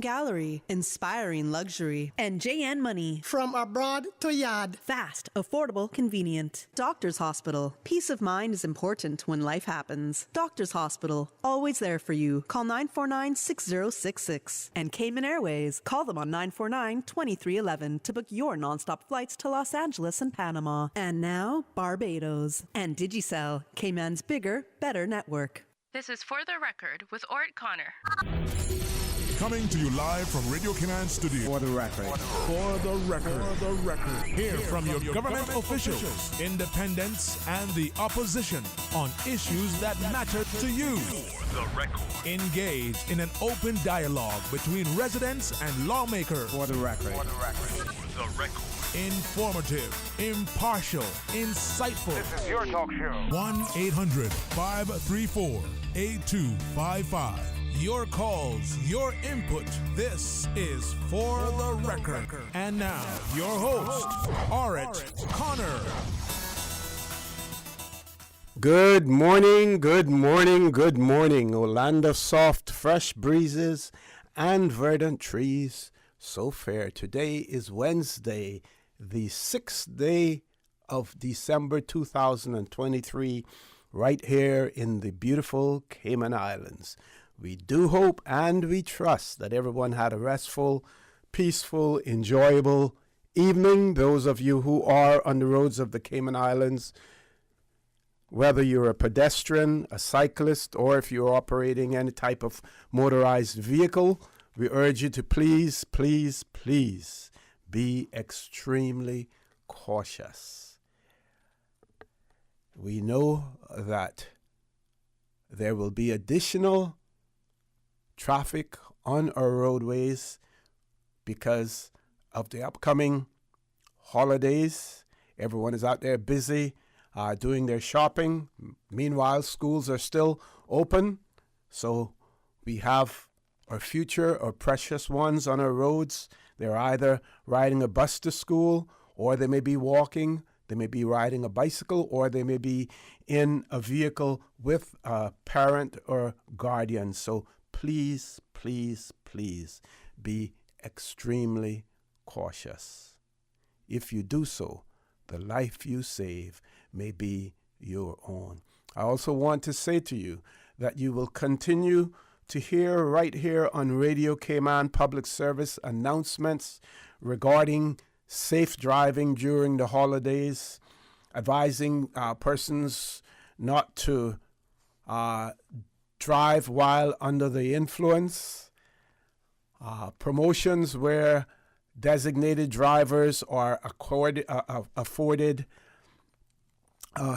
Gallery, inspiring luxury, and JN Money. From abroad to yard. Fast, affordable, convenient. Doctor's Hospital. Peace of mind is important when life happens. Doctor's Hospital, always there for you. Call 949-6066. And Cayman Airways. Call them on 949-2311 to book your nonstop flights to Los Angeles and Panama. And now, Barbados. And Digicel, Cayman's bigger, better network. This is For the Record with Orrett Connor. Coming to you live from Radio Cayman Studio. For the record. For the record. For the record. Hear from your government officials, independents, and the opposition on issues that matter to you. For the record. Engage in an open dialogue between residents and lawmakers. For the record. For the record. For the record. Informative, impartial, insightful. This is your talk show. 1-800-534-8255. Your calls, your input. This is For the Record. And now, your host, Orrett Connor. Good morning, good morning, good morning. O land of soft, fresh breezes and verdant trees, so fair. Today is Wednesday, the 6th day of December 2023, right here in the beautiful Cayman Islands. We do hope and we trust that everyone had a restful, peaceful, enjoyable evening. Those of you who are on the roads of the Cayman Islands, whether you're a pedestrian, a cyclist, or if you're operating any type of motorized vehicle, we urge you to please, please, please be extremely cautious. We know that there will be additional traffic on our roadways because of the upcoming holidays. Everyone is out there busy doing their shopping. Meanwhile, schools are still open. So we have our future, our precious ones on our roads. They're either riding a bus to school, or they may be walking. They may be riding a bicycle, or they may be in a vehicle with a parent or guardian. So please, please, please be extremely cautious. If you do so, the life you save may be your own. I also want to say to you that you will continue to hear right here on Radio Cayman public service announcements regarding safe driving during the holidays, advising persons not to drive while under the influence, promotions where designated drivers are afforded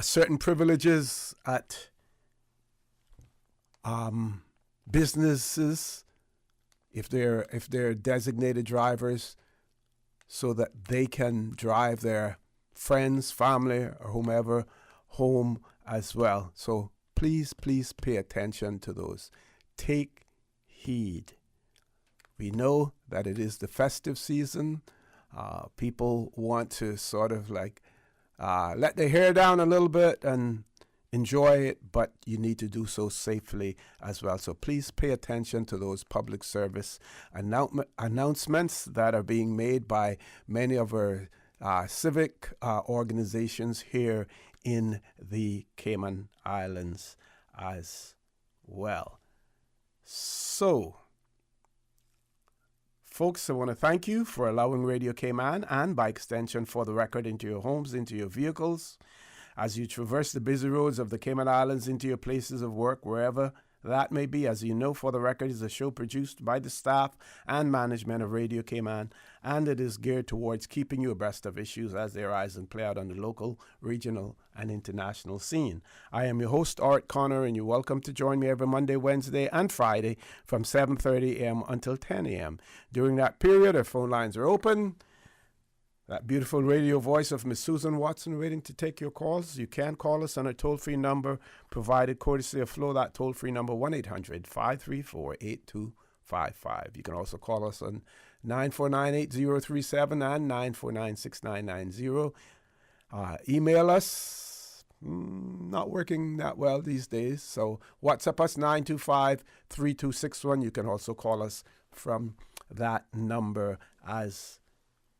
certain privileges at businesses if they're designated drivers, so that they can drive their friends, family, or whomever home as well. So please, please pay attention to those. Take heed. We know that it is the festive season. People want to sort of like let their hair down a little bit and enjoy it, but you need to do so safely as well. So please pay attention to those public service announcements that are being made by many of our civic organizations here in the Cayman Islands as well. So, folks, I want to thank you for allowing Radio Cayman, and by extension For the Record, into your homes, into your vehicles, as you traverse the busy roads of the Cayman Islands into your places of work, wherever that may be. As you know, For the Record is a show produced by the staff and management of Radio Cayman, and it is geared towards keeping you abreast of issues as they arise and play out on the local, regional, and international scene. I am your host, Orrett Connor, and you're welcome to join me every Monday, Wednesday, and Friday from 7:30 a.m. until 10 a.m. During that period, our phone lines are open. That beautiful radio voice of Miss Susan Watson waiting to take your calls. You can call us on a toll-free number provided courtesy of Flo. That toll-free number, 1-800-534-8255. You can also call us on 949-8037 and 949-6990. Email us. Not working that well these days. So WhatsApp us, 925-3261. You can also call us from that number as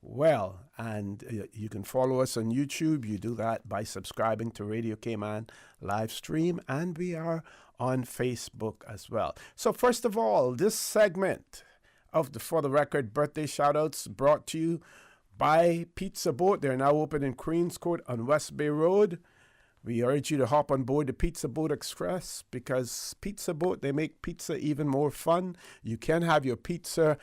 well. And you can follow us on YouTube. You do that by subscribing to Radio Cayman live stream, and we are on Facebook as well. So first of all, this segment of the For the Record birthday shoutouts brought to you by Pizza Boat. They're now open in Queens Court on West Bay Road. We urge you to hop on board the Pizza Boat Express, because Pizza Boat, they make pizza even more fun. You can have your pizza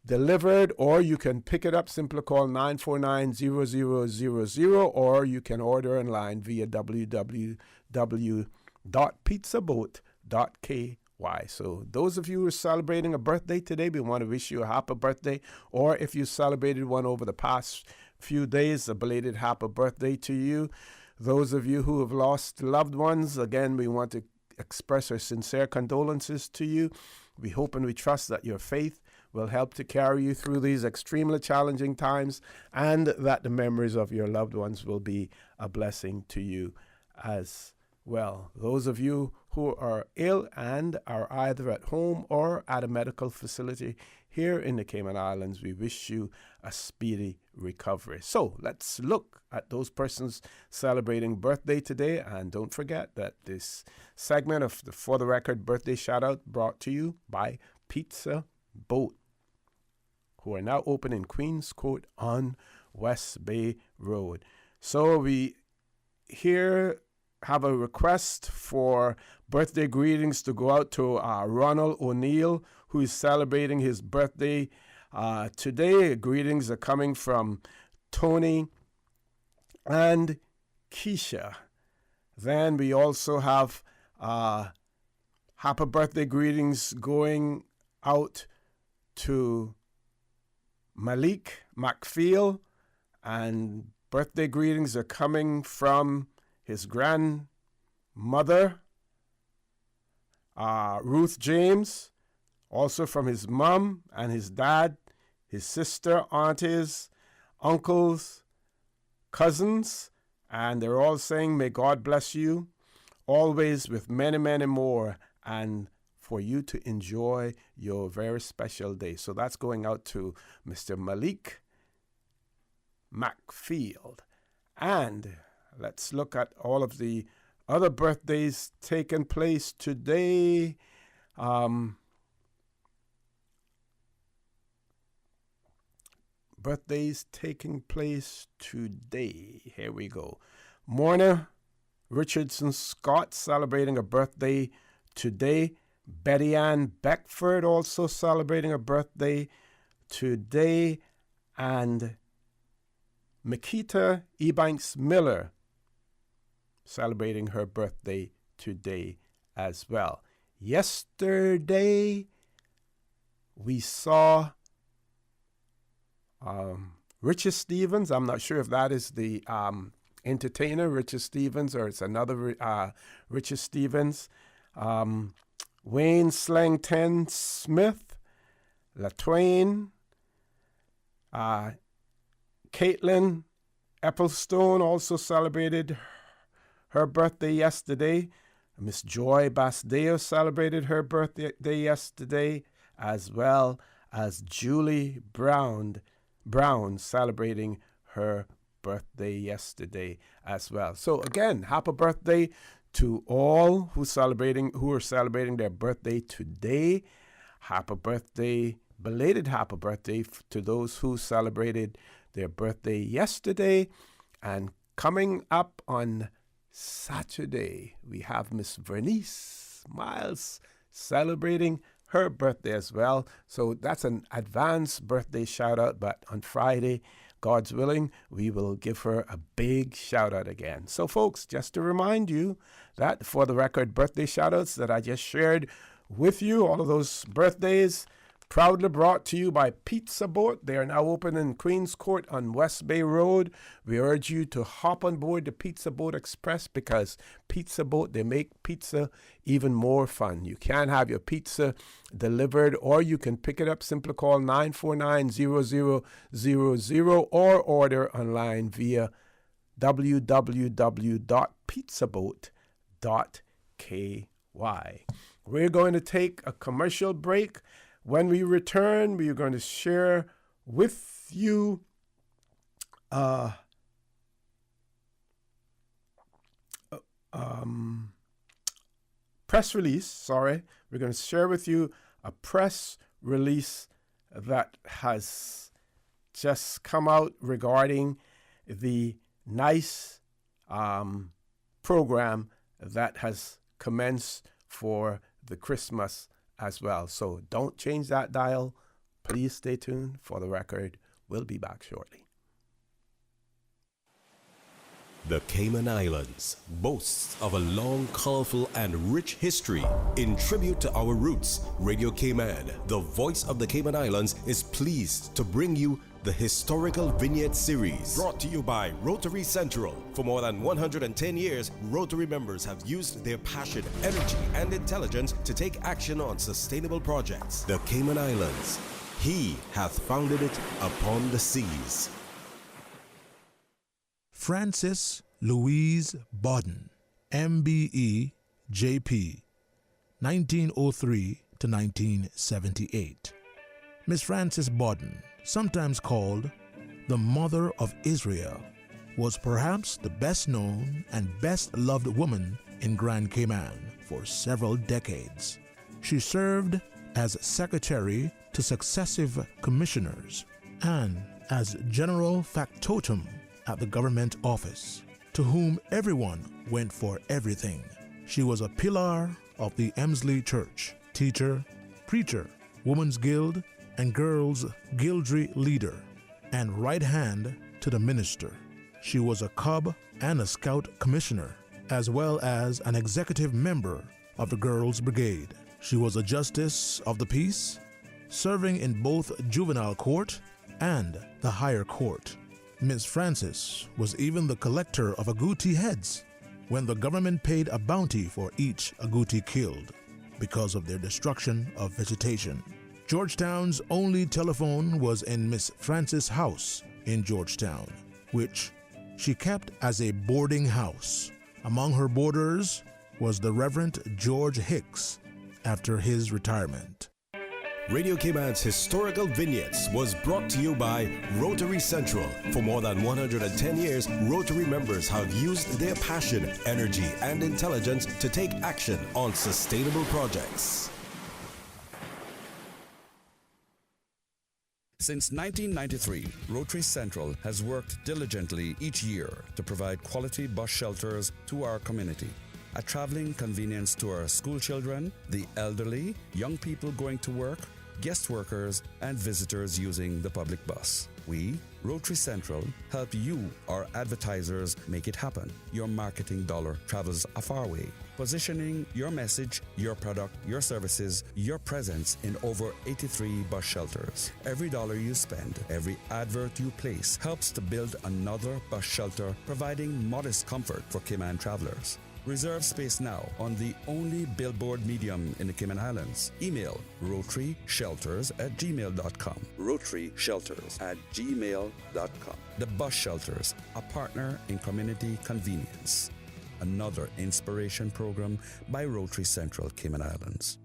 delivered, or you can pick it up. Simply call 949-0000, or you can order online via www.pizzaboat.ky. So those of you who are celebrating a birthday today, we want to wish you a happy birthday. Or if you celebrated one over the past few days, a belated happy birthday to you. Those of you who have lost loved ones, again, we want to express our sincere condolences to you. We hope and we trust that your faith will help to carry you through these extremely challenging times, and that the memories of your loved ones will be a blessing to you as well. Those of you who are ill and are either at home or at a medical facility here in the Cayman Islands, we wish you a speedy recovery. So let's look at those persons celebrating birthday today. And don't forget that this segment of the For the Record birthday shout out brought to you by Pizza Boat, who are now open in Queens Court on West Bay Road. So we here have a request for birthday greetings to go out to Ronald O'Neill, who is celebrating his birthday today. Greetings are coming from Tony and Keisha. Then we also have happy birthday greetings going out to Malik McPhail, and birthday greetings are coming from his grandmother, Ruth James, also from his mom and his dad, his sister, aunties, uncles, cousins, and they're all saying, may God bless you always with many, many more, and for you to enjoy your very special day. So that's going out to Mr. Malik McPhail. And let's look at all of the other birthdays taking place today. Birthdays taking place today. Here we go. Morna Richardson Scott celebrating a birthday today. Betty Ann Beckford also celebrating a birthday today. And Makita Ebanks Miller celebrating her birthday today as well. Yesterday, we saw Richard Stevens. I'm not sure if that is the entertainer, Richard Stevens, or it's another Richard Stevens. Wayne Slangton Smith, LaTwain, Caitlin Eppelstone also celebrated her birthday yesterday. Miss Joy Basdeo celebrated her birthday yesterday, as well as Julie Brown celebrating her birthday yesterday as well. So again, happy birthday to all who are celebrating their birthday today. Happy birthday, belated happy birthday to those who celebrated their birthday yesterday. And coming up on Saturday, we have Miss Vernice Miles celebrating her birthday as well. So that's an advanced birthday shout out, but on Friday, God's willing, we will give her a big shout out again. So folks, just to remind you that For the Record birthday shout outs that I just shared with you, all of those birthdays proudly brought to you by Pizza Boat. They are now open in Queens Court on West Bay Road. We urge you to hop on board the Pizza Boat Express, because Pizza Boat, they make pizza even more fun. You can have your pizza delivered, or you can pick it up. Simply call 949-0000 or order online via www.pizzaboat.ky. We're going to take a commercial break. When we return, we are going to share with you press release. Sorry, we're going to share with you a press release that has just come out regarding the nice program that has commenced for the Christmas as well. So don't change that dial. Please stay tuned for the record. We'll be back shortly. The Cayman Islands boasts of a long, colorful, and rich history. In tribute to our roots, Radio Cayman, the voice of the Cayman Islands, is pleased to bring you the historical vignette series, brought to you by Rotary Central. For more than 110 years, Rotary members have used their passion, energy, and intelligence to take action on sustainable projects. The Cayman Islands, He hath founded it upon the seas. Frances Louise Bodden, MBE, JP, 1903 to 1978. Miss Frances Bodden, sometimes called the Mother of Israel, was perhaps the best known and best loved woman in Grand Cayman for several decades. She served as secretary to successive commissioners and as general factotum at the government office, to whom everyone went for everything. She was a pillar of the Emsley Church, teacher, preacher, woman's guild, and girls' guildry leader, and right hand to the minister. She was a Cub and a Scout commissioner, as well as an executive member of the Girls' Brigade. She was a justice of the peace, serving in both juvenile court and the higher court. Miss Frances was even the collector of agouti heads when the government paid a bounty for each agouti killed because of their destruction of vegetation. Georgetown's only telephone was in Miss Frances' house in Georgetown, which she kept as a boarding house. Among her boarders was the Reverend George Hicks after his retirement. Radio Cayman's historical vignettes was brought to you by Rotary Central. For more than 110 years, Rotary members have used their passion, energy, and intelligence to take action on sustainable projects. Since 1993, Rotary Central has worked diligently each year to provide quality bus shelters to our community. A traveling convenience to our school children, the elderly, young people going to work, guest workers, and visitors using the public bus. We, Rotary Central, help you, our advertisers, make it happen. Your marketing dollar travels a far way, positioning your message, your product, your services, your presence in over 83 bus shelters. Every dollar you spend, every advert you place helps to build another bus shelter, providing modest comfort for Cayman travelers. Reserve space now on the only billboard medium in the Cayman Islands. Email rotaryshelters@gmail.com. rotaryshelters@gmail.com. The Bus Shelters, a partner in community convenience. Another inspiration program by Rotary Central Cayman Islands.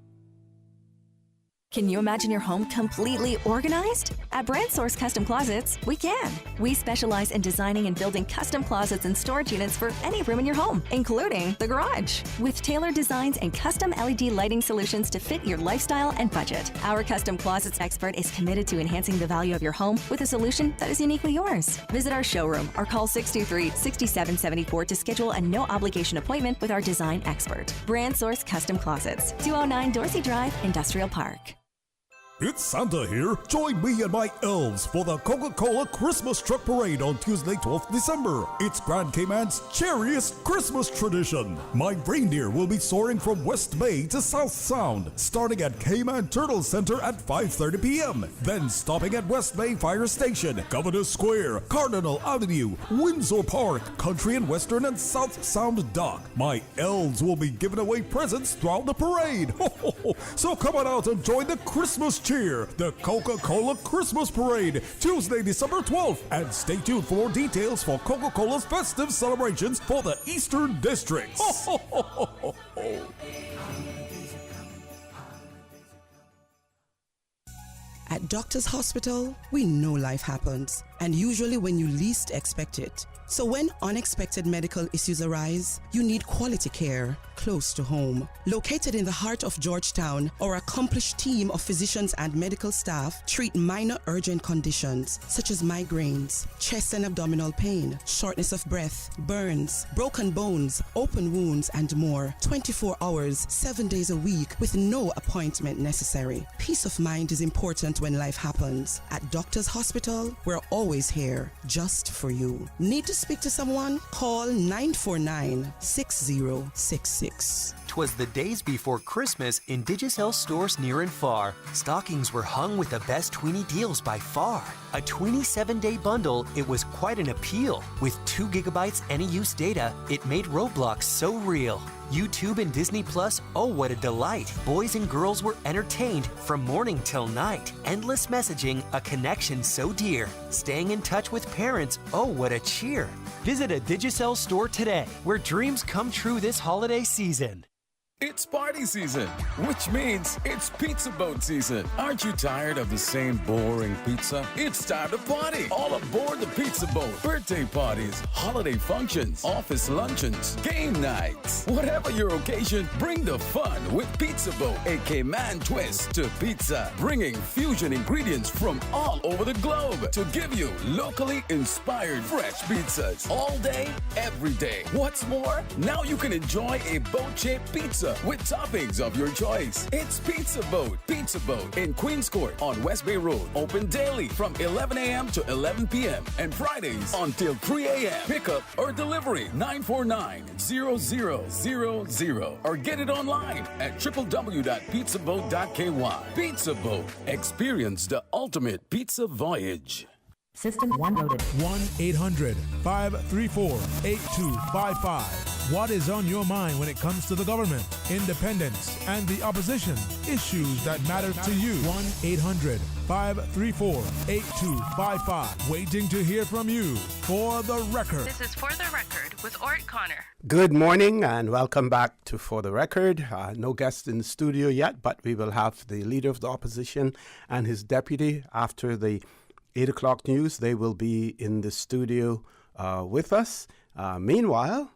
Can you imagine your home completely organized? At Brand Source Custom Closets, we can. We specialize in designing and building custom closets and storage units for any room in your home, including the garage. With tailored designs and custom LED lighting solutions to fit your lifestyle and budget. Our custom closets expert is committed to enhancing the value of your home with a solution that is uniquely yours. Visit our showroom or call 623-6774 to schedule a no-obligation appointment with our design expert. Brand Source Custom Closets, 209 Dorsey Drive, Industrial Park. It's Santa here. Join me and my elves for the Coca-Cola Christmas Truck Parade on Tuesday, 12th December. It's Grand Cayman's cheeriest Christmas tradition. My reindeer will be soaring from West Bay to South Sound, starting at Cayman Turtle Center at 5:30 p.m. Then stopping at West Bay Fire Station, Governor Square, Cardinal Avenue, Windsor Park, Country and Western and South Sound Dock. My elves will be giving away presents throughout the parade. So come on out and join the Christmas cheer, the Coca-Cola Christmas Parade, Tuesday, December 12th. And stay tuned for more details for Coca-Cola's festive celebrations for the Eastern Districts. At Doctors Hospital, we know life happens, and usually when you least expect it. So when unexpected medical issues arise, you need quality care close to home. Located in the heart of Georgetown, our accomplished team of physicians and medical staff treat minor urgent conditions such as migraines, chest and abdominal pain, shortness of breath, burns, broken bones, open wounds, and more. 24 hours, 7 days a week with no appointment necessary. Peace of mind is important when life happens. At Doctors Hospital, we're always here just for you. Need to speak to someone? Call 949-6066. 'Twas the days before Christmas in Digicel stores near and far. Stockings were hung with the best tweenie deals by far. A tweenie 7-day bundle, it was quite an appeal. With 2 gigabytes any use data, it made Roblox so real. YouTube and Disney Plus, oh what a delight. Boys and girls were entertained from morning till night. Endless messaging, a connection so dear. Staying in touch with parents, oh what a cheer. Visit a Digicel store today, where dreams come true this holiday season. It's party season, which means it's pizza boat season. Aren't you tired of the same boring pizza? It's time to party. All aboard the pizza boat. Birthday parties, holiday functions, office luncheons, game nights. Whatever your occasion, bring the fun with Pizza Boat, a Cayman twist to pizza. Bringing fusion ingredients from all over the globe to give you locally inspired fresh pizzas. All day, every day. What's more, now you can enjoy a boat-shaped pizza with toppings of your choice. It's Pizza Boat in Queens Court on West Bay Road. Open daily from 11 a.m. to 11 p.m. and Fridays until 3 a.m. Pickup or delivery 949-0000 or get it online at www.pizzaboat.ky. Pizza Boat. Experience the ultimate pizza voyage. System 1 loaded. 1-800-534-8255. What is on your mind when it comes to the government, independence, and the opposition? Issues that matter to you. 1-800-534-8255. Waiting to hear from you. For the Record. This is For the Record with Orrett Connor. Good morning and welcome back to For the Record. No guest in the studio yet, but we will have the Leader of the Opposition and his deputy after the 8 o'clock news. They will be in the studio with us. Meanwhile,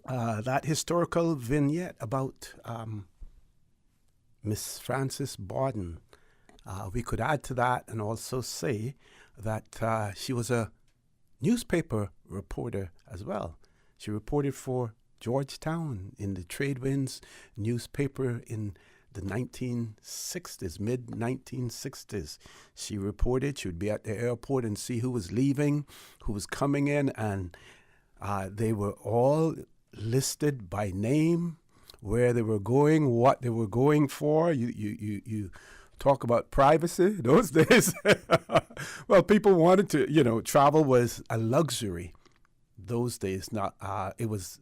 that historical vignette about Miss Frances Borden, we could add to that and also say that she was a newspaper reporter as well. She reported for Georgetown in the Trade Winds newspaper in the 1960s, mid-1960s. She reported. She would be at the airport and see who was leaving, who was coming in, and they were all listed by name, where they were going, what they were going for. You talk about privacy those days. Well, people wanted to, travel was a luxury those days. Not it was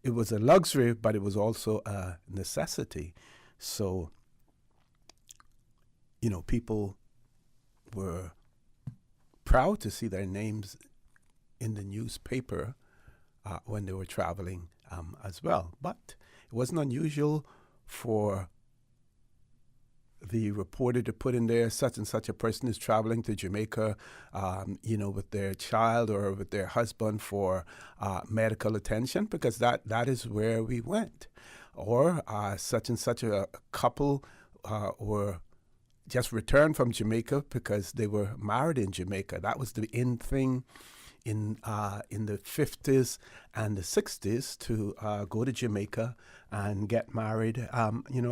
a luxury, but it was also a necessity. So, people were proud to see their names in the newspaper when they were traveling as well. But it wasn't unusual for the reporter to put in there such and such a person is traveling to Jamaica, with their child or with their husband for medical attention, because that is where we went. Or such and such a couple were just returned from Jamaica because they were married in Jamaica. That was the in thing in the 50s and the 60s to go to Jamaica and get married,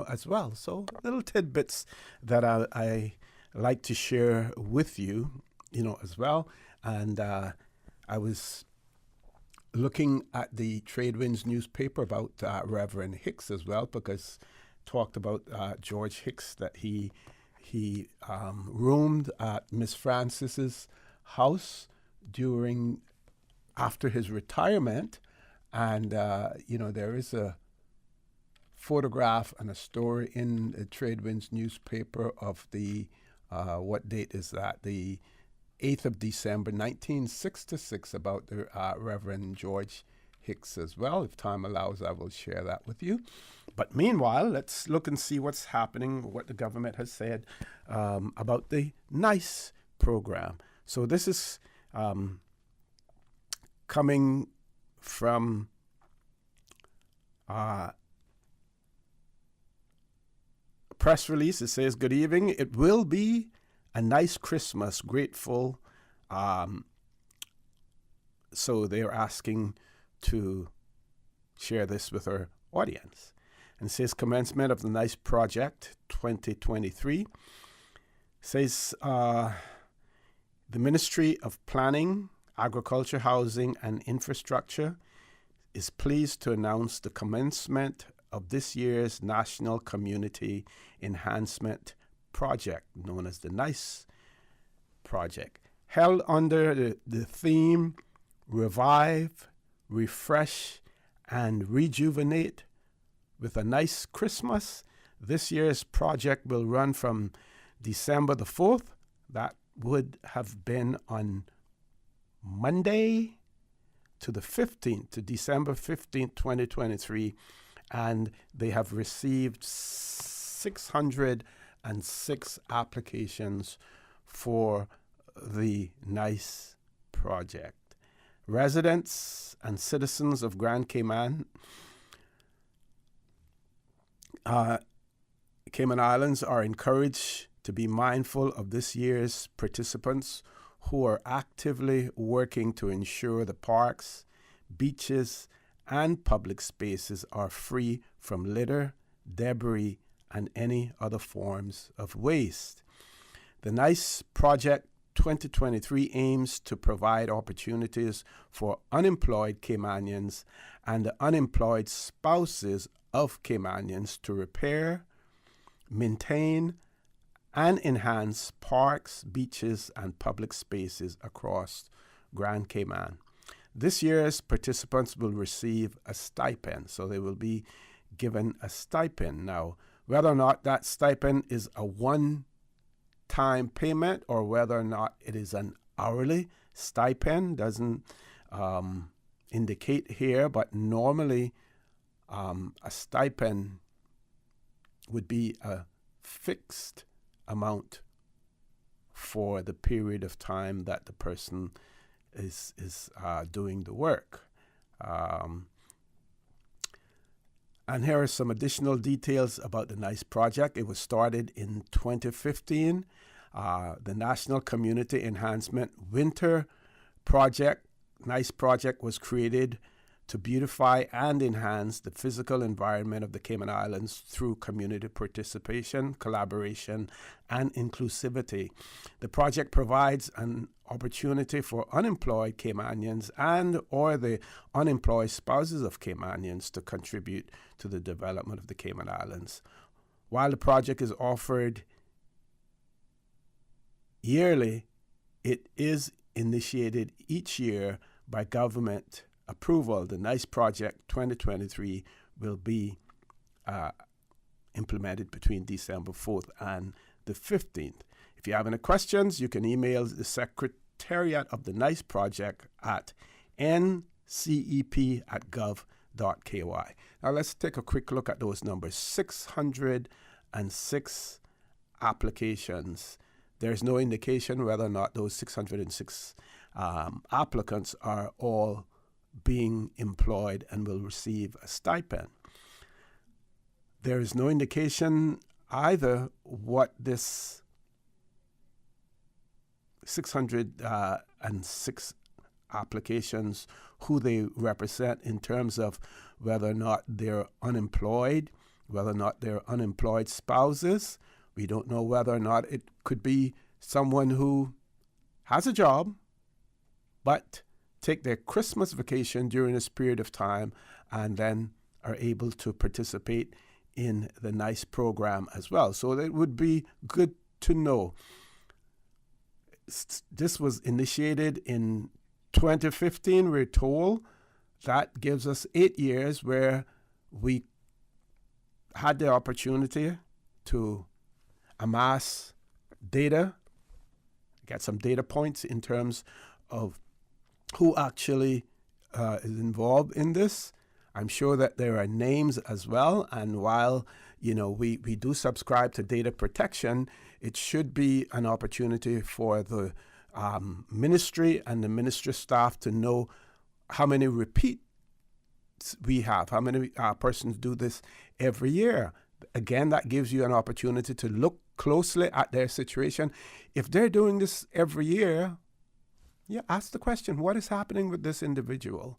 as well. So little tidbits that I like to share with you, as well. And I was looking at the Trade Winds newspaper about Reverend Hicks as well, because talked about George Hicks, that he roomed at Miss Frances's house after his retirement, and there is a photograph and a story in the Trade Winds newspaper of the what date is that? The 8th of December, 1966, about the Reverend George Hicks as well. If time allows, I will share that with you. But meanwhile, let's look and see what's happening, what the government has said about the NICE program. So this is coming from a press release. It says, "Good evening. It will be a nice Christmas. Grateful." So they're asking to share this with our audience. And it says, commencement of the NICE project 2023. Says the Ministry of Planning, Agriculture, Housing and Infrastructure is pleased to announce the commencement of this year's National Community Enhancement Project, known as the NICE project, held under the theme Revive, Refresh, and Rejuvenate with a Nice Christmas. This year's project will run from December the 4th. That would have been on Monday to the 15th, to December 15th, 2023. And they have received 606 applications for the NICE project. Residents and citizens of Grand Cayman, Cayman Islands are encouraged to be mindful of this year's participants who are actively working to ensure the parks, beaches, and public spaces are free from litter, debris, and any other forms of waste. The NICE project 2023 aims to provide opportunities for unemployed Caymanians and the unemployed spouses of Caymanians to repair, maintain, and enhance parks, beaches, and public spaces across Grand Cayman. This year's participants will receive a stipend, so they will be given a stipend. Now, whether or not that stipend is a one-time payment or whether or not it is an hourly stipend doesn't indicate here, but normally a stipend would be a fixed amount for the period of time that the person is doing the work. And here are some additional details about the NICE project. It was started in 2015. The National Community Enhancement Winter Project, NICE project, was created to beautify and enhance the physical environment of the Cayman Islands through community participation, collaboration, and inclusivity. The project provides an opportunity for unemployed Caymanians and or the unemployed spouses of Caymanians to contribute to the development of the Cayman Islands. While the project is offered yearly, it is initiated each year by government approval. The NICE project 2023 will be implemented between December 4th and the 15th. If you have any questions, you can email the Secretariat of the NICE project at ncep@gov.ky. Now let's take a quick look at those numbers. 606 applications. There's no indication whether or not those 606 applicants are all being employed and will receive a stipend. There is no indication either what this 606 applications, who they represent in terms of whether or not they're unemployed, whether or not they're unemployed spouses. We don't know whether or not it could be someone who has a job but take their Christmas vacation during this period of time and then are able to participate in the NICE program as well. So it would be good to know. This was initiated in 2015, we're told. That gives us 8 years where we had the opportunity to amass data, get some data points in terms of who actually is involved in this. I'm sure that there are names as well. And while, we do subscribe to data protection, it should be an opportunity for the ministry and the ministry staff to know how many repeats we have, how many persons do this every year. Again, that gives you an opportunity to look closely at their situation. If they're doing this every year, ask the question, what is happening with this individual?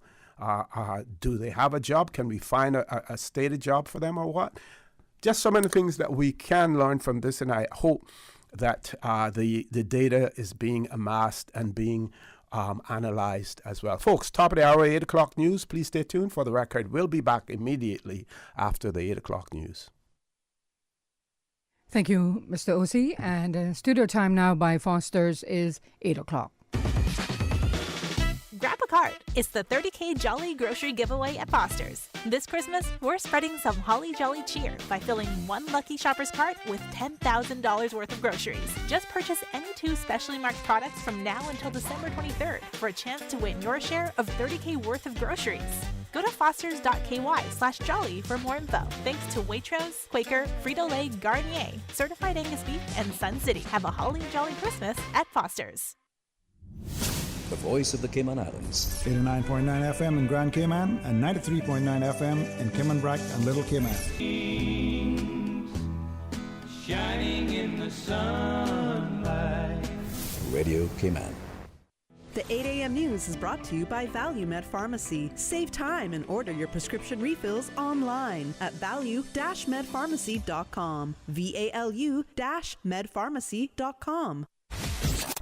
Do they have a job? Can we find a stated job for them or what? Just so many things that we can learn from this, and I hope that the data is being amassed and being analyzed as well. Folks, top of the hour, 8 o'clock news. Please stay tuned for the record. We'll be back immediately after the 8 o'clock news. Thank you, Mr. Osi. And studio time now by Foster's is 8 o'clock. Grab a card. It's the 30K Jolly Grocery Giveaway at Foster's. This Christmas, we're spreading some holly jolly cheer by filling one lucky shopper's cart with $10,000 worth of groceries. Just purchase any 2 specially marked products from now until December 23rd for a chance to win your share of 30K worth of groceries. Go to fosters.ky/jolly for more info. Thanks to Waitrose, Quaker, Frito-Lay, Garnier, Certified Angus Beef, and Sun City. Have a holly jolly Christmas at Foster's. The voice of the Cayman Islands. 89.9 FM in Grand Cayman and 93.9 FM in Cayman Brac and Little Cayman. Shining in the sunlight. Radio Cayman. The 8 a.m. news is brought to you by ValueMed Pharmacy. Save time and order your prescription refills online at value-medpharmacy.com. VALU-medpharmacy.com.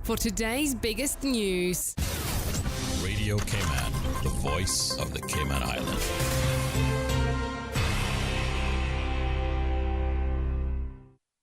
For today's biggest news. Radio Cayman, the voice of the Cayman Islands.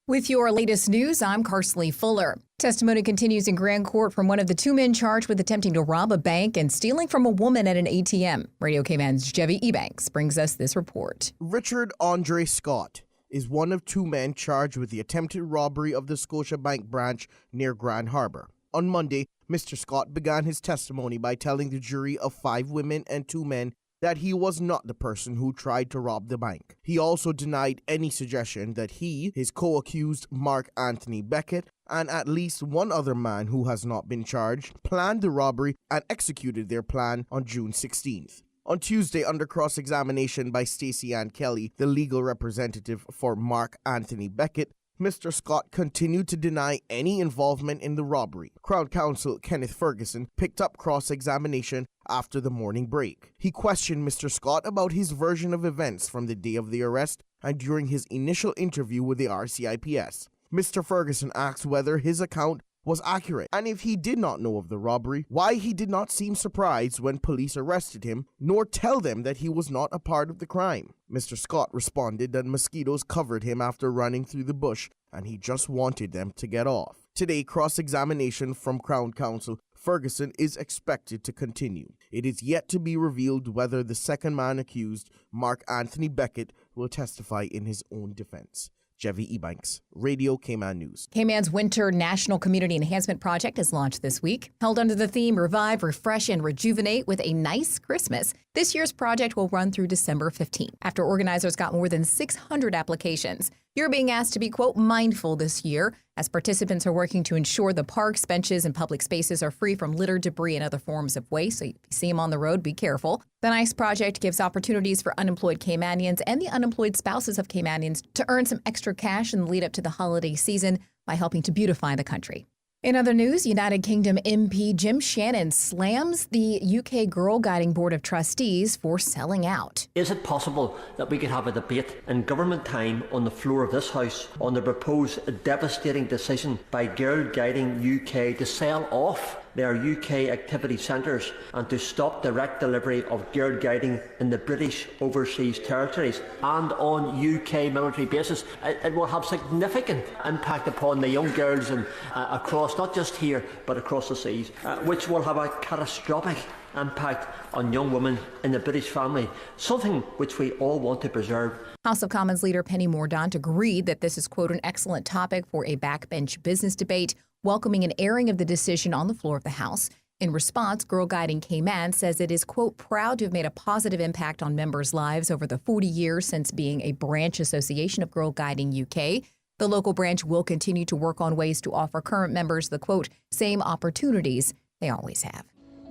With your latest news, I'm Carsley Fuller. Testimony continues in Grand Court from one of the 2 men charged with attempting to rob a bank and stealing from a woman at an ATM. Radio Cayman's Jevy Ebanks brings us this report. Richard Andre Scott is one of 2 men charged with the attempted robbery of the Scotiabank branch near Grand Harbor. On Monday, Mr. Scott began his testimony by telling the jury of 5 women and 2 men that he was not the person who tried to rob the bank. He also denied any suggestion that he, his co-accused Mark Anthony Beckett, and at least one other man who has not been charged, planned the robbery and executed their plan on June 16th. On Tuesday, under cross-examination by Stacey Ann Kelly, the legal representative for Mark Anthony Beckett, Mr. Scott continued to deny any involvement in the robbery. Crown Counsel Kenneth Ferguson picked up cross-examination after the morning break. He questioned Mr. Scott about his version of events from the day of the arrest and during his initial interview with the RCIPS. Mr. Ferguson asked whether his account was accurate, and if he did not know of the robbery, why he did not seem surprised when police arrested him, nor tell them that he was not a part of the crime. Mr. Scott responded that mosquitoes covered him after running through the bush, and he just wanted them to get off. Today, cross-examination from Crown Counsel Ferguson is expected to continue. It is yet to be revealed whether the second man accused, Mark Anthony Beckett, will testify in his own defense. Jevy Ebanks, Radio Cayman News. Cayman's Winter National Community Enhancement Project is launched this week. Held under the theme Revive, Refresh, and Rejuvenate with a Nice Christmas, this year's project will run through December 15th. After organizers got more than 600 applications, you're being asked to be, quote, mindful this year as participants are working to ensure the parks, benches, and public spaces are free from litter, debris, and other forms of waste. So if you see them on the road, be careful. The NICE project gives opportunities for unemployed Caymanians and the unemployed spouses of Caymanians to earn some extra cash in the lead up to the holiday season by helping to beautify the country. In other news, United Kingdom MP Jim Shannon slams the UK Girl Guiding Board of Trustees for selling out. Is it possible that we could have a debate in government time on the floor of this House on the proposed devastating decision by Girl Guiding UK to sell off their UK activity centres and to stop direct delivery of girl guiding in the British overseas territories and on UK military bases? It will have significant impact upon the young girls and across, not just here, but across the seas, which will have a catastrophic impact on young women in the British family, something which we all want to preserve. House of Commons leader Penny Mordaunt agreed that this is, quote, an excellent topic for a backbench business debate, welcoming an airing of the decision on the floor of the House. In response, Girl Guiding Cayman says it is, quote, proud to have made a positive impact on members' lives over the 40 years since being a branch association of Girl Guiding UK. The local branch will continue to work on ways to offer current members the, quote, same opportunities they always have.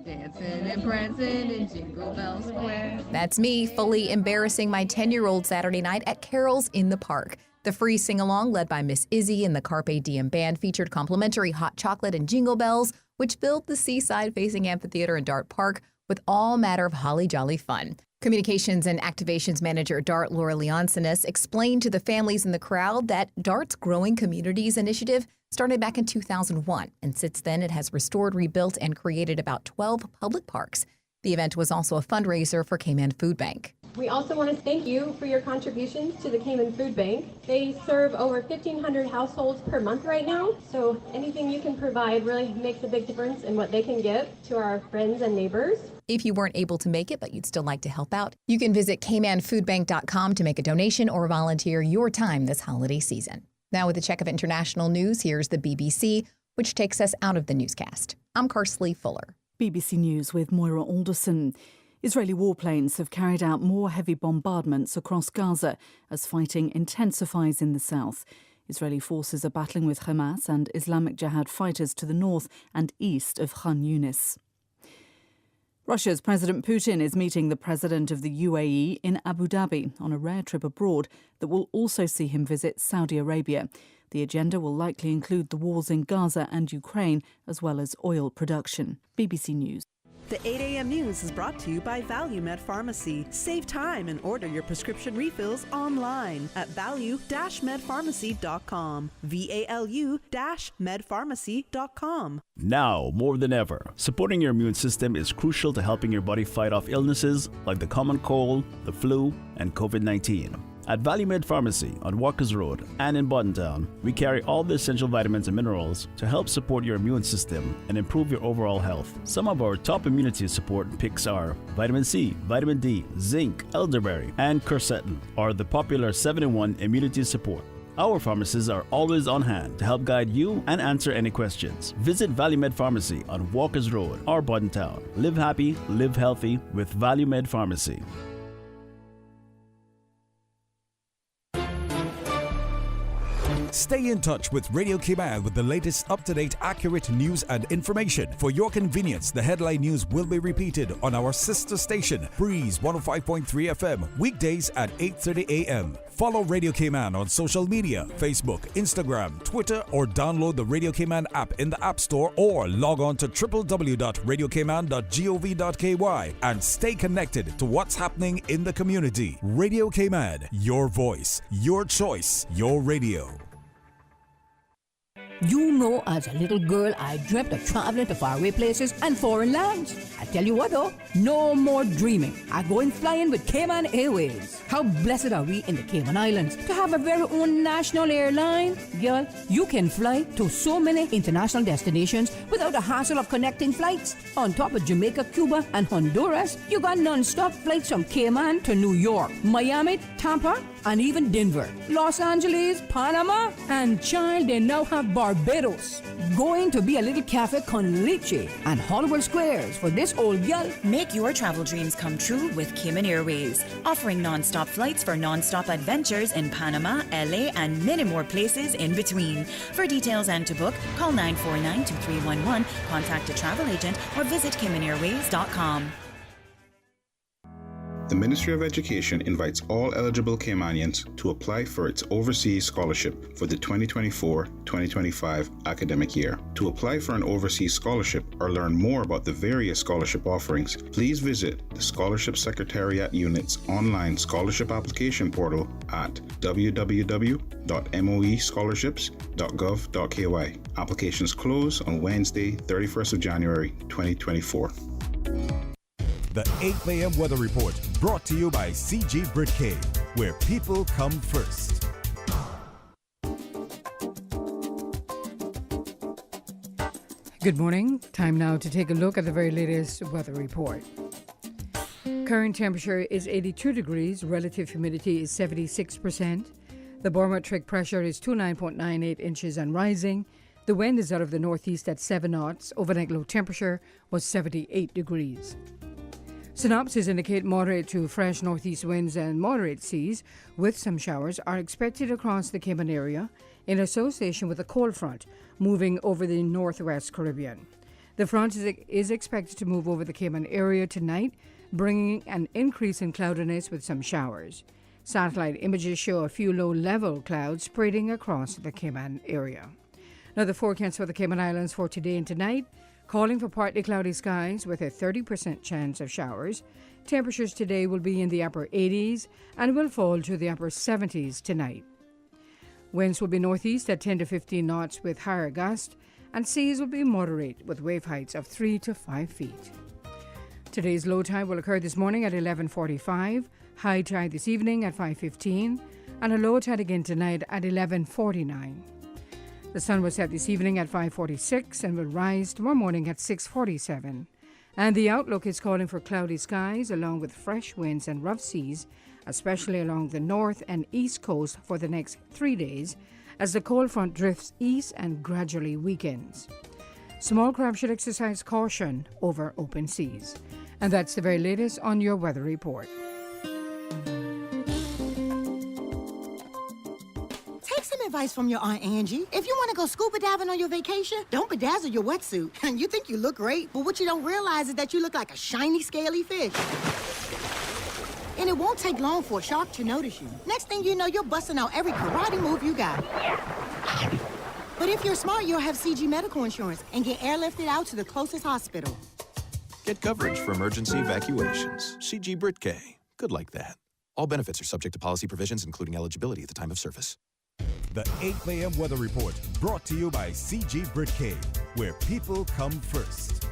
Dancing and prancing in Jingle Bell Square. That's me fully embarrassing my 10-year-old Saturday night at Carol's in the Park. The free sing-along, led by Miss Izzy and the Carpe Diem Band, featured complimentary hot chocolate and jingle bells, which filled the seaside-facing amphitheater in Dart Park with all manner of holly jolly fun. Communications and Activations Manager at Dart, Laura Leonsinis, explained to the families in the crowd that Dart's Growing Communities initiative started back in 2001, and since then it has restored, rebuilt, and created about 12 public parks. The event was also a fundraiser for Cayman Food Bank. We also want to thank you for your contributions to the Cayman Food Bank. They serve over 1,500 households per month right now, so anything you can provide really makes a big difference in what they can give to our friends and neighbors. If you weren't able to make it, but you'd still like to help out, you can visit caymanfoodbank.com to make a donation or volunteer your time this holiday season. Now with a check of international news, here's the BBC, which takes us out of the newscast. I'm Karsley Fuller. BBC News with Moira Alderson. Israeli warplanes have carried out more heavy bombardments across Gaza as fighting intensifies in the south. Israeli forces are battling with Hamas and Islamic Jihad fighters to the north and east of Khan Yunis. Russia's President Putin is meeting the president of the UAE in Abu Dhabi on a rare trip abroad that will also see him visit Saudi Arabia. The agenda will likely include the wars in Gaza and Ukraine, as well as oil production. BBC News. The 8 a.m. news is brought to you by ValueMed Pharmacy. Save time and order your prescription refills online at value-medpharmacy.com. VALU-medpharmacy.com. Now, more than ever, supporting your immune system is crucial to helping your body fight off illnesses like the common cold, the flu, and COVID-19. At ValueMed Pharmacy on Walkers Road and in Buttontown, we carry all the essential vitamins and minerals to help support your immune system and improve your overall health. Some of our top immunity support picks are vitamin C, vitamin D, zinc, elderberry, and quercetin, or the popular 7-in-1 immunity support. Our pharmacists are always on hand to help guide you and answer any questions. Visit ValueMed Pharmacy on Walkers Road or Buttontown. Live happy, live healthy with ValueMed Pharmacy. Stay in touch with Radio Cayman with the latest up-to-date, accurate news and information. For your convenience, the headline news will be repeated on our sister station, Breeze 105.3 FM, weekdays at 8:30 a.m. Follow Radio Cayman on social media, Facebook, Instagram, Twitter, or download the Radio Cayman app in the App Store or log on to www.radiocayman.gov.ky and stay connected to what's happening in the community. Radio Cayman, your voice, your choice, your radio. You know, as a little girl, I dreamt of traveling to faraway places and foreign lands. I tell you what though, no more dreaming. I go in flying with Cayman Airways. How blessed are we in the Cayman Islands to have a very own national airline? Girl, you can fly to so many international destinations without the hassle of connecting flights. On top of Jamaica, Cuba, and Honduras, you got non-stop flights from Cayman to New York, Miami, Tampa, and even Denver, Los Angeles, Panama, and child, they now have Barbados. Going to be a little cafe con leche and Hollywood Squares for this old girl. Make your travel dreams come true with Cayman Airways, offering non-stop flights for non-stop adventures in Panama, LA, and many more places in between. For details and to book, call 949-2311, contact a travel agent, or visit CaymanAirways.com. The Ministry of Education invites all eligible Caymanians to apply for its overseas scholarship for the 2024-2025 academic year. To apply for an overseas scholarship or learn more about the various scholarship offerings, please visit the Scholarship Secretariat Unit's online scholarship application portal at www.moescholarships.gov.ky. Applications close on Wednesday, 31st of January, 2024. The 8 a.m. weather report brought to you by CG Britcay, where people come first. Good morning. Time now to take a look at the very latest weather report. Current temperature is 82 degrees. Relative humidity is 76%. The barometric pressure is 29.98 inches and rising. The wind is out of the northeast at 7 knots. Overnight low temperature was 78 degrees. Synopsis indicate moderate to fresh northeast winds and moderate seas with some showers are expected across the Cayman area in association with a cold front moving over the northwest Caribbean. The front is expected to move over the Cayman area tonight, bringing an increase in cloudiness with some showers. Satellite images show a few low-level clouds spreading across the Cayman area. Now the forecast for the Cayman Islands for today and tonight, calling for partly cloudy skies with a 30% chance of showers. Temperatures today will be in the upper 80s and will fall to the upper 70s tonight. Winds will be northeast at 10 to 15 knots with higher gusts, and seas will be moderate with wave heights of 3 to 5 feet. Today's low tide will occur this morning at 11:45, high tide this evening at 5:15, and a low tide again tonight at 11:49. The sun will set this evening at 5:46 and will rise tomorrow morning at 6:47. And the outlook is calling for cloudy skies along with fresh winds and rough seas, especially along the north and east coast for the next 3 days as the cold front drifts east and gradually weakens. Small craft should exercise caution over open seas. And that's the very latest on your weather report. Take some advice from your Aunt Angie. If you want to go scuba diving on your vacation, don't bedazzle your wetsuit. And you think you look great, but what you don't realize is that you look like a shiny, scaly fish. And it won't take long for a shark to notice you. Next thing you know, you're busting out every karate move you got. But if you're smart, you'll have CG medical insurance and get airlifted out to the closest hospital. Get coverage for emergency evacuations. CG Brit-K. Good like that. All benefits are subject to policy provisions, including eligibility at the time of service. The 8 a.m. weather report brought to you by CG Brit-K, where people come first.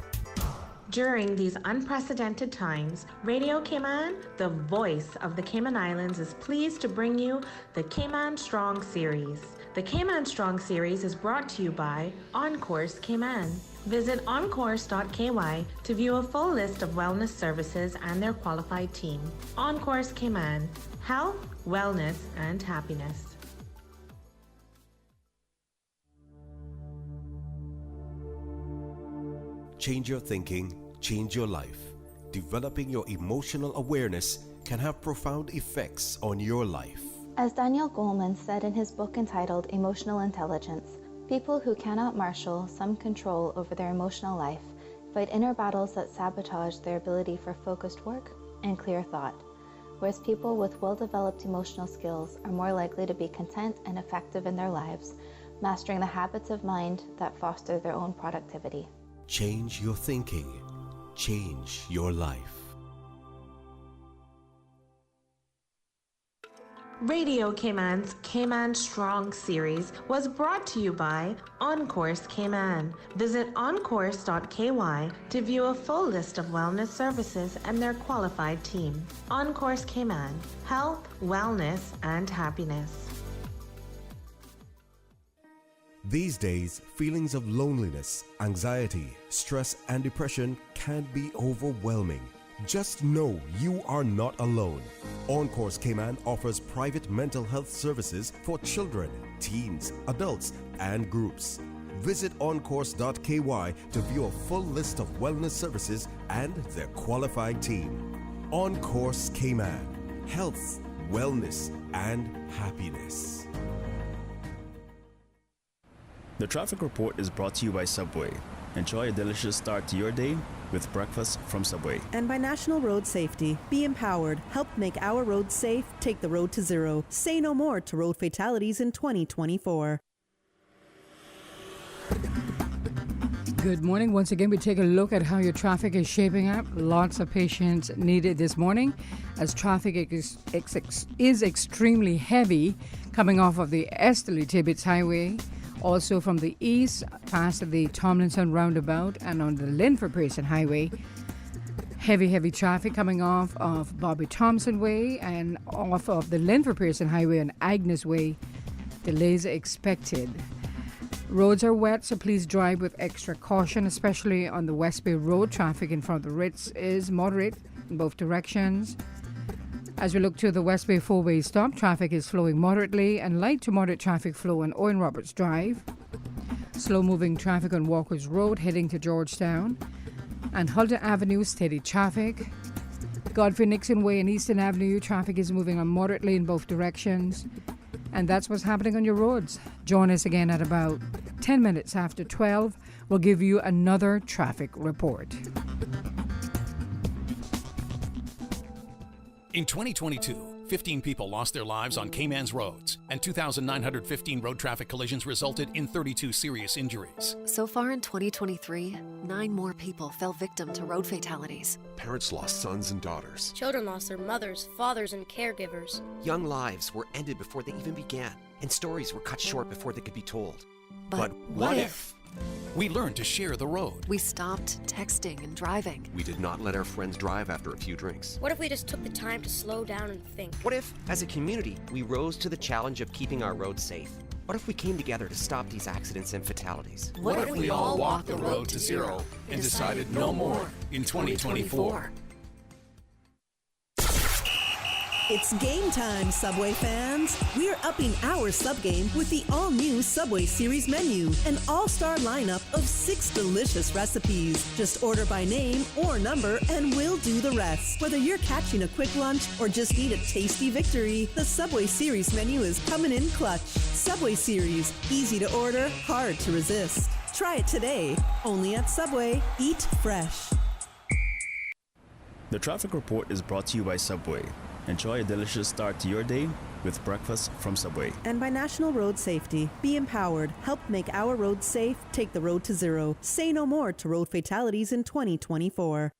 During these unprecedented times, Radio Cayman, the voice of the Cayman Islands, is pleased to bring you the Cayman Strong series. The Cayman Strong series is brought to you by Encourse Cayman. Visit encourse.ky to view a full list of wellness services and their qualified team. Encourse Cayman, health, wellness, and happiness. Change your thinking, change your life. Developing your emotional awareness can have profound effects on your life. As Daniel Goleman said in his book entitled Emotional Intelligence, people who cannot marshal some control over their emotional life fight inner battles that sabotage their ability for focused work and clear thought, whereas people with well-developed emotional skills are more likely to be content and effective in their lives, mastering the habits of mind that foster their own productivity. Change your thinking, change your life. Radio Cayman's Cayman Strong series was brought to you by Encourse Cayman. Visit encourse.ky to view a full list of wellness services and their qualified team. Encourse Cayman, health, wellness, and happiness. These days, feelings of loneliness, anxiety, stress, and depression can be overwhelming. Just know you are not alone. Encourse Cayman offers private mental health services for children, teens, adults, and groups. Visit encourse.ky to view a full list of wellness services and their qualified team. Encourse Cayman, health, wellness, and happiness. The traffic report is brought to you by Subway. Enjoy a delicious start to your day with breakfast from Subway. And by National Road Safety. Be empowered. Help make our roads safe. Take the road to zero. Say no more to road fatalities in 2024. Good morning. Once again, we take a look at how your traffic is shaping up. Lots of patience needed this morning as traffic is extremely heavy coming off of the Esterly-Tibbetts Highway. Also from the east, past the Tomlinson roundabout and on the Linford Pearson Highway. Heavy traffic coming off of Bobby Thompson Way and off of the Linford Pearson Highway and Agnes Way. Delays expected. Roads are wet, so please drive with extra caution, especially on the West Bay Road. Traffic in front of the Ritz is moderate in both directions. As we look to the West Bay four-way stop, traffic is flowing moderately and light to moderate traffic flow on Owen Roberts Drive. Slow-moving traffic on Walker's Road heading to Georgetown. And Hulda Avenue, steady traffic. Godfrey Nixon Way and Eastern Avenue, traffic is moving on moderately in both directions. And that's what's happening on your roads. Join us again at about 10 minutes after 12. We'll give you another traffic report. In 2022, 15 people lost their lives on Cayman's roads, and 2,915 road traffic collisions resulted in 32 serious injuries. So far in 2023, 9 more people fell victim to road fatalities. Parents lost sons and daughters. Children lost their mothers, fathers, and caregivers. Young lives were ended before they even began, and stories were cut short before they could be told. But what if? We learned to share the road. We stopped texting and driving. We did not let our friends drive after a few drinks. What if we just took the time to slow down and think? What if, as a community, we rose to the challenge of keeping our roads safe? What if we came together to stop these accidents and fatalities? What if we all walked the road to zero and decided no more in 2024? It's game time, Subway fans. We're upping our sub game with the all-new Subway Series menu, an all-star lineup of 6 delicious recipes. Just order by name or number and we'll do the rest. Whether you're catching a quick lunch or just need a tasty victory, the Subway Series menu is coming in clutch. Subway Series, easy to order, hard to resist. Try it today, only at Subway. Eat fresh. The traffic report is brought to you by Subway. Enjoy a delicious start to your day with breakfast from Subway. And by National Road Safety. Be empowered. Help make our roads safe. Take the road to zero. Say no more to road fatalities in 2024.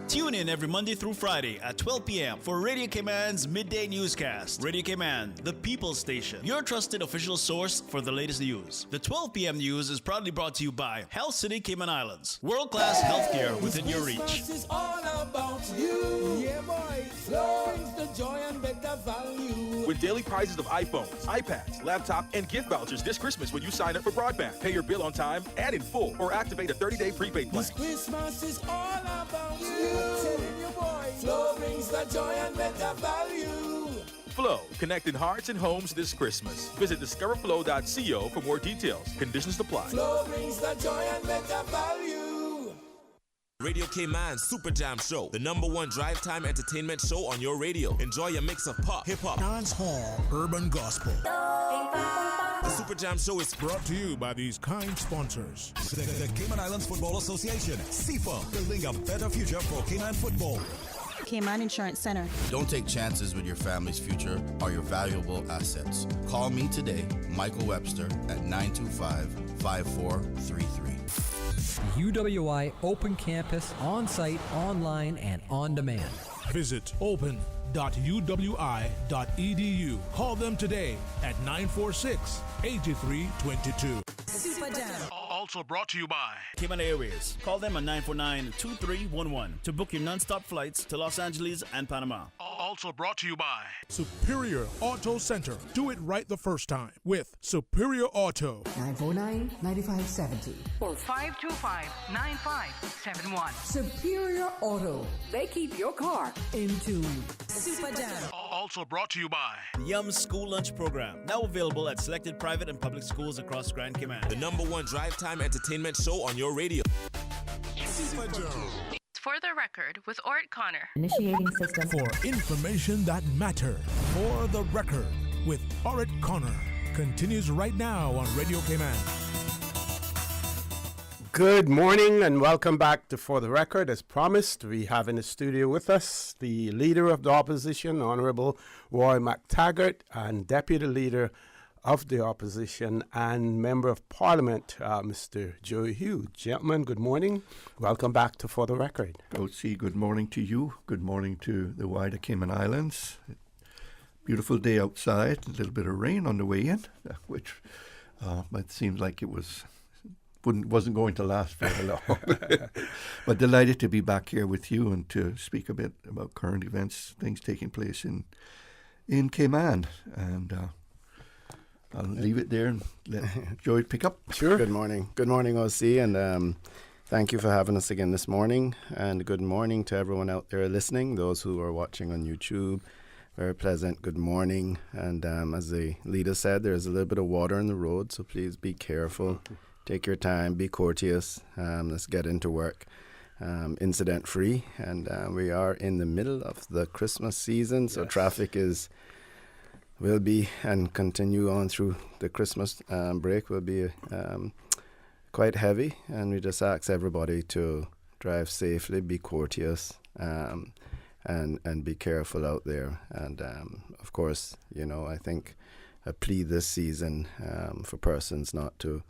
Tune in every Monday through Friday at 12 p.m. for Radio Cayman's Midday Newscast. Radio Cayman, the People's Station, your trusted official source for the latest news. The 12 p.m. news is proudly brought to you by Health City Cayman Islands. World-class healthcare within your reach. Christmas is all about you. Yeah, boy. Flowing's the joy and better value. With daily prizes of iPhones, iPads, laptop, and gift vouchers this Christmas when you sign up for broadband. Pay your bill on time and in full, or activate a 30-day prepaid plan. This Christmas is all about you. Telling you, boy, Flow brings the joy and better value. Flow, connecting hearts and homes this Christmas. Visit discoverflow.co for more details. Conditions apply. Flow brings the joy and better value. Radio Cayman Super Jam Show, the #1 drive time entertainment show on your radio. Enjoy a mix of pop, hip-hop, dancehall, urban gospel. The Super Jam Show is brought to you by these kind sponsors. The Cayman Islands Football Association, CIFA, building a better future for Cayman football. Cayman Insurance Center. Don't take chances with your family's future or your valuable assets. Call me today, Michael Webster, at 925-5433. UWI Open Campus, on-site, online, and on demand. Visit open.uwi.edu. Call them today at 946-8322. Super Jam. Also brought to you by Cayman Airways. Call them on 949-2311 to book your non-stop flights to Los Angeles and Panama. Also brought to you by Superior Auto Center. Do it right the first time with Superior Auto. 949-9570 or 525-9571. Superior Auto. They keep your car in tune. Super Jam. Also brought to you by Yum School Lunch Program. Now available at selected private and public schools across Grand Cayman. The #1 drive time entertainment show on your radio. Super Jam. For the record with Orrett Connor. Initiating system. For information that matter. For the record with Orrett Connor. Continues right now on Radio Cayman. Good morning and welcome back to For the Record. As promised, we have in the studio with us the Leader of the Opposition, Honorable Roy McTaggart, and Deputy Leader of the Opposition and Member of Parliament, Mr. Joe Hughes. Gentlemen, good morning. Welcome back to For the Record. Coach, good morning to you. Good morning to the wider Cayman Islands. Beautiful day outside, a little bit of rain on the way in, which it seems like it wasn't going to last very long. But delighted to be back here with you and to speak a bit about current events, things taking place in Cayman. And I'll leave it there and let Joey pick up. Sure. Good morning. Good morning, OC, and thank you for having us again this morning. And good morning to everyone out there listening, those who are watching on YouTube. Very pleasant good morning. And as the leader said, there's a little bit of water in the road, so please be careful. take your time, be courteous. Let's get into work. Incident free, and we are in the middle of the Christmas season, so traffic will be and continue on through the Christmas break will be quite heavy, and we just ask everybody to drive safely, be courteous, and be careful out there. And of course, I think a plea this season for persons not to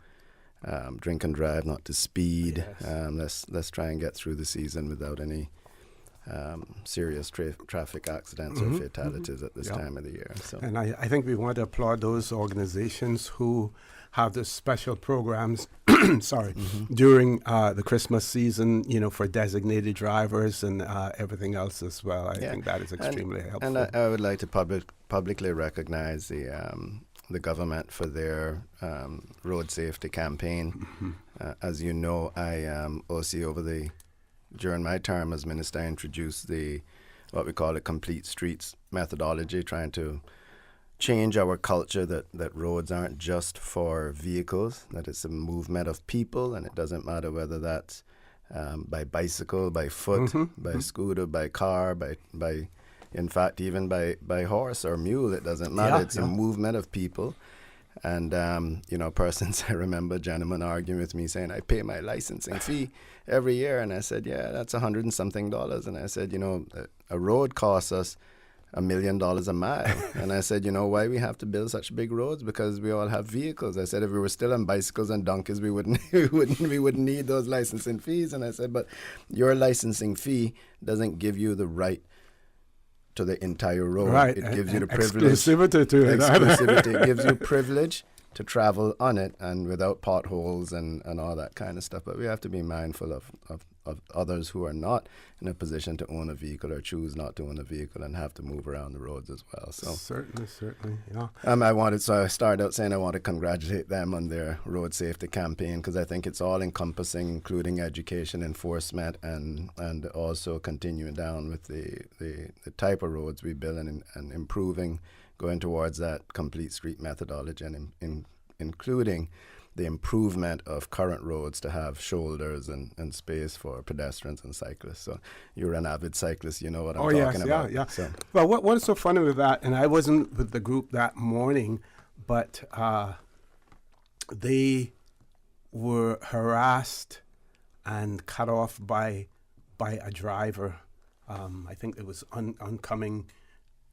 drink and drive, not to speed. Yes. Let's try and get through the season without any serious traffic accidents or fatalities at this time of the year. So. And I think we want to applaud those organizations who have the special programs during the Christmas season, for designated drivers and everything else as well. I think that is extremely helpful. And I would like to publicly recognize the government for their road safety campaign. As you know, I OC during my term as minister, I introduced what we call a complete streets methodology, trying to change our culture that roads aren't just for vehicles, that it's a movement of people, and it doesn't matter whether that's by bicycle, by foot, by scooter, by car, by in fact, even by horse or mule, it doesn't matter. It's a movement of people. And, persons, I remember a gentleman arguing with me saying, I pay my licensing fee every year. And I said, yeah, that's $100 and something. And I said, a road costs us $1 million a mile. And I said, why we have to build such big roads? Because we all have vehicles. I said, if we were still on bicycles and donkeys, we wouldn't need those licensing fees. And I said, but your licensing fee doesn't give you the right to the entire road. Right. It gives you the privilege. Exclusivity to it. Exclusivity. It gives you privilege to travel on it and without potholes and all that kind of stuff. But we have to be mindful of others who are not in a position to own a vehicle or choose not to own a vehicle and have to move around the roads as well. So certainly, yeah. I started out saying I want to congratulate them on their road safety campaign, because I think it's all encompassing, including education, enforcement, and also continuing down with the type of roads we build and improving, going towards that complete street methodology, and including the improvement of current roads to have shoulders and space for pedestrians and cyclists. So you're an avid cyclist, you know what I'm talking about. Yeah. So. Well, what is so funny with that, and I wasn't with the group that morning, but they were harassed and cut off by a driver. I think it was oncoming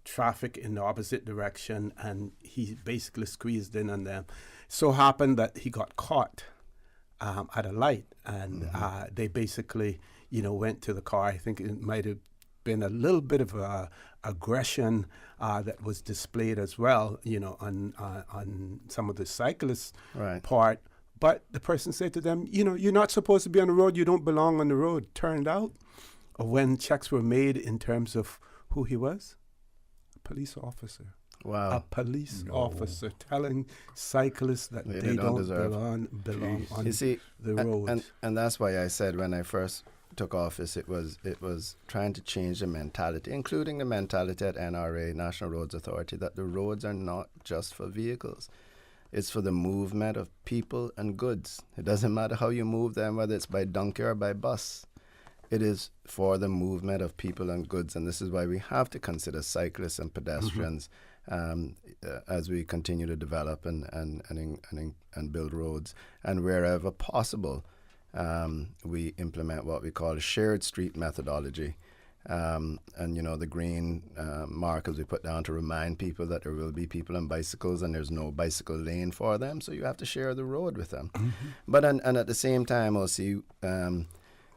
traffic in the opposite direction, and he basically squeezed in on them. So happened that he got caught at a light, and they basically, went to the car. I think it might have been a little bit of aggression that was displayed as well, on some of the cyclists' part. But the person said to them, you're not supposed to be on the road. You don't belong on the road. Turned out, when checks were made in terms of who he was, a police officer. Wow. A police officer telling cyclists that they don't belong on the road. And that's why I said when I first took office, it was trying to change the mentality, including the mentality at NRA, National Roads Authority, that the roads are not just for vehicles. It's for the movement of people and goods. It doesn't matter how you move them, whether it's by donkey or by bus. It is for the movement of people and goods, and this is why we have to consider cyclists and pedestrians as we continue to develop and build roads. And wherever possible, we implement what we call a shared street methodology. And, the green markers we put down to remind people that there will be people on bicycles and there's no bicycle lane for them, so you have to share the road with them. But and at the same time, also,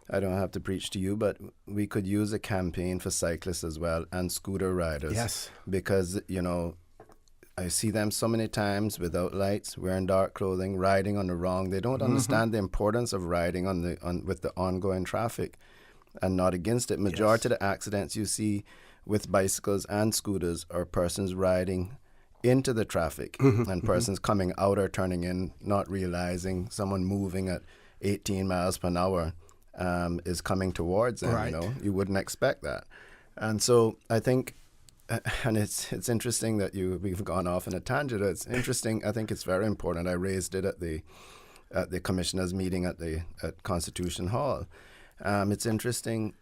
I don't have to preach to you, but we could use a campaign for cyclists as well and scooter riders. Yes. Because, I see them so many times without lights, wearing dark clothing, riding on the wrong. They don't understand the importance of riding with the ongoing traffic and not against it. Majority of the accidents you see with bicycles and scooters are persons riding into the traffic and persons coming out or turning in, not realizing someone moving at 18 miles per hour is coming towards them. You wouldn't expect that. And so I think, and it's interesting that we've gone off in a tangent. It's interesting. I think it's very important. I raised it at at the commissioners' meeting at Constitution Hall. It's interesting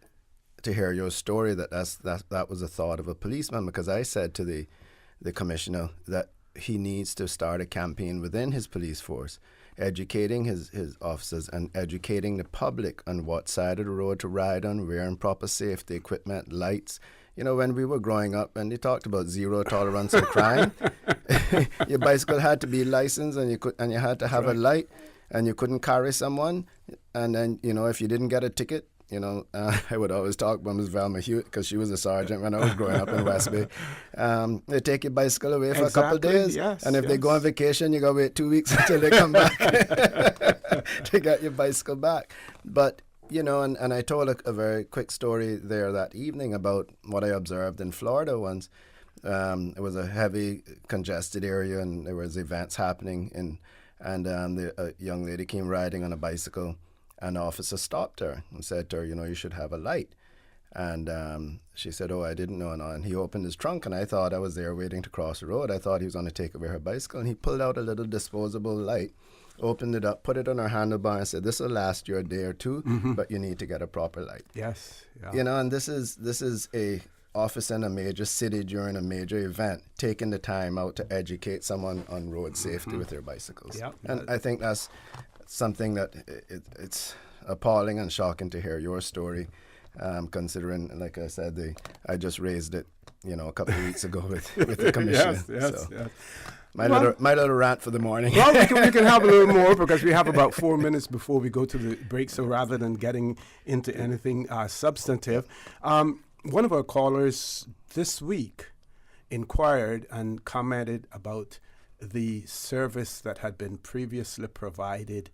to hear your story that was a thought of a policeman, because I said to the commissioner that he needs to start a campaign within his police force, educating his officers and educating the public on what side of the road to ride on, wearing proper safety equipment, lights. You know, when we were growing up and they talked about zero tolerance for crime, your bicycle had to be licensed and you had to have a light, and you couldn't carry someone. And then, you know, if you didn't get a ticket, you know, I would always talk about Ms. Velma Hewitt, because she was a sergeant when I was growing up in West Bay. They take your bicycle away for a couple of days. Yes, and if they go on vacation, you got to wait 2 weeks until they come back to get your bicycle back. But, you know, and I told a very quick story there that evening about what I observed in Florida once. It was a heavy congested area, and there was events happening, and a young lady came riding on a bicycle. An officer stopped her and said to her, you know, you should have a light. And she said, oh, I didn't know. And he opened his trunk, and I thought I was there waiting to cross the road. I thought he was going to take away her bicycle. And he pulled out a little disposable light, opened it up, put it on her handlebar, and said, this will last you a day or two, but you need to get a proper light. Yes. Yeah. You know, and this is a officer in a major city during a major event, taking the time out to educate someone on road safety with their bicycles. Yep. And I think that's something that it's appalling and shocking to hear your story, considering, like I said, I just raised it, you know, a couple of weeks ago with the commissioner. Yes. My little rant for the morning. Well, we can have a little more, because we have about 4 minutes before we go to the break. So rather than getting into anything substantive, one of our callers this week inquired and commented about the service that had been previously provided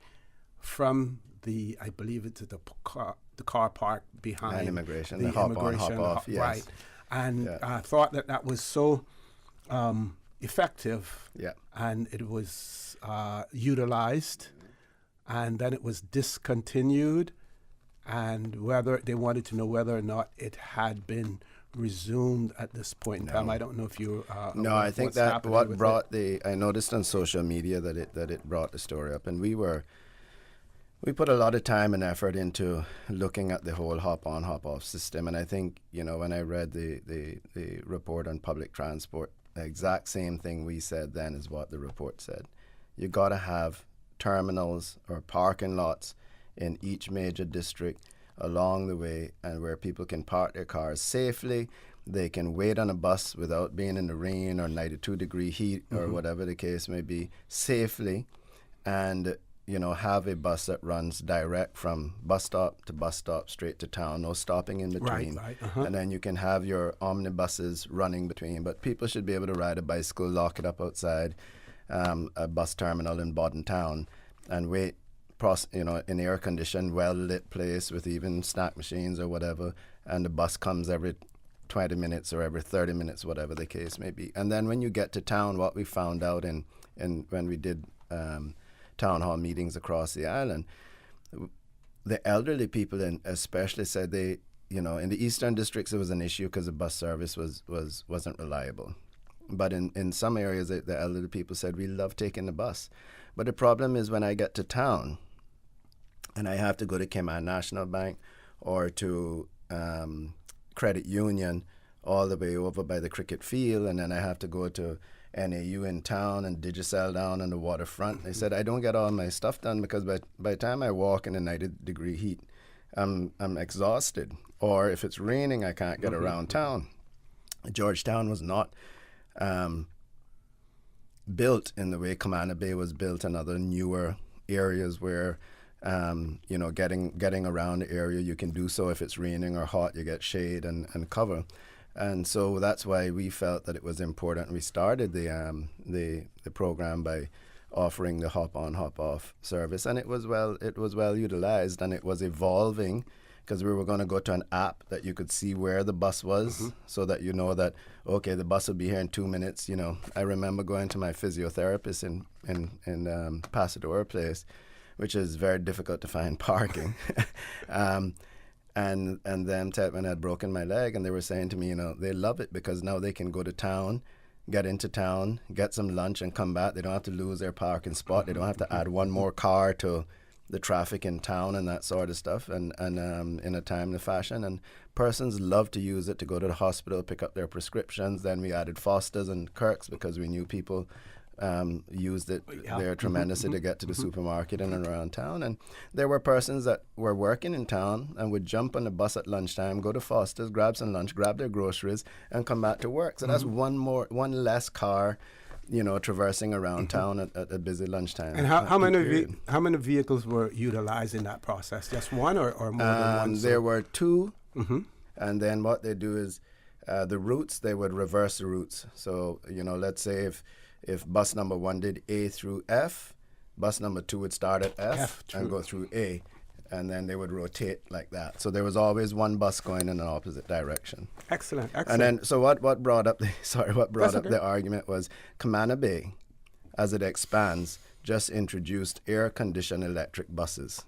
from I believe it's the car park behind immigration, the hop on, hop off, yes. Right. And I thought that was so effective, and it was utilized, and then it was discontinued, and whether they wanted to know whether or not it had been resumed at this point in time. I don't know if you no, I think that what brought I noticed on social media that it brought the story up, and we put a lot of time and effort into looking at the whole hop on, hop off system. And I think, you know, when I read the report on public transport, the exact same thing we said then is what the report said. You got to have terminals or parking lots in each major district along the way, and where people can park their cars safely. They can wait on a bus without being in the rain or 92-degree heat or whatever the case may be, safely, and, you know, have a bus that runs direct from bus stop to bus stop straight to town, no stopping in between. Right. And then you can have your omnibuses running between. But people should be able to ride a bicycle, lock it up outside a bus terminal in Bodden Town, and wait, you know, in air-conditioned, well-lit place with even snack machines or whatever, and the bus comes every 20 minutes or every 30 minutes, whatever the case may be. And then when you get to town, what we found out in when we did town hall meetings across the island, the elderly people especially said they, you know, in the eastern districts it was an issue because the bus service wasn't reliable. But in some areas, the elderly people said, we love taking the bus. But the problem is when I get to town, and I have to go to Cayman National Bank or to Credit Union all the way over by the cricket field, and then I have to go to NAU in town and Digicel down on the waterfront. They said I don't get all my stuff done because by the time I walk in the 90-degree heat, I'm exhausted. Or if it's raining, I can't get around town. Georgetown was not built in the way Camana Bay was built and other newer areas where you know, getting around the area, you can do so. If it's raining or hot, you get shade and cover. And so that's why we felt that it was important. We started the program by offering the hop on, hop off service, and it was well utilized, and it was evolving because we were going to go to an app that you could see where the bus was, so that you know that, okay, the bus will be here in 2 minutes. You know, I remember going to my physiotherapist in Pasadora Place, which is very difficult to find parking. And them when I had broken my leg, and they were saying to me, you know, they love it because now they can go to town, get into town, get some lunch, and come back. They don't have to lose their parking spot. They don't have to add one more car to the traffic in town and that sort of stuff, and in a timely fashion. And persons love to use it to go to the hospital, pick up their prescriptions. Then we added Foster's and Kirk's because we knew people used it there tremendously to get to the supermarket in and around town. And there were persons that were working in town and would jump on the bus at lunchtime, go to Foster's, grab some lunch, grab their groceries, and come back to work. So that's one less car, traversing around town at a busy lunchtime. And how many vehicles were utilized in that process? Just one or more than one? There were two, and then what they do is the routes, they would reverse the routes. So, let's say if bus number 1 did A through F, bus number 2 would start at F and go through A, and then they would rotate like that. So there was always one bus going in an opposite direction. Excellent. And then, so what brought up the argument was Camana Bay, as it expands, just introduced air-conditioned electric buses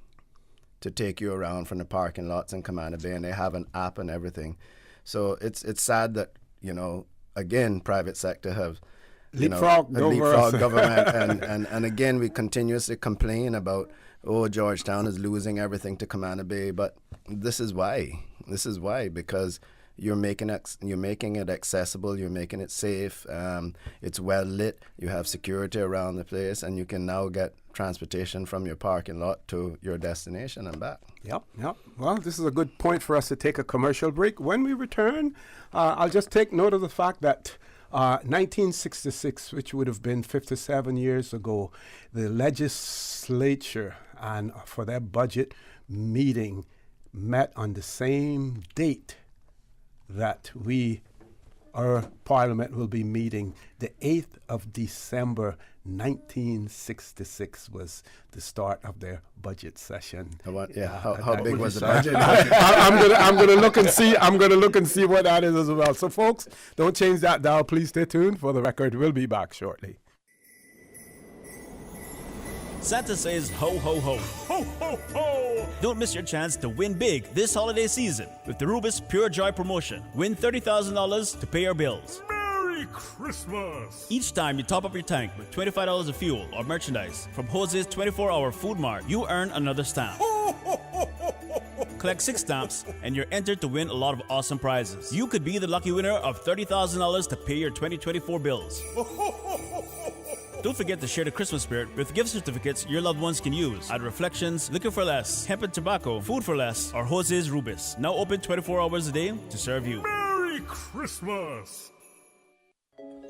to take you around from the parking lots in Camana Bay, and they have an app and everything. So it's sad that, again, private sector have leapfrog government, and again, we continuously complain about, Georgetown is losing everything to Camana Bay, but this is why, because you're making it accessible, you're making it safe, it's well lit, you have security around the place, and you can now get transportation from your parking lot to your destination and back. Yep. Well, this is a good point for us to take a commercial break. When we return, I'll just take note of the fact that 1966, which would have been 57 years ago, the legislature and for their budget meeting met on the same date that our parliament will be meeting. The 8th of December 1966 was the start of their budget session. How big was the budget? I'm gonna look and see. I'm gonna look and see what that is as well. So, folks, don't change that dial. Please stay tuned. For the record, we'll be back shortly. Santa says ho, ho, ho. Ho, ho, ho! Don't miss your chance to win big this holiday season with the Rubis Pure Joy promotion. Win $30,000 to pay your bills. Merry Christmas! Each time you top up your tank with $25 of fuel or merchandise from Jose's 24-hour food mart, you earn another stamp. Collect 6 stamps and you're entered to win a lot of awesome prizes. You could be the lucky winner of $30,000 to pay your 2024 bills. Don't forget to share the Christmas spirit with gift certificates your loved ones can use at Reflections, Liquor for Less, Hemp and Tobacco, Food for Less, or Jose's Rubis. Now open 24 hours a day to serve you. Merry Christmas!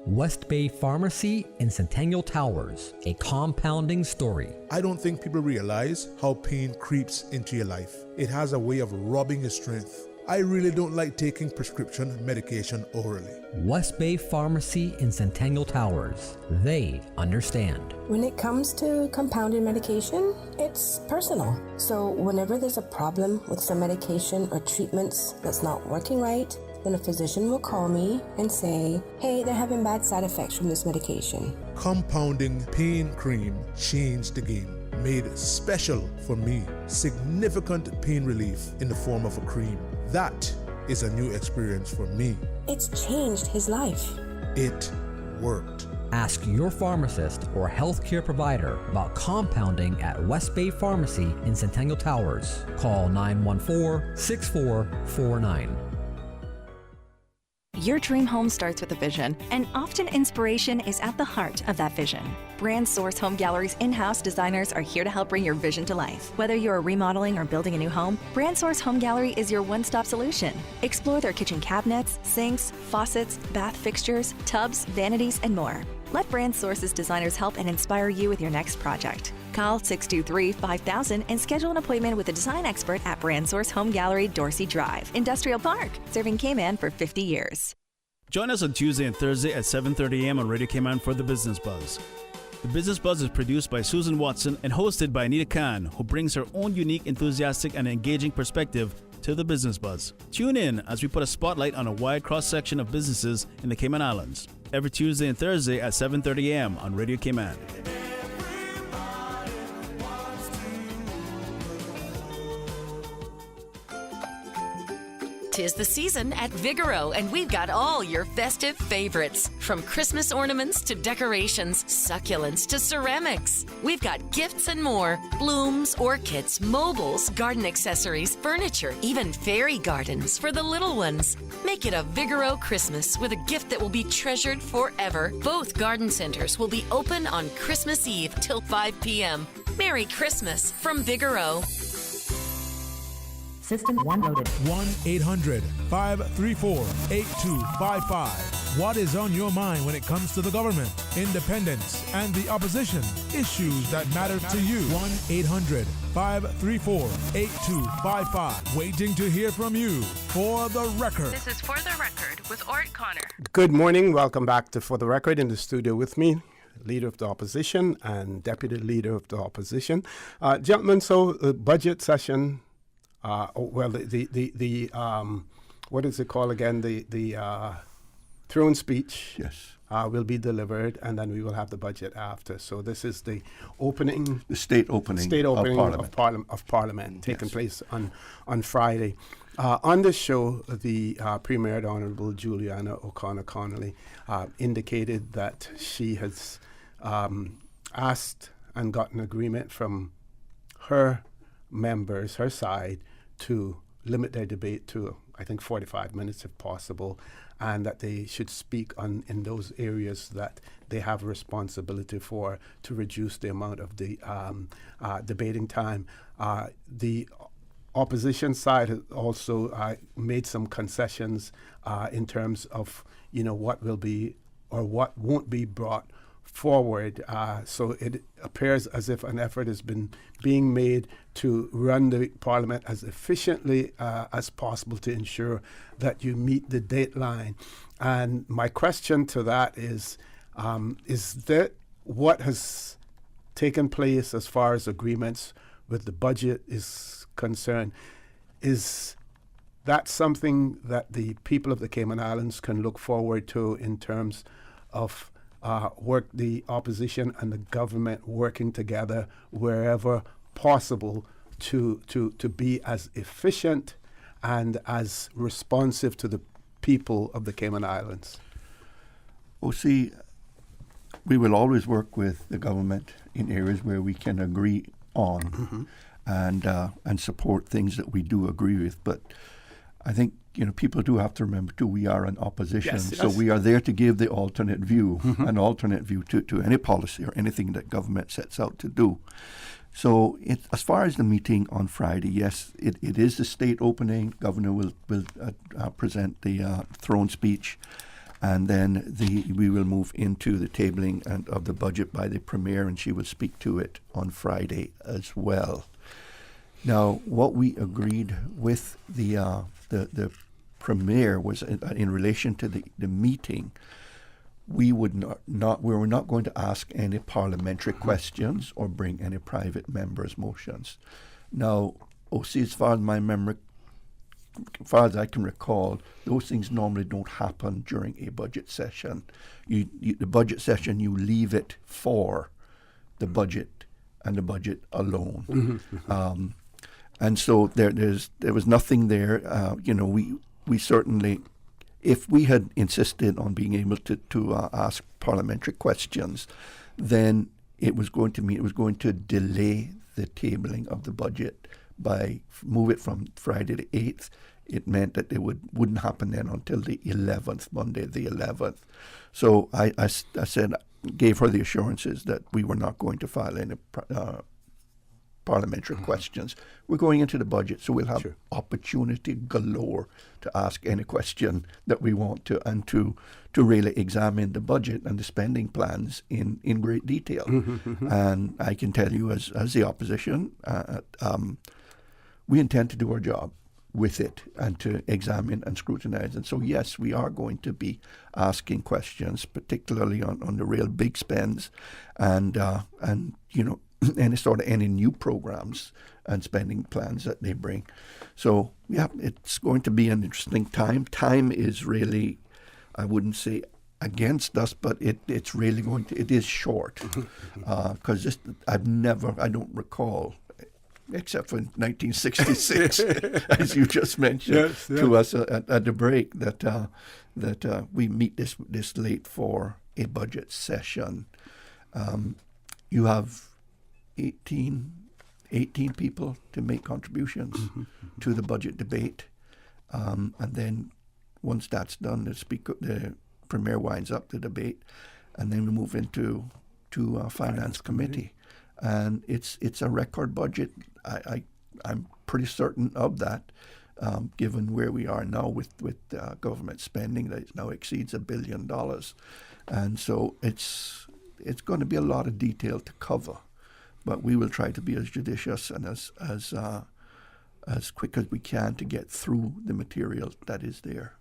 West Bay Pharmacy in Centennial Towers, a compounding story. I don't think people realize how pain creeps into your life. It has a way of robbing your strength. I really don't like taking prescription medication orally. West Bay Pharmacy in Centennial Towers. They understand. When it comes to compounded medication, it's personal. So whenever there's a problem with some medication or treatments that's not working right, then a physician will call me and say, hey, they're having bad side effects from this medication. Compounding pain cream changed the game. Made special for me. Significant pain relief in the form of a cream. That is a new experience for me. It's changed his life. It worked. Ask your pharmacist or healthcare provider about compounding at West Bay Pharmacy in Centennial Towers. Call 914-6449. Your dream home starts with a vision, and often inspiration is at the heart of that vision. Brand Source Home Gallery's in-house designers are here to help bring your vision to life. Whether you're remodeling or building a new home, Brand Source Home Gallery is your one-stop solution. Explore their kitchen cabinets, sinks, faucets, bath fixtures, tubs, vanities, and more. Let Brand Source's designers help and inspire you with your next project. Call 623-5000 and schedule an appointment with a design expert at Brand Source Home Gallery, Dorsey Drive, Industrial Park, serving Cayman for 50 years. Join us on Tuesday and Thursday at 7:30 a.m. on Radio Cayman for The Business Buzz. The Business Buzz is produced by Susan Watson and hosted by Anita Khan, who brings her own unique, enthusiastic, and engaging perspective to The Business Buzz. Tune in as we put a spotlight on a wide cross-section of businesses in the Cayman Islands. Every Tuesday and Thursday at 7:30 a.m. on Radio Cayman. 'Tis the season at Vigoro, and we've got all your festive favorites. From Christmas ornaments to decorations, succulents to ceramics. We've got gifts and more. Blooms, orchids, mobiles, garden accessories, furniture, even fairy gardens for the little ones. Make it a Vigoro Christmas with a gift that will be treasured forever. Both garden centers will be open on Christmas Eve till 5 p.m. Merry Christmas from Vigoro. System 1 loaded. 1-800-534-8255. What is on your mind when it comes to the government, independence, and the opposition? Issues that matter to you. 1-800-534-8255. Waiting to hear from you. For the Record. This is For the Record with Orrett Connor. Good morning. Welcome back to For the Record. In the studio with me, Leader of the Opposition and Deputy Leader of the Opposition. Gentlemen, so the budget session... what is it called again? The throne speech. Yes. Will be delivered, and then we will have the budget after. So this is the opening, the state opening of Parliament taking place on Friday. On the show, the Premier, the Honourable Juliana O'Connor-Connolly, indicated that she has asked and gotten agreement from her members, her side, to limit their debate to, I think, 45 minutes if possible, and that they should speak in those areas that they have responsibility for to reduce the amount of the debating time. The opposition side has also made some concessions in terms of, what will be or what won't be brought forward. So it appears as if an effort has been being made to run the Parliament as efficiently as possible to ensure that you meet the deadline. And my question to that is that what has taken place as far as agreements with the budget is concerned, is that something that the people of the Cayman Islands can look forward to in terms of the opposition and the government working together wherever possible to be as efficient and as responsive to the people of the Cayman Islands? See, we will always work with the government in areas where we can agree on and support things that we do agree with. But I think people do have to remember too, we are an opposition, so we are there to give the alternate view, an alternate view to any policy or anything that government sets out to do. So as far as the meeting on Friday, yes, it is the state opening. Governor will present the throne speech, and then we will move into the tabling of the budget by the Premier, and she will speak to it on Friday as well. Now, what we agreed with the Premier was in relation to the meeting. We were not going to ask any parliamentary questions or bring any private members' motions. Now, as far as I can recall, those things normally don't happen during a budget session. The budget session, you leave it for the budget and the budget alone. And so there was nothing there. We certainly, if we had insisted on being able to ask parliamentary questions, then it was going to delay the tabling of the budget by move it from Friday the 8th. It meant that it wouldn't happen then until the 11th, Monday the 11th. So I gave her the assurances that we were not going to file any parliamentary questions. We're going into the budget, so we'll have opportunity galore to ask any question that we want to, and to really examine the budget and the spending plans in great detail. And I can tell you, as the opposition, we intend to do our job with it and to examine and scrutinize. And so, yes, we are going to be asking questions, particularly on the real big spends and any new programs and spending plans that they bring. So, yeah, it's going to be an interesting time. Time is really, I wouldn't say against us, but it's really it is short. Because I don't recall except for 1966, as you just mentioned to us at the break, that we meet this late for a budget session. You have 18 people to make contributions to the budget debate, and then once that's done, the Premier winds up the debate, and then we move into Finance Committee. And it's a record budget. I'm pretty certain of that, given where we are now with government spending that now exceeds $1 billion, and so it's going to be a lot of detail to cover, but we will try to be as judicious and as quick as we can to get through the material that is there.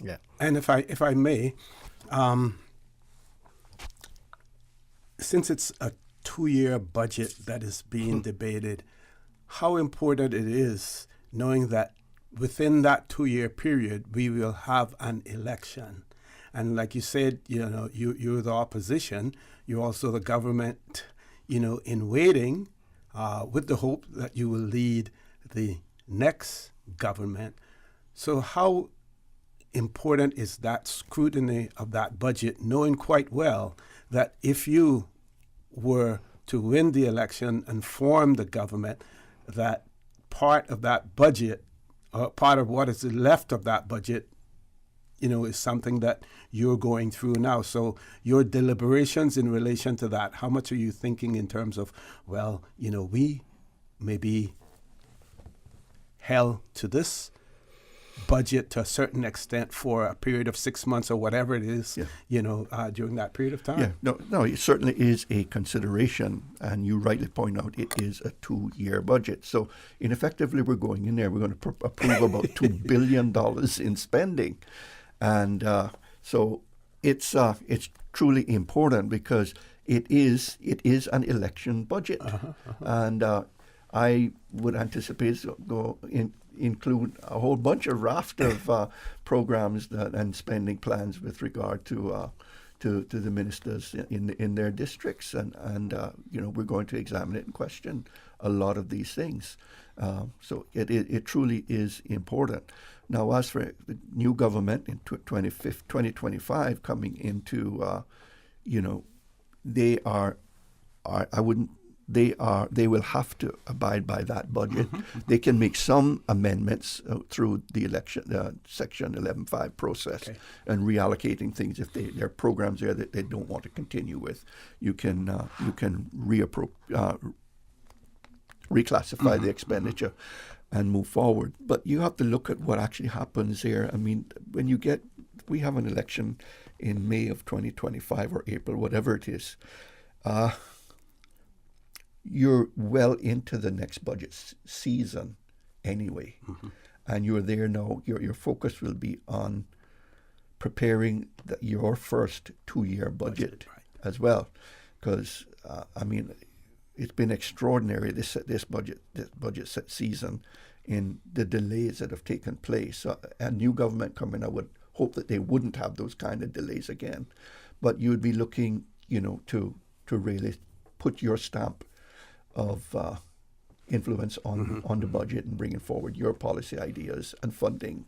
Yeah, and if I may, since it's a 2-year budget that is being debated, how important it is knowing that within that 2-year period we will have an election. And like you said, you're the opposition, you're also the government, in waiting, with the hope that you will lead the next government. So how important is that scrutiny of that budget, knowing quite well that if you were to win the election and form the government, that part of that budget, part of what is left of that budget, is something that you're going through now. So your deliberations in relation to that, how much are you thinking in terms of, we may be held to this budget to a certain extent for a period of 6 months or whatever it is, during that period of time? Yeah, no, it certainly is a consideration, and you rightly point out it is a 2-year budget. So, effectively, we're going in there, we're going to approve about $2 billion in spending, and so it's truly important because it is an election budget, and I would anticipate include a whole bunch of raft of programs and spending plans with regard to the ministers in their districts, and we're going to examine it and question a lot of these things. So it truly is important. Now, as for the new government in 2025 coming into, they will have to abide by that budget. They can make some amendments through the election Section 11.5 process, and reallocating things if there are programs there that they don't want to continue with. You can reclassify the expenditure and move forward. But you have to look at what actually happens here. I mean, we have an election in May of 2025 or April, whatever it is. You're well into the next budget season anyway, and you're there now. Your focus will be on preparing your first 2-year budget as well, because it's been extraordinary this budget season in the delays that have taken place. A new government coming, I would hope that they wouldn't have those kind of delays again, but you'd be looking, to really put your stamp of influence on the budget and bringing forward your policy ideas and funding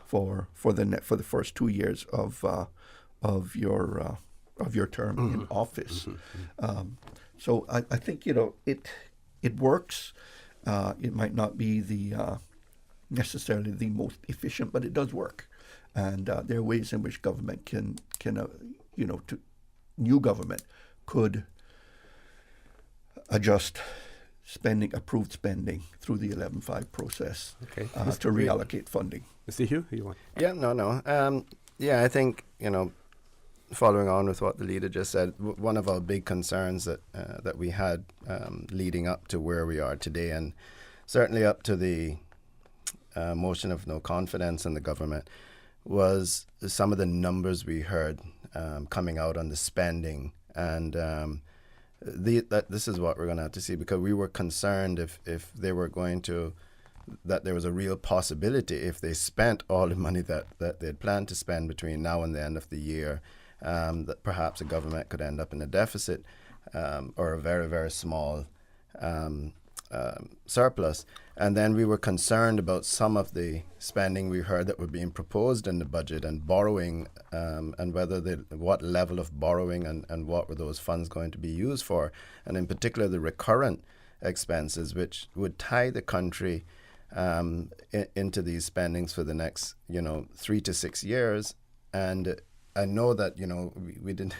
for the first 2 years of your term in office. So I think it works. It might not be necessarily the most efficient, but it does work, and there are ways in which government can new government could adjust approved spending through the 11.5 process to reallocate funding. Mr. Hugh, you want? Yeah, no. I think, following on with what the leader just said, one of our big concerns that we had leading up to where we are today, and certainly up to the motion of no confidence in the government, was some of the numbers we heard coming out on the spending, and this is what we're going to have to see, because we were concerned if they were going to, that there was a real possibility if they spent all the money that they had planned to spend between now and the end of the year, that perhaps the government could end up in a deficit or a very, very small surplus. And then we were concerned about some of the spending we heard that were being proposed in the budget and borrowing, and what level of borrowing and what were those funds going to be used for. And in particular, the recurrent expenses, which would tie the country into these spendings for the next, 3 to 6 years. And I know that, we didn't,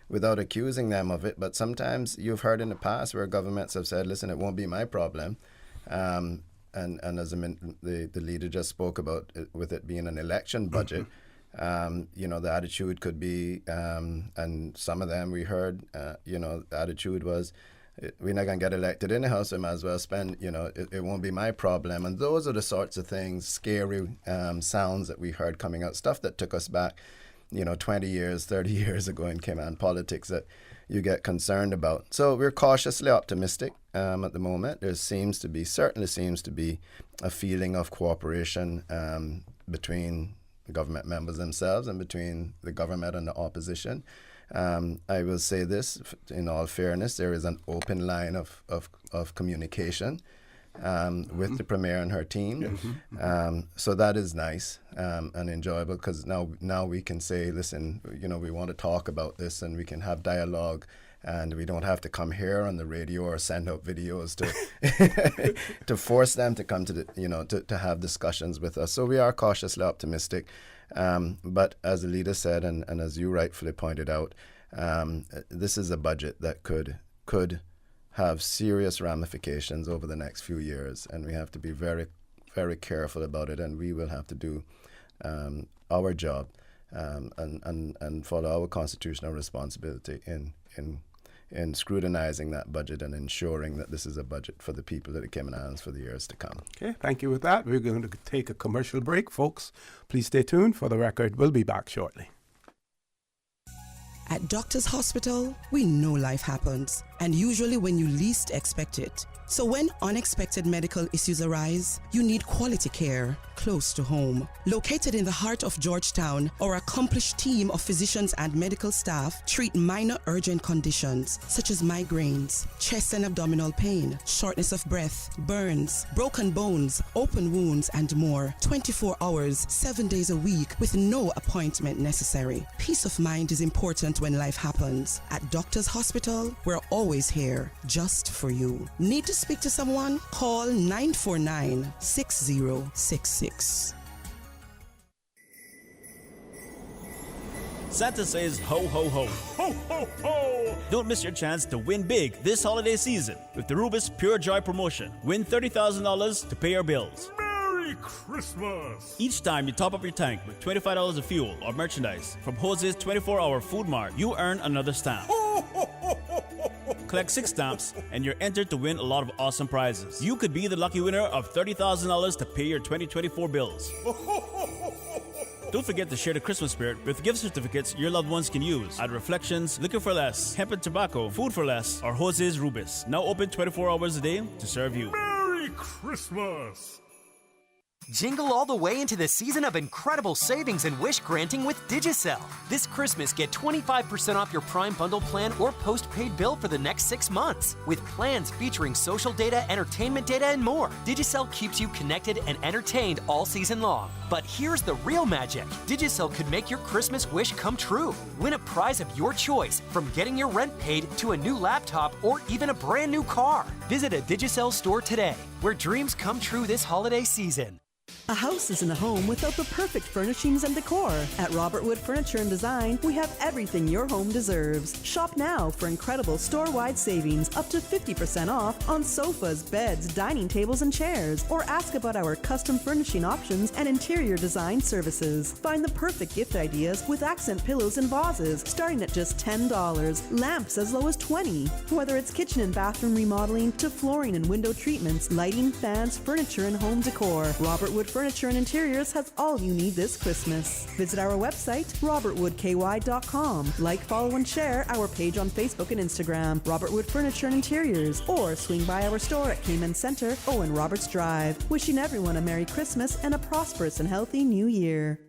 without accusing them of it, but sometimes you've heard in the past where governments have said, listen, it won't be my problem. And as the leader just spoke about it, with it being an election budget, the attitude could be, and some of them we heard, the attitude was, we're not going to get elected in the House, so we might as well spend, it won't be my problem. And those are the sorts of things, scary sounds that we heard coming out, stuff that took us back, 20 years, 30 years ago in Cayman politics that you get concerned about. So we're cautiously optimistic at the moment. There certainly seems to be a feeling of cooperation between the government members themselves and between the government and the opposition. I will say this, in all fairness, there is an open line of communication with the Premier and her team. So that is nice and enjoyable, because now we can say, listen, we want to talk about this, and we can have dialogue, and we don't have to come here on the radio or send out videos to to force them to come to the, to have discussions with us. So we are cautiously optimistic. But as the leader said, and as you rightfully pointed out, this is a budget that could have serious ramifications over the next few years, and we have to be very, very careful about it, and we will have to do our job and follow our constitutional responsibility in scrutinizing that budget and ensuring that this is a budget for the people of the Cayman Islands for the years to come. Okay, thank you. With that, we're going to take a commercial break, folks. Please stay tuned. For the record, we'll be back shortly. At Doctor's Hospital, we know life happens, and usually when you least expect it. So when unexpected medical issues arise, you need quality care close to home. Located in the heart of Georgetown, our accomplished team of physicians and medical staff treat minor urgent conditions such as migraines, chest and abdominal pain, shortness of breath, burns, broken bones, open wounds, and more. 24 hours, 7 days a week with no appointment necessary. Peace of mind is important when life happens. At Doctor's Hospital, we're always here just for you. Need to speak to someone? Call 949-6066. Santa says ho, ho, ho. Ho, ho, ho! Don't miss your chance to win big this holiday season with the Rubis Pure Joy promotion. Win $30,000 to pay your bills. Merry Christmas! Each time you top up your tank with $25 of fuel or merchandise from Jose's 24-hour food mart, you earn another stamp. Ho, ho, ho, ho, ho, ho. Collect 6 stamps and you're entered to win a lot of awesome prizes. You could be the lucky winner of $30,000 to pay your 2024 bills. Don't forget to share the Christmas spirit with gift certificates your loved ones can use at Reflections, Liquor for Less, Hemp and Tobacco, Food for Less, or Jose's Rubis. Now open 24 hours a day to serve you. Merry Christmas! Jingle all the way into the season of incredible savings and wish granting with Digicel. This Christmas, get 25% off your Prime Bundle plan or postpaid bill for the next 6 months. With plans featuring social data, entertainment data, and more, Digicel keeps you connected and entertained all season long. But here's the real magic. Digicel could make your Christmas wish come true. Win a prize of your choice, from getting your rent paid to a new laptop or even a brand new car. Visit a Digicel store today, where dreams come true this holiday season. A house isn't a home without the perfect furnishings and decor. At Robert Wood Furniture and Design, we have everything your home deserves. Shop now for incredible store-wide savings, up to 50% off on sofas, beds, dining tables, and chairs. Or ask about our custom furnishing options and interior design services. Find the perfect gift ideas with accent pillows and vases, starting at just $10. Lamps as low as $20. Whether it's kitchen and bathroom remodeling to flooring and window treatments, lighting, fans, furniture, and home decor, Robert Wood Furniture and Interiors has all you need this Christmas. Visit our website, robertwoodky.com. Like, follow, and share our page on Facebook and Instagram, Robert Wood Furniture and Interiors, or swing by our store at Cayman Center, Owen Roberts Drive. Wishing everyone a Merry Christmas and a prosperous and healthy New Year.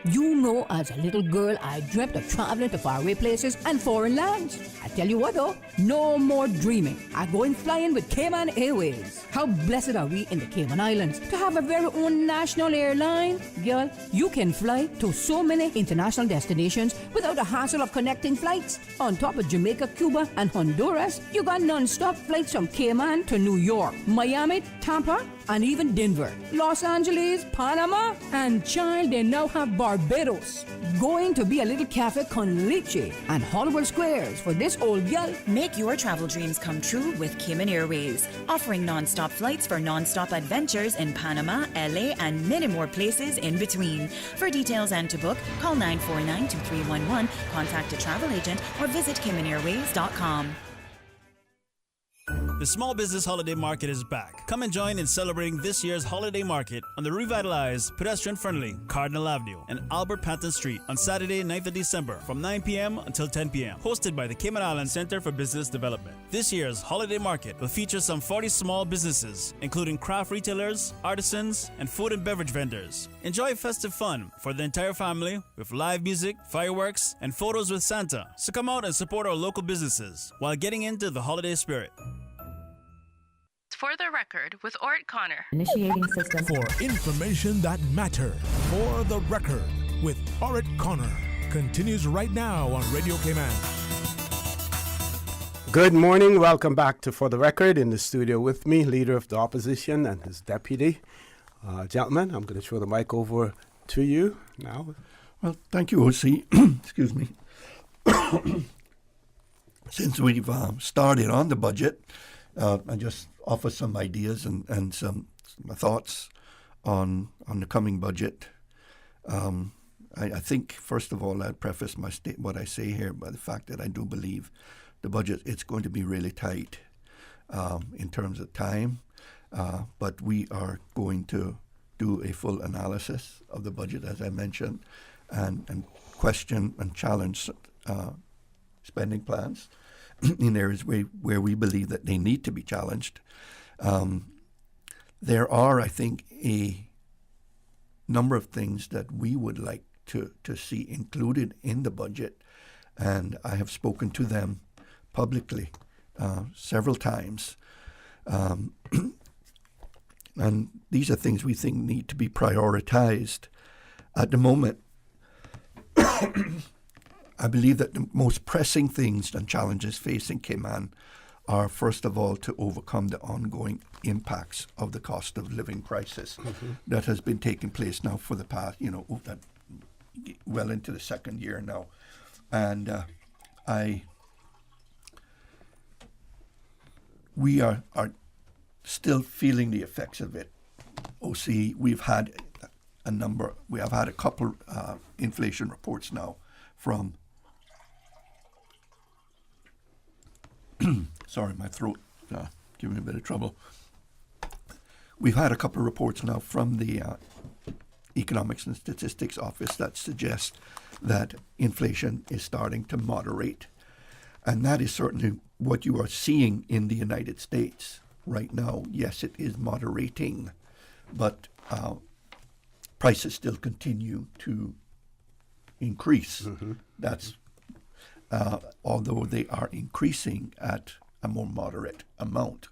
You know, as a little girl, I dreamt of traveling to faraway places and foreign lands. I tell you what though, no more dreaming. I'm going flying with Cayman Airways. How blessed are we in the Cayman Islands to have a very own national airline? Girl, you can fly to so many international destinations without the hassle of connecting flights. On top of Jamaica, Cuba, and Honduras, you got non-stop flights from Cayman to New York, Miami, Tampa, and even Denver, Los Angeles, Panama, and child, they now have Barbados. Going to be a little cafe con leche and Hollywood Squares for this old gal. Make your travel dreams come true with Cayman Airways, offering non-stop flights for non-stop adventures in Panama, LA, and many more places in between. For details and to book, call 949-2311, contact a travel agent, or visit CaymanAirways.com. The Small Business Holiday Market is back. Come and join in celebrating this year's holiday market on the revitalized, pedestrian-friendly Cardinal Avenue and Albert Panton Street on Saturday, 9th of December from 9 p.m. until 10 p.m. Hosted by the Cayman Islands Center for Business Development. This year's holiday market will feature some 40 small businesses, including craft retailers, artisans, and food and beverage vendors. Enjoy festive fun for the entire family with live music, fireworks, and photos with Santa. So come out and support our local businesses while getting into the holiday spirit. For the record, with Orrett Connor. Initiating system. For information that matter. For the record, with Orrett Connor. Continues right now on Radio Cayman. Good morning. Welcome back to For the Record. In the studio with me, Leader of the Opposition and his deputy. Gentlemen, I'm going to throw the mic over to you now. Well, thank you, OC. Excuse me. Since we've started on the budget, I just offer some ideas and some thoughts on the coming budget. I think, first of all, I'd preface what I say here by the fact that I do believe the budget, it's going to be really tight in terms of time, but we are going to do a full analysis of the budget, as I mentioned, and question and challenge spending plans in areas where we believe that they need to be challenged. There are, I think, a number of things that we would like to see included in the budget, and I have spoken to them publicly several times. And these are things we think need to be prioritized. At the moment, I believe that the most pressing things and challenges facing Cayman are, first of all, to overcome the ongoing impacts of the cost of living crisis that has been taking place now for the past, well into the second year now. And we are still feeling the effects of it. OC, we have had a couple inflation reports now from sorry, my throat giving me a bit of trouble. We've had a couple of reports now from the Economics and Statistics Office that suggest that inflation is starting to moderate. And that is certainly what you are seeing in the United States right now. Yes, it is moderating, but prices still continue to increase. That's although they are increasing at a more moderate amount.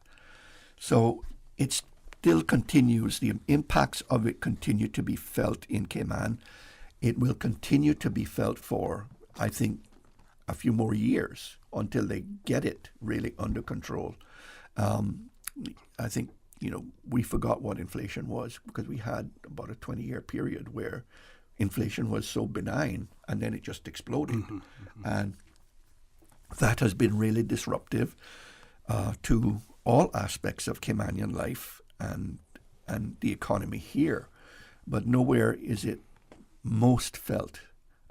So it still continues, the impacts of it continue to be felt in Cayman. It will continue to be felt for, I think, a few more years until they get it really under control. I think, we forgot what inflation was because we had about a 20-year period where inflation was so benign and then it just exploded. And that has been really disruptive to all aspects of Caymanian life and the economy here. But nowhere is it most felt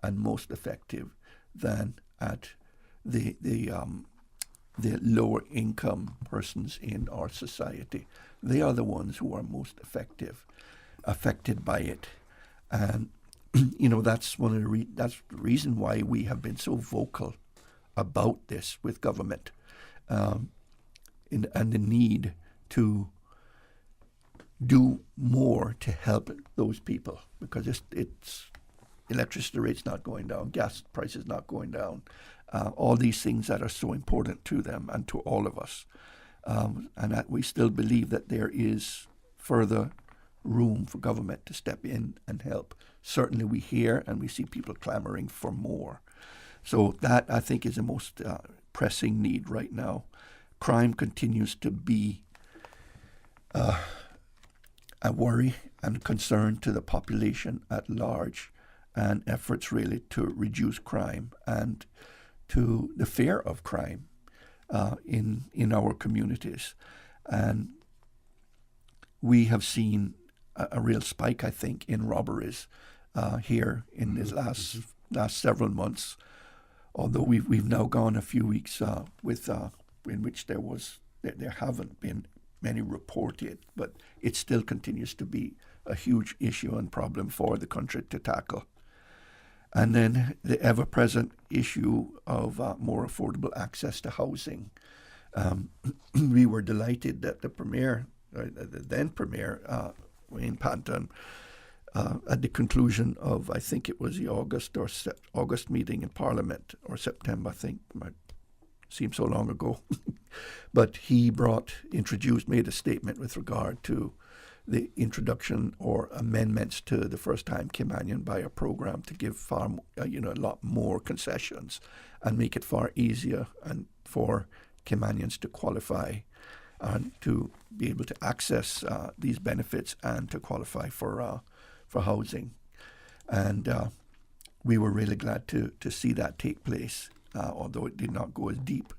and most effective than at the lower income persons in our society. They are the ones who are most affected by it. And that's that's the reason why we have been so vocal about this with government, and the need to do more to help those people, because electricity rates not going down, gas prices not going down, all these things that are so important to them and to all of us. And that we still believe that there is further room for government to step in and help. Certainly we hear and we see people clamoring for more. So that, I think, is the most pressing need right now. Crime continues to be a worry and concern to the population at large, and efforts really to reduce crime and to the fear of crime in our communities. And we have seen a real spike, I think, in robberies here in this last several months. Although we've now gone a few weeks in which there haven't been many reported, but it still continues to be a huge issue and problem for the country to tackle. And then the ever-present issue of more affordable access to housing. We were delighted that the then Premier, Wayne Panton, at the conclusion of, I think it was the August meeting in Parliament, or September, I think, might seem so long ago, but he made a statement with regard to the introduction or amendments to the first-time Caymanian buyer program to give a lot more concessions and make it far easier and for Caymanians to qualify and to be able to access these benefits and to qualify for housing. And we were really glad to see that take place, although it did not go as deep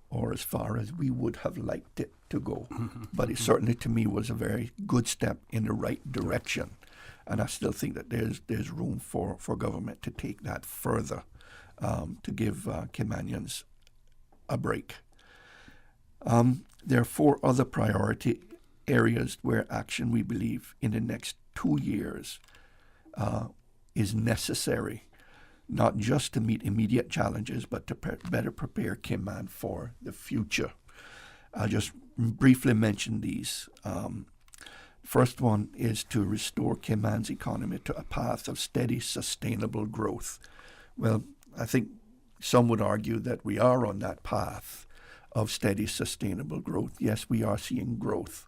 or as far as we would have liked it to go. But it certainly, to me, was a very good step in the right direction. And I still think that there's room for government to take that further, to give Caymanians a break. There are 4 other priority areas where action, we believe, in the next 2 years is necessary, not just to meet immediate challenges, but to better prepare Cayman for the future. I'll just briefly mention these. First one is to restore Cayman's economy to a path of steady, sustainable growth. Well, I think some would argue that we are on that path of steady, sustainable growth. Yes, we are seeing growth,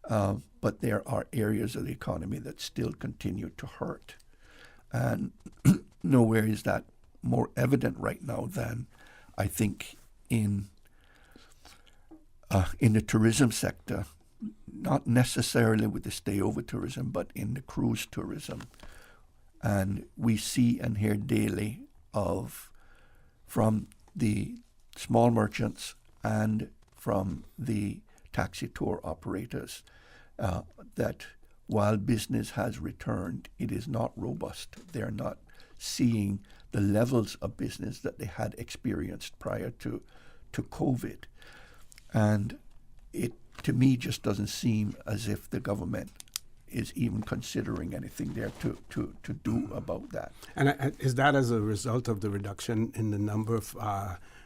but there are areas of the economy that still continue to hurt. And nowhere is that more evident right now than, I think, in the tourism sector, not necessarily with the stay-over tourism, but in the cruise tourism. And we see and hear daily from the small merchants and from the taxi tour operators that while business has returned, it is not robust. They're not seeing the levels of business that they had experienced prior to COVID. And it, to me, just doesn't seem as if the government is even considering anything there to do about that. And is that as a result of the reduction in the number of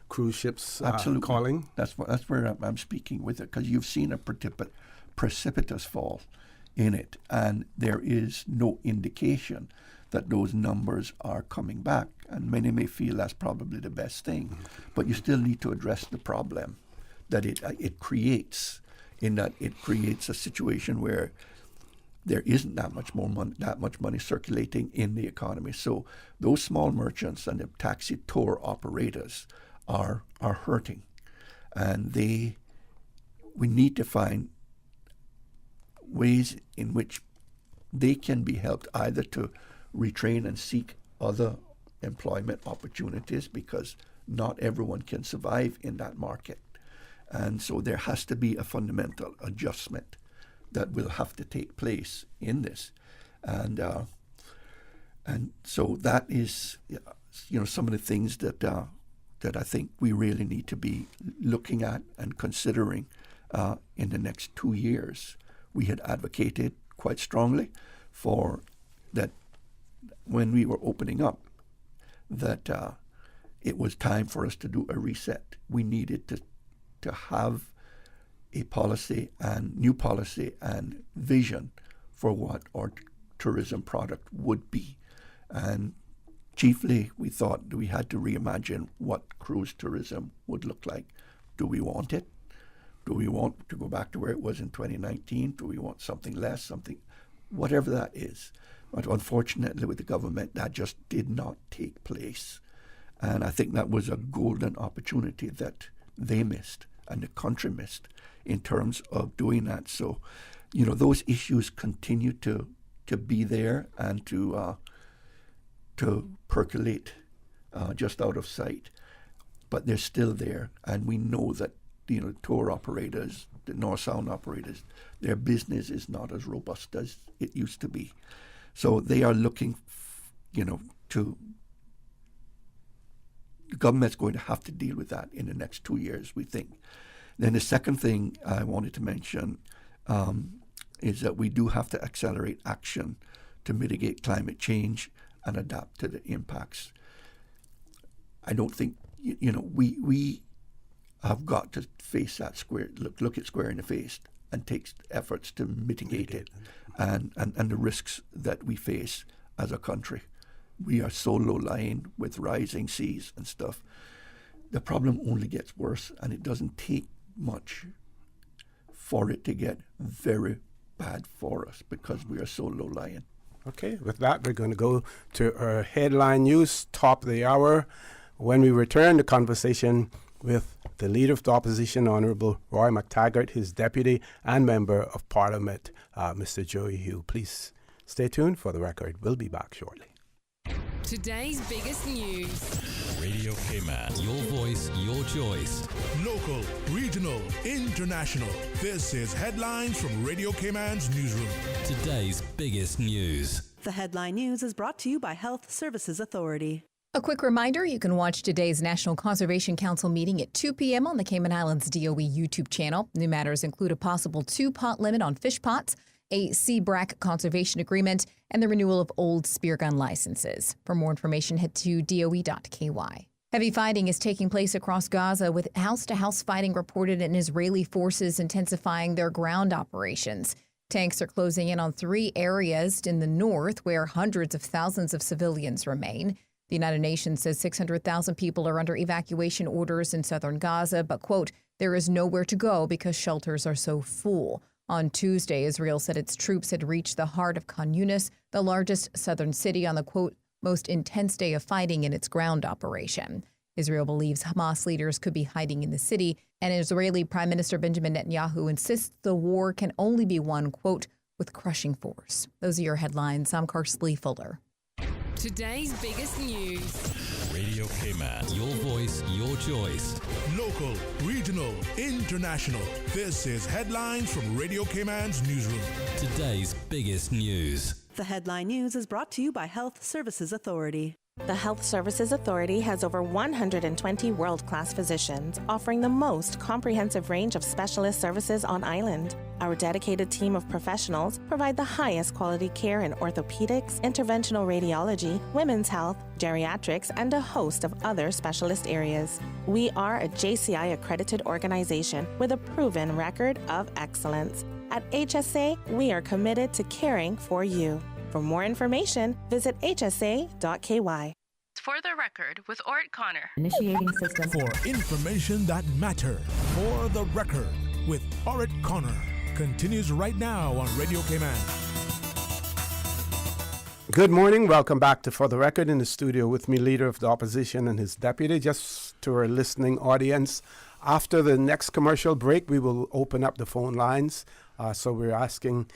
cruise ships calling? That's where I'm speaking with it, because you've seen a precipitous fall in it, and there is no indication that those numbers are coming back. And many may feel that's probably the best thing, but you still need to address the problem that it creates, in that it creates a situation where there isn't that much money circulating in the economy. So those small merchants and the taxi tour operators are hurting, and we need to find ways in which they can be helped either to retrain and seek other employment opportunities, because not everyone can survive in that market. And so there has to be a fundamental adjustment that will have to take place in this. And so that is, some of the things that I think we really need to be looking at and considering in the next 2 years. We had advocated quite strongly for that when we were opening up, that it was time for us to do a reset. We needed to have a policy and new policy and vision for what our tourism product would be. And chiefly, we thought that we had to reimagine what cruise tourism would look like. Do we want it? Do we want to go back to where it was in 2019? Do we want something less, whatever that is? But unfortunately, with the government, that just did not take place. And I think that was a golden opportunity that they missed and the country missed in terms of doing that. So, those issues continue to be there and to percolate just out of sight. But they're still there, and we know that tour operators, the North Sound operators, their business is not as robust as it used to be. So they are looking, to the government's going to have to deal with that in the next 2 years, we think. Then the second thing I wanted to mention is that we do have to accelerate action to mitigate climate change and adapt to the impacts. I don't think, we have got to face that look it square in the face and take efforts to mitigate it and the risks that we face as a country. We are so low-lying with rising seas and stuff. The problem only gets worse, and it doesn't take much for it to get very bad for us because we are so low-lying. Okay, with that, we're going to go to our headline news, top of the hour. When we return, the conversation with the Leader of the Opposition, Honourable Roy McTaggart, his deputy and Member of Parliament, Mr. Joey Hugh. Please stay tuned for the record. We'll be back shortly. Today's biggest news. Radio Cayman. Your voice, your choice. Local, regional, international. This is Headlines from Radio Cayman's newsroom. Today's biggest news. The headline news is brought to you by Health Services Authority. A quick reminder, you can watch today's National Conservation Council meeting at 2 p.m. on the Cayman Islands DOE YouTube channel. New matters include a possible 2-pot limit on fish pots, a SeaBRAC conservation agreement, and the renewal of old spear gun licenses. For more information, head to doe.ky. Heavy fighting is taking place across Gaza, with house-to-house fighting reported and Israeli forces intensifying their ground operations. Tanks are closing in on 3 areas in the north where hundreds of thousands of civilians remain. The United Nations says 600,000 people are under evacuation orders in southern Gaza, but, quote, there is nowhere to go because shelters are so full. On Tuesday, Israel said its troops had reached the heart of Khan Yunis, the largest southern city, on the, quote, most intense day of fighting in its ground operation. Israel believes Hamas leaders could be hiding in the city, and Israeli Prime Minister Benjamin Netanyahu insists the war can only be won, quote, with crushing force. Those are your headlines. I'm Karsley Fuller. Today's biggest news. Radio Cayman. Your voice, your choice. Local, regional, international. This is Headlines from Radio Cayman's newsroom. Today's biggest news. The headline news is brought to you by Health Services Authority. The Health Services Authority has over 120 world-class physicians offering the most comprehensive range of specialist services on island. Our dedicated team of professionals provide the highest quality care in orthopedics, interventional radiology, women's health, geriatrics, and a host of other specialist areas. We are a JCI accredited organization with a proven record of excellence. At HSA, we are committed to caring for you. For more information, visit hsa.ky. For the record, with Orrett Connor. Initiating system. For information that matter. For the record, with Orrett Connor. Continues right now on Radio Cayman. Good morning. Welcome back to For the Record. In the studio with me, Leader of the Opposition and his deputy. Just to our listening audience, after the next commercial break, we will open up the phone lines. So we're asking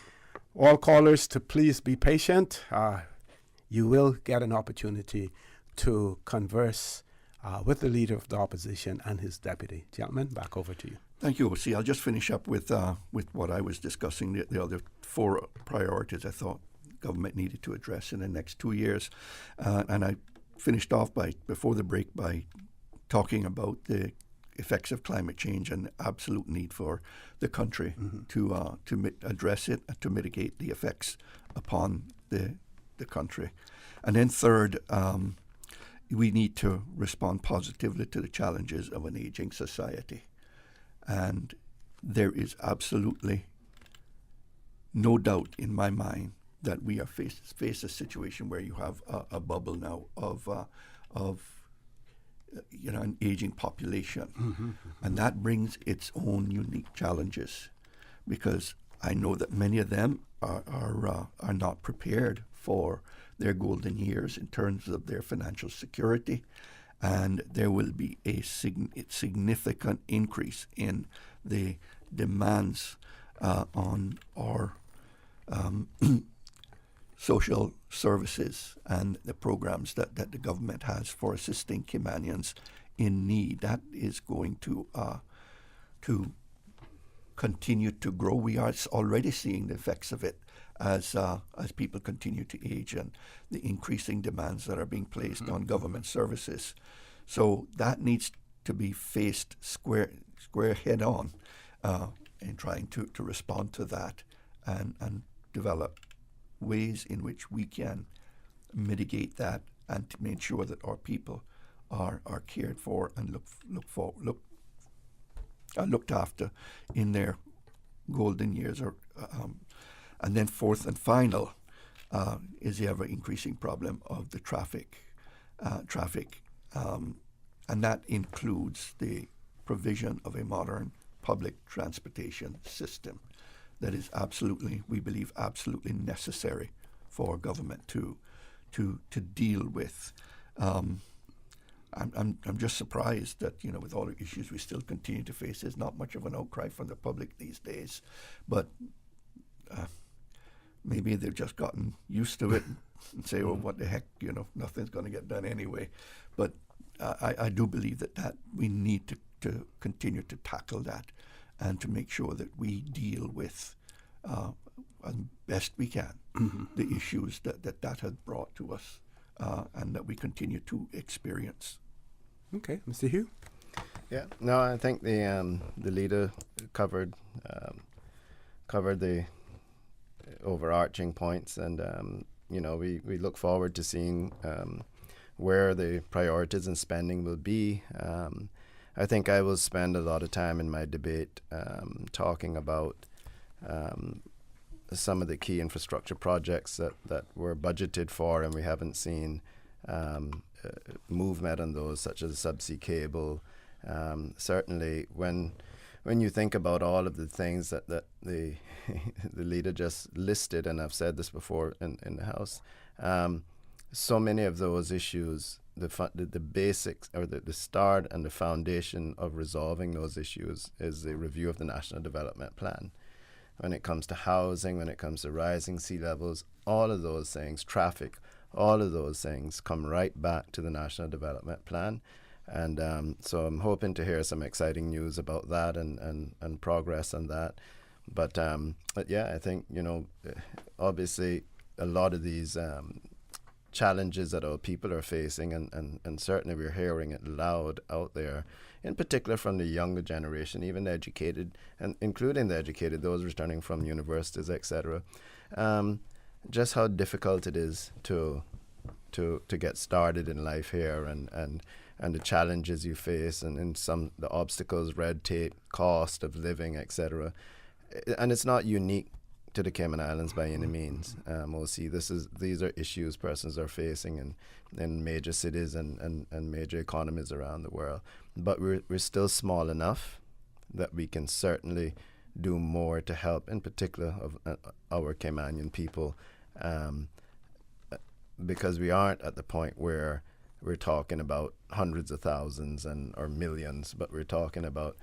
all callers to please be patient. You will get an opportunity to converse with the Leader of the Opposition and his deputy. Gentlemen, back over to you. Thank you, O.C. I'll just finish up with what I was discussing, the other 4 priorities I thought government needed to address in the next 2 years. And I finished off before the break by talking about the effects of climate change and the absolute need for the country to address it, to mitigate the effects upon the country. And then third, we need to respond positively to the challenges of an aging society. And there is absolutely no doubt in my mind that we are face a situation where you have a bubble now of an aging population, and that brings its own unique challenges, because I know that many of them are not prepared for their golden years in terms of their financial security, and there will be a significant increase in the demands on our social services and the programs that the government has for assisting Caymanians in need. That is going to continue to grow. We are already seeing the effects of it as people continue to age and the increasing demands that are being placed on government services. So that needs to be faced square head on in trying to respond to that and develop ways in which we can mitigate that and to make sure that our people are cared for and looked after in their golden years. And then fourth and final is the ever increasing problem of the traffic, and that includes the provision of a modern public transportation system that is absolutely, we believe, absolutely necessary for government to deal with. I'm just surprised that, with all the issues we still continue to face, there's not much of an outcry from the public these days. But maybe they've just gotten used to it and say, well, what the heck, nothing's going to get done anyway. But I do believe that we need to continue to tackle that and to make sure that we deal with, as best we can, the issues that has brought to us and that we continue to experience. Okay, Mr. Hugh? Yeah, no, I think the leader covered the overarching points, and we look forward to seeing where the priorities and spending will be. I think I will spend a lot of time in my debate talking about some of the key infrastructure projects that were budgeted for and we haven't seen movement on those, such as subsea cable. Certainly, when you think about all of the things that the the leader just listed, and I've said this before in the House, so many of those issues, the basics or the start and the foundation of resolving those issues is the review of the National Development Plan. When it comes to housing, when it comes to rising sea levels, all of those things, traffic, all of those things come right back to the National Development Plan. And so I'm hoping to hear some exciting news about that and progress on that. But yeah, I think, obviously a lot of these challenges that our people are facing, and certainly we're hearing it loud out there, in particular from the younger generation, even the educated, and including the educated, those returning from universities, etc. Just how difficult it is to get started in life here, and the challenges you face, and the obstacles, red tape, cost of living, etc. And it's not unique to the Cayman Islands by any means. OC, these are issues persons are facing in major cities and major economies around the world. But we're still small enough that we can certainly do more to help, in particular of our Caymanian people, because we aren't at the point where we're talking about hundreds of thousands or millions, but we're talking about,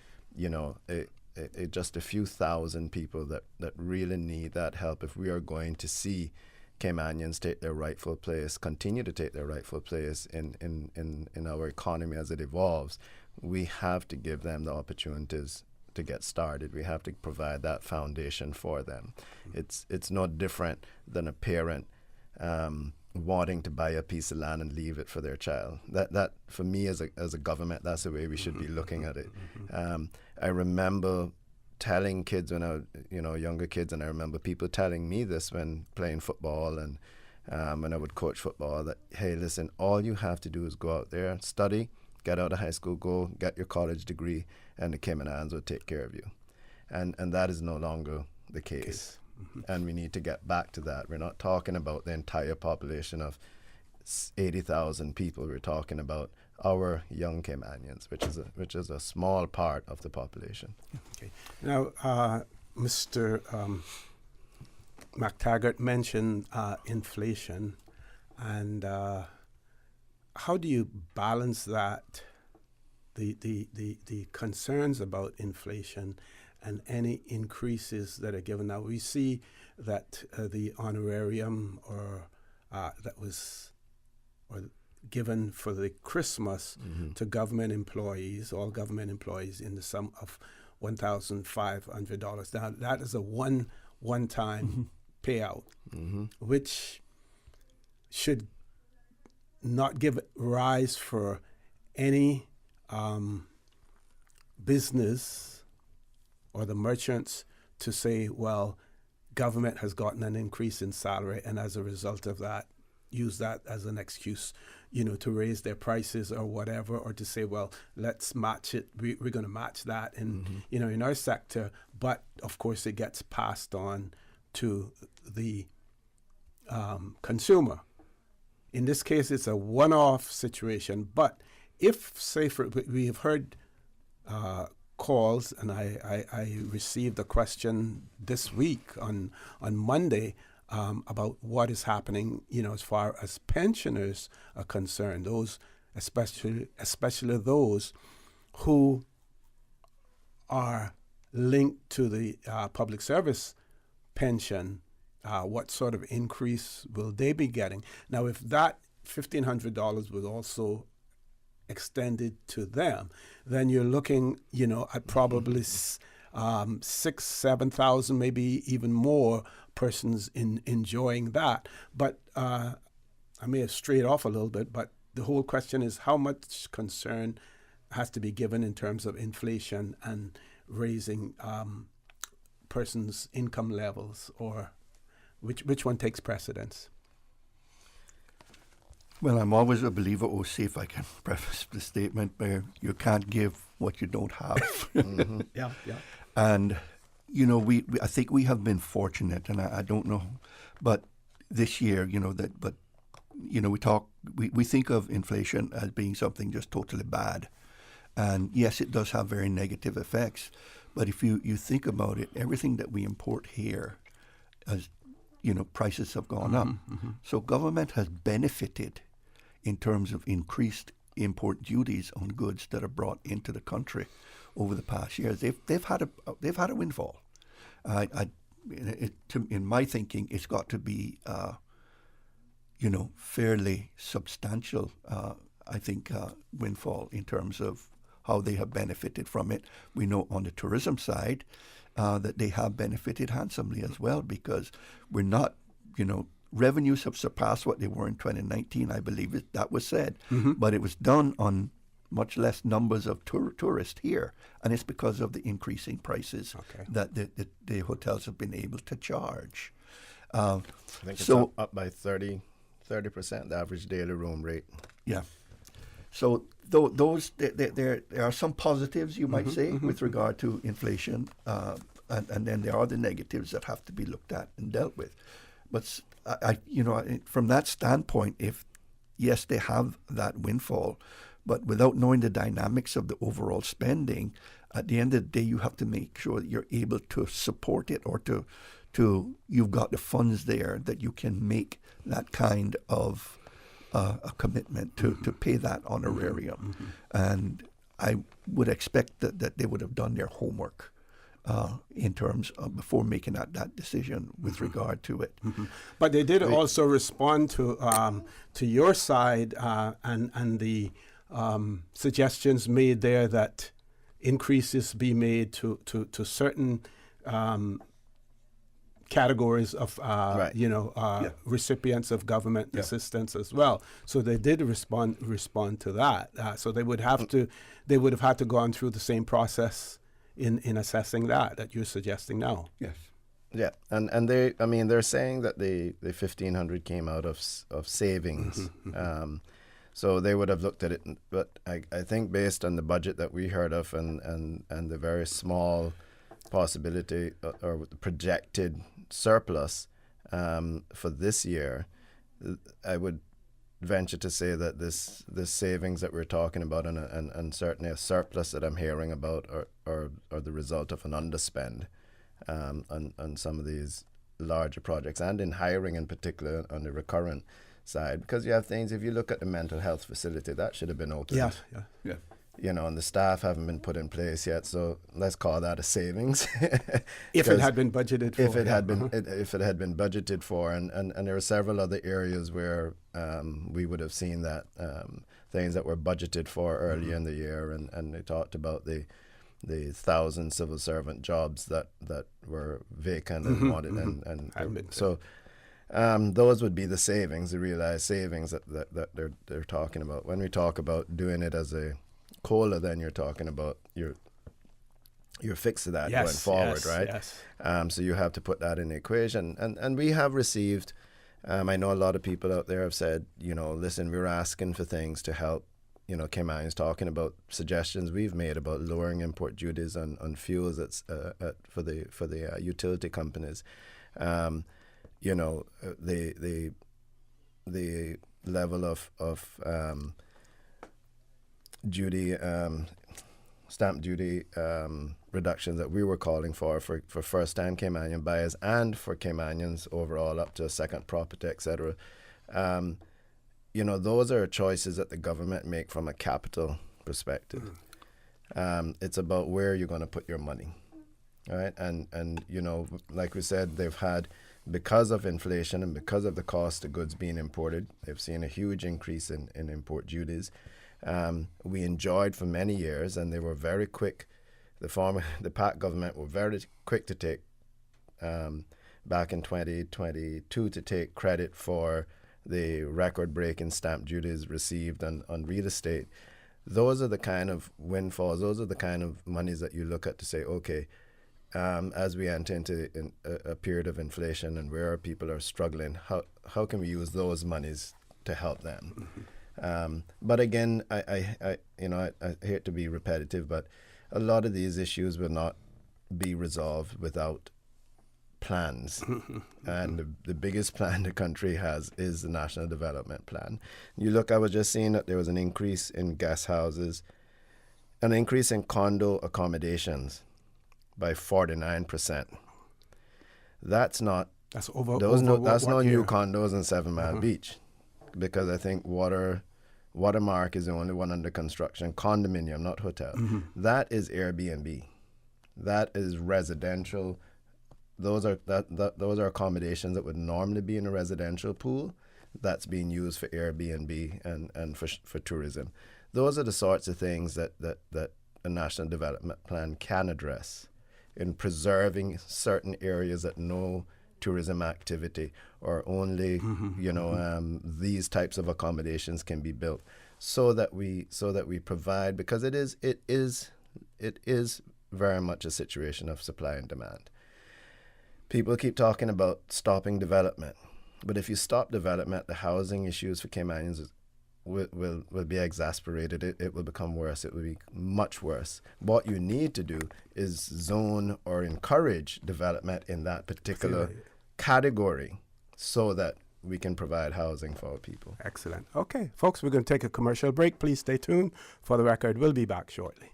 just a few thousand people that really need that help if we are going to see Caymanians take their rightful place, continue to take their rightful place in our economy as it evolves. We have to give them the opportunities to get started. We have to provide that foundation for them. It's no different than a parent wanting to buy a piece of land and leave it for their child. That for me as a government, that's the way we should be looking at it. I remember telling kids when I was, younger kids, and I remember people telling me this when playing football and when I would coach football, that, hey, listen, all you have to do is go out there, study, get out of high school, go get your college degree, and the Cayman Islands will take care of you. And that is no longer the case. and we need to get back to that. We're not talking about the entire population of 80,000 people. We're talking about our young Caymanians, which is a small part of the population. Okay. Now, Mr. McTaggart mentioned inflation, and how do you balance that, the concerns about inflation and any increases that are given? Now, we see that the honorarium that was given for the Christmas to government employees, all government employees, in the sum of $1,500. Now, that is a one-time payout, which should not give rise for any business or the merchants to say, well, government has gotten an increase in salary, and as a result of that, use that as an excuse, to raise their prices or whatever, or to say, well, let's match it. We're going to match that in our sector. But of course, it gets passed on to the consumer. In this case, it's a one-off situation. But if, say, we have heard calls, and I received a question this week on Monday about what is happening, as far as pensioners are concerned, those especially those who are linked to the public service pension. What sort of increase will they be getting? Now, if that $1,500 was also extended to them, then you're looking, at probably 7,000, maybe even more persons enjoying that. But I may have strayed off a little bit, but the whole question is how much concern has to be given in terms of inflation and raising persons' income levels, or which one takes precedence? Well, I'm always a believer, OC, if I can preface the statement, where you can't give what you don't have. Yeah. And, I think we have been fortunate, and I don't know, but this year, we think of inflation as being something just totally bad. And yes, it does have very negative effects. But if you think about it, everything that we import here, as prices have gone up. So government has benefited in terms of increased import duties on goods that are brought into the country over the past years. They've had a windfall. In my thinking, it's got to be fairly substantial. I think windfall in terms of how they have benefited from it. We know on the tourism side that they have benefited handsomely as well, because we're not, revenues have surpassed what they were in 2019, I believe that was said, but it was done on much less numbers of tourists here, and it's because of the increasing prices that the hotels have been able to charge. I think it's up by 30%, the average daily room rate. Yeah. So there are some positives, you might say, with regard to inflation, and then there are the negatives that have to be looked at and dealt with. But from that standpoint, yes, they have that windfall, but without knowing the dynamics of the overall spending, at the end of the day, you have to make sure that you're able to support it, or you've got the funds there that you can make that kind of a commitment to pay that honorarium. And I would expect that they would have done their homework in terms of before making that decision with regard to it. But they did also respond to your side and the suggestions made there that increases be made to certain categories of recipients of government assistance as well. So they did respond to that. So they would have had to go on through the same process in assessing that you're suggesting now. Yes. Yeah, and they're saying that the 1,500 came out of savings. So they would have looked at it, but I think based on the budget that we heard of and the very small possibility or projected surplus for this year, I would venture to say that this savings that we're talking about and certainly a surplus that I'm hearing about are the result of an underspend on some of these larger projects, and in hiring in particular on the recurrent side, because you have things, if you look at the mental health facility, that should have been opened. Yeah. You know, and the staff haven't been put in place yet, so let's call that a savings. If it had been budgeted for. If it had been budgeted for, and there are several other areas where we would have seen that things that were budgeted for early in the year, and they talked about the 1,000 civil servant jobs that were vacant and wanted, and so those would be the savings, the realized savings that they're talking about. When we talk about doing it as a COLA, then you're talking about you're fixed to that going forward, right? Yes. So you have to put that in the equation, and we have received. I know a lot of people out there have said, you know, listen, we're asking for things to help. You know, Cayman's talking about suggestions we've made about lowering import duties on fuels for the utility companies. You know, the level of duty, stamp duty reductions that we were calling for first-time Caymanian buyers and for Caymanians overall up to a second property, etc. You know, those are choices that the government make from a capital perspective. It's about where you're going to put your money, right? And you know, like we said, they've had, because of inflation and because of the cost of goods being imported, they've seen a huge increase in import duties. We enjoyed for many years, and they were very quick. The PAC government were very quick to take, back in 2022, to take credit for the record-breaking stamp duties received on real estate. Those are the kind of windfalls, those are the kind of monies that you look at to say, okay, as we enter into a period of inflation and where people are struggling, how can we use those monies to help them? But again, I hate to be repetitive, but a lot of these issues will not be resolved without plans. And the biggest plan the country has is the National Development Plan. You look, I was just seeing that there was an increase in guest houses, an increase in condo accommodations by 49%. That's not That's new condos in 7 Mile Beach, because I think Watermark is the only one under construction, condominium, not hotel. That is Airbnb. That is residential. Those are accommodations that would normally be in a residential pool that's being used for Airbnb and for tourism. Those are the sorts of things that a national development plan can address in preserving certain areas that no tourism activity or only these types of accommodations can be built, so that we provide, because it is very much a situation of supply and demand. People keep talking about stopping development, but if you stop development, the housing issues for Caymanians will be exasperated. It will become worse. It will be much worse. What you need to do is zone or encourage development in that particular category so that we can provide housing for our people. Excellent. Okay, folks, we're going to take a commercial break. Please stay tuned. For the record, we'll be back shortly.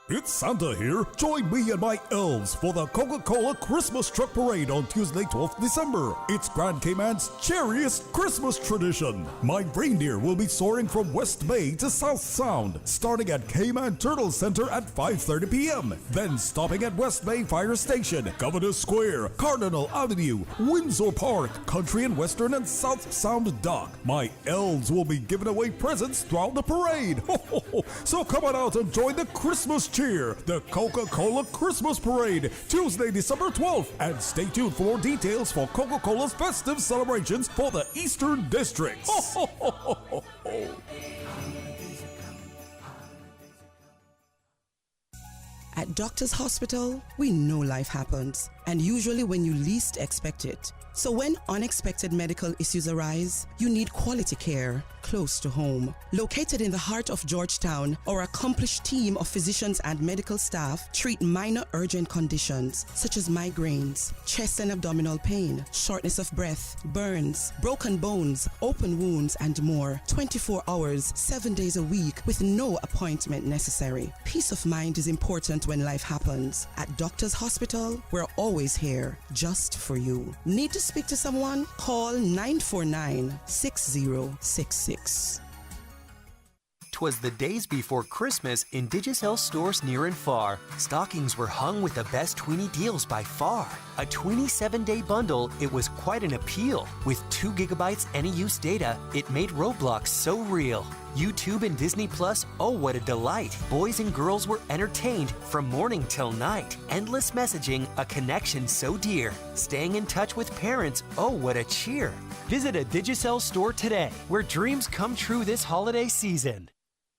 It's Santa here. Join me and my elves for the Coca-Cola Christmas Truck Parade on Tuesday, 12th December. It's Grand Cayman's cheeriest Christmas tradition. My reindeer will be soaring from West Bay to South Sound, starting at Cayman Turtle Center at 5:30 p.m. Then stopping at West Bay Fire Station, Governor Square, Cardinal Avenue, Windsor Park, Country and Western and South Sound Dock. My elves will be giving away presents throughout the parade. So come on out and join the Christmas cheer, the Coca-Cola Christmas Parade, Tuesday, December 12th. And stay tuned for more details for Coca-Cola's festive celebrations for the Eastern Districts. At Doctors Hospital, we know life happens, and usually when you least expect it. So when unexpected medical issues arise, you need quality care close to home. Located in the heart of Georgetown, our accomplished team of physicians and medical staff treat minor urgent conditions such as migraines, chest and abdominal pain, shortness of breath, burns, broken bones, open wounds, and more. 24 hours, 7 days a week with no appointment necessary. Peace of mind is important when life happens. At Doctors Hospital, we're always here just for you. Need to speak to someone? Call 949-6066. 'Twas the days before Christmas in Digicel stores near and far. Stockings were hung with the best tweeny deals by far. A 27-day bundle, it was quite an appeal. With 2 gigabytes any use data, it made Roblox so real. YouTube and Disney Plus, oh what a delight. Boys and girls were entertained from morning till night. Endless messaging, a connection so dear. Staying in touch with parents, oh what a cheer. Visit a Digicel store today, where dreams come true this holiday season.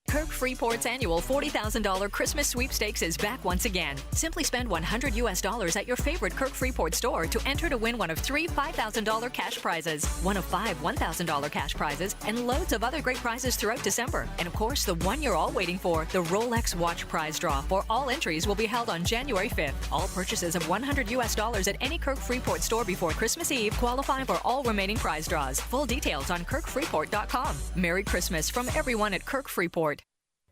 Kirk Freeport's annual $40,000 Christmas sweepstakes is back once again. Simply spend $100 at your favorite Kirk Freeport store to enter to win one of 3 $5,000 cash prizes, one of 5 $1,000 cash prizes, and loads of other great prizes throughout December. And of course, the one you're all waiting for, the Rolex watch prize draw for all entries will be held on January 5th. All purchases of $100 at any Kirk Freeport store before Christmas Eve qualify for all remaining prize draws. Full details on kirkfreeport.com. Merry Christmas from everyone at Kirk Freeport.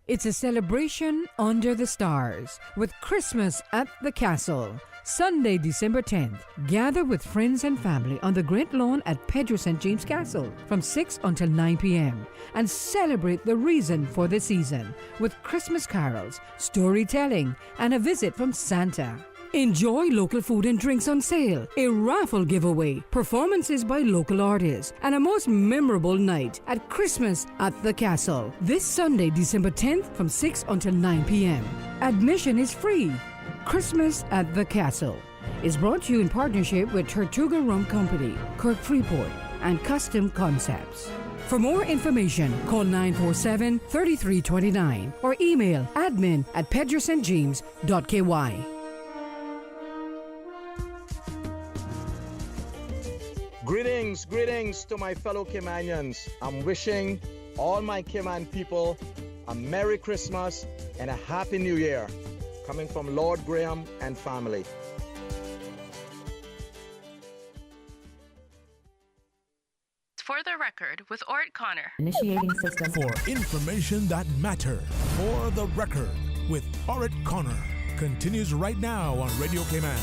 It's a celebration under the stars with Christmas at the Castle. Sunday, December 10th. Gather with friends and family on the Great Lawn at Pedro St. James Castle from 6 until 9 p.m. and celebrate the reason for the season with Christmas carols, storytelling, and a visit from Santa. Enjoy local food and drinks on sale, a raffle giveaway, performances by local artists, and a most memorable night at Christmas at the Castle. This Sunday, December 10th from 6 until 9 p.m. Admission is free. Christmas at the Castle is brought to you in partnership with Tortuga Rum Company, Kirk Freeport, and Custom Concepts. For more information, call 947-3329 or email admin@pedrostjames.ky. Greetings to my fellow Caymanians. I'm wishing all my Cayman people a Merry Christmas and a Happy New Year. Coming from Lord Graham and family. For the record, with Orrett Connor. Initiating system. For information that matters. For the record, with Orrett Connor. Continues right now on Radio Cayman.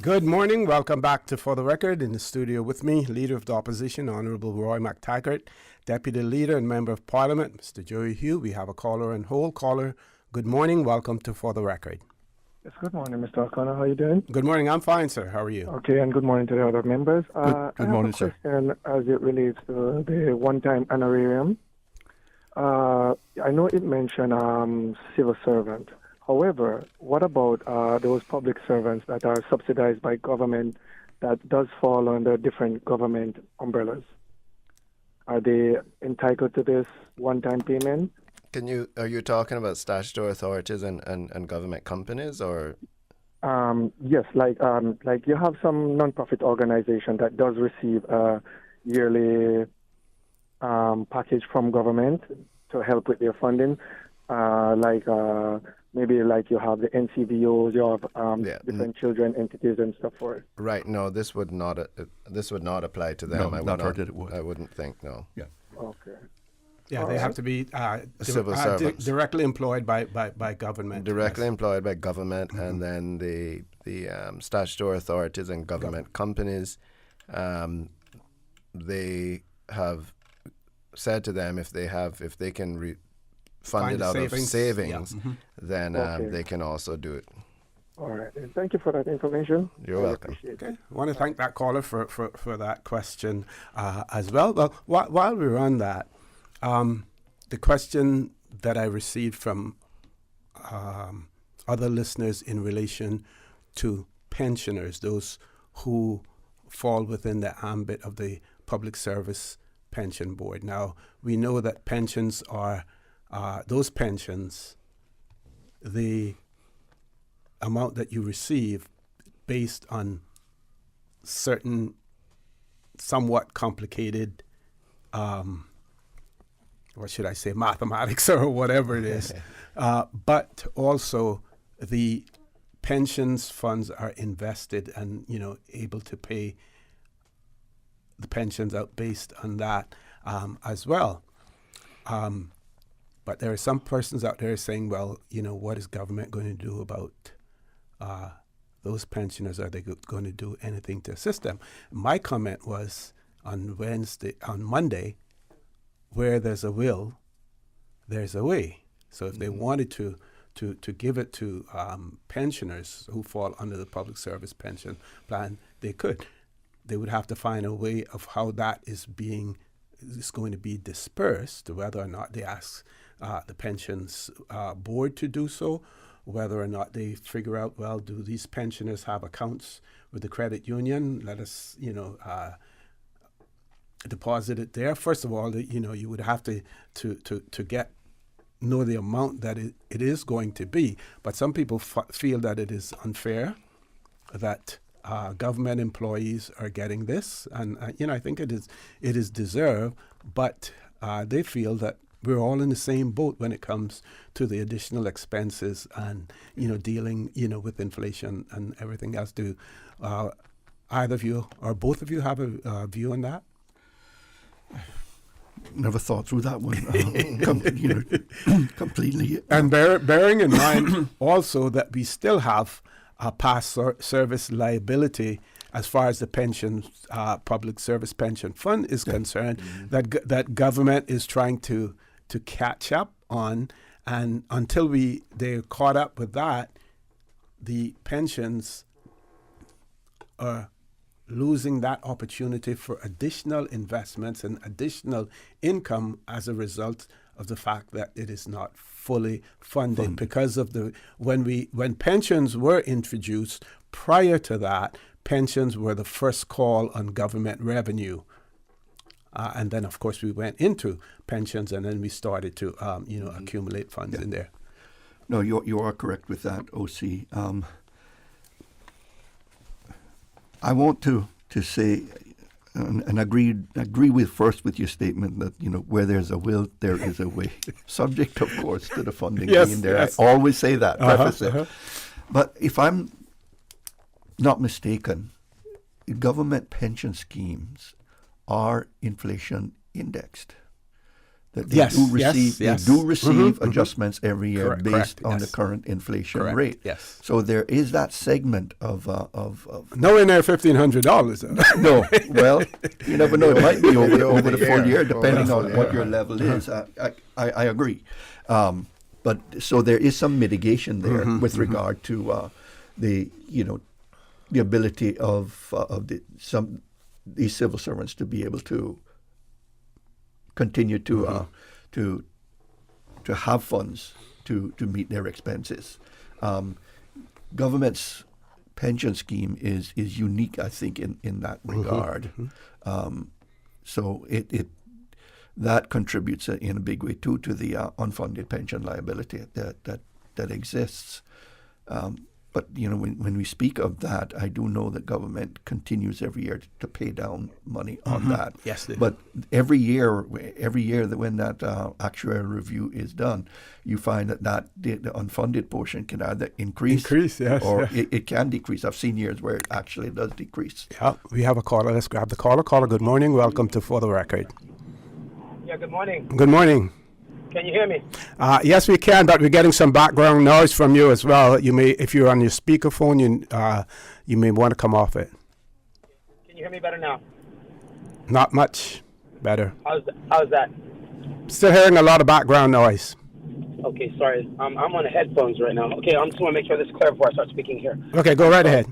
Good morning. Welcome back to For the Record. In the studio with me, Leader of the Opposition, Honourable Roy McTaggart, Deputy Leader and Member of Parliament, Mr. Joey Hugh. We have a caller and whole caller. Good morning. Welcome to For the Record. Yes, good morning, Mr. O'Connor. How are you doing? Good morning. I'm fine, sir. How are you? Okay, and good morning to the other members. Good morning, sir. And as it relates to the one-time honorarium, I know it mentioned civil servant. However, what about those public servants that are subsidized by government that does fall under different government umbrellas? Are they entitled to this one-time payment? Are you talking about statutory authorities and government companies, or? Yes, like you have some non-profit organization that does receive a yearly package from government to help with their funding, maybe like you have the NCVOs, you have different children entities and stuff for it. Right. No, this would not apply to them. No, not heard that it would. I wouldn't think. No. Yeah. Okay. Yeah, they have to be civil servants, directly employed by government. Directly employed by government, and then the statutory authorities and government companies, they have said to them if they can fund it out of savings, then they can also do it. All right. Thank you for that information. You're welcome. Okay. I want to thank that caller for that question as well. Well, while we're on that, the question that I received from other listeners in relation to pensioners, those who fall within the ambit of the Public Service Pension Board. Now, we know that pensions are, those pensions, the amount that you receive based on certain somewhat complicated, what should I say, mathematics or whatever it is. But also the pensions funds are invested and, able to pay the pensions out based on that as well. But there are some persons out there saying, well, what is government going to do about those pensioners? Are they going to do anything to assist them? My comment was on Monday, where there's a will, there's a way. So if they wanted to give it to pensioners who fall under the public service pension plan, they could. They would have to find a way of how that is going to be dispersed, whether or not they ask the pensions board to do so, whether or not they figure out, well, do these pensioners have accounts with the credit union? Let us, deposit it there. First of all, you would have to know the amount that it is going to be. But some people feel that it is unfair that government employees are getting this, and I think it is deserved. But they feel that we're all in the same boat when it comes to the additional expenses and dealing with inflation and everything else. Do either of you or both of you have a view on that? Never thought through that one completely. And bearing in mind also that we still have a past service liability as far as the pension, public service pension fund is concerned, that government is trying to catch up on, and until they're caught up with that, the pensions are losing that opportunity for additional investments and additional income as a result of the fact that it is not fully funded because of when pensions were introduced. Prior to that, pensions were the first call on government revenue. And then, of course, we went into pensions, and then we started to, accumulate funds in there. No, you are correct with that, OC. I want to say and agree with your statement that where there's a will, there is a way. Subject, of course, to the funding being there. Yes. I always say that. Preface it. But if I'm not mistaken, government pension schemes are inflation indexed. That they do receive adjustments every year based on the current inflation rate. Yes. So there is that segment of nowhere near $1,500. No. Well, you never know. It might be over the full year, depending on what your level is. I agree. But so there is some mitigation there with regard to the ability of these civil servants to be able to continue to have funds to meet their expenses. Government's pension scheme is unique, I think, in that regard. So that contributes in a big way too to the unfunded pension liability that exists. But when we speak of that, I do know that government continues every year to pay down money on that. Yes, they do. But every year that when that actuarial review is done, you find that the unfunded portion can either increase or it can decrease. I've seen years where it actually does decrease. Yeah, we have a caller. Let's grab the caller. Caller, good morning. Welcome to For the Record. Yeah, good morning. Good morning. Can you hear me? Yes, we can, but we're getting some background noise from you as well. You may, if you're on your speakerphone, you may want to come off it. Can you hear me better now? Not much better. How's that? Still hearing a lot of background noise. Okay, sorry. I'm on the headphones right now. Okay, I just want to make sure this is clear before I start speaking here. Okay, go right ahead.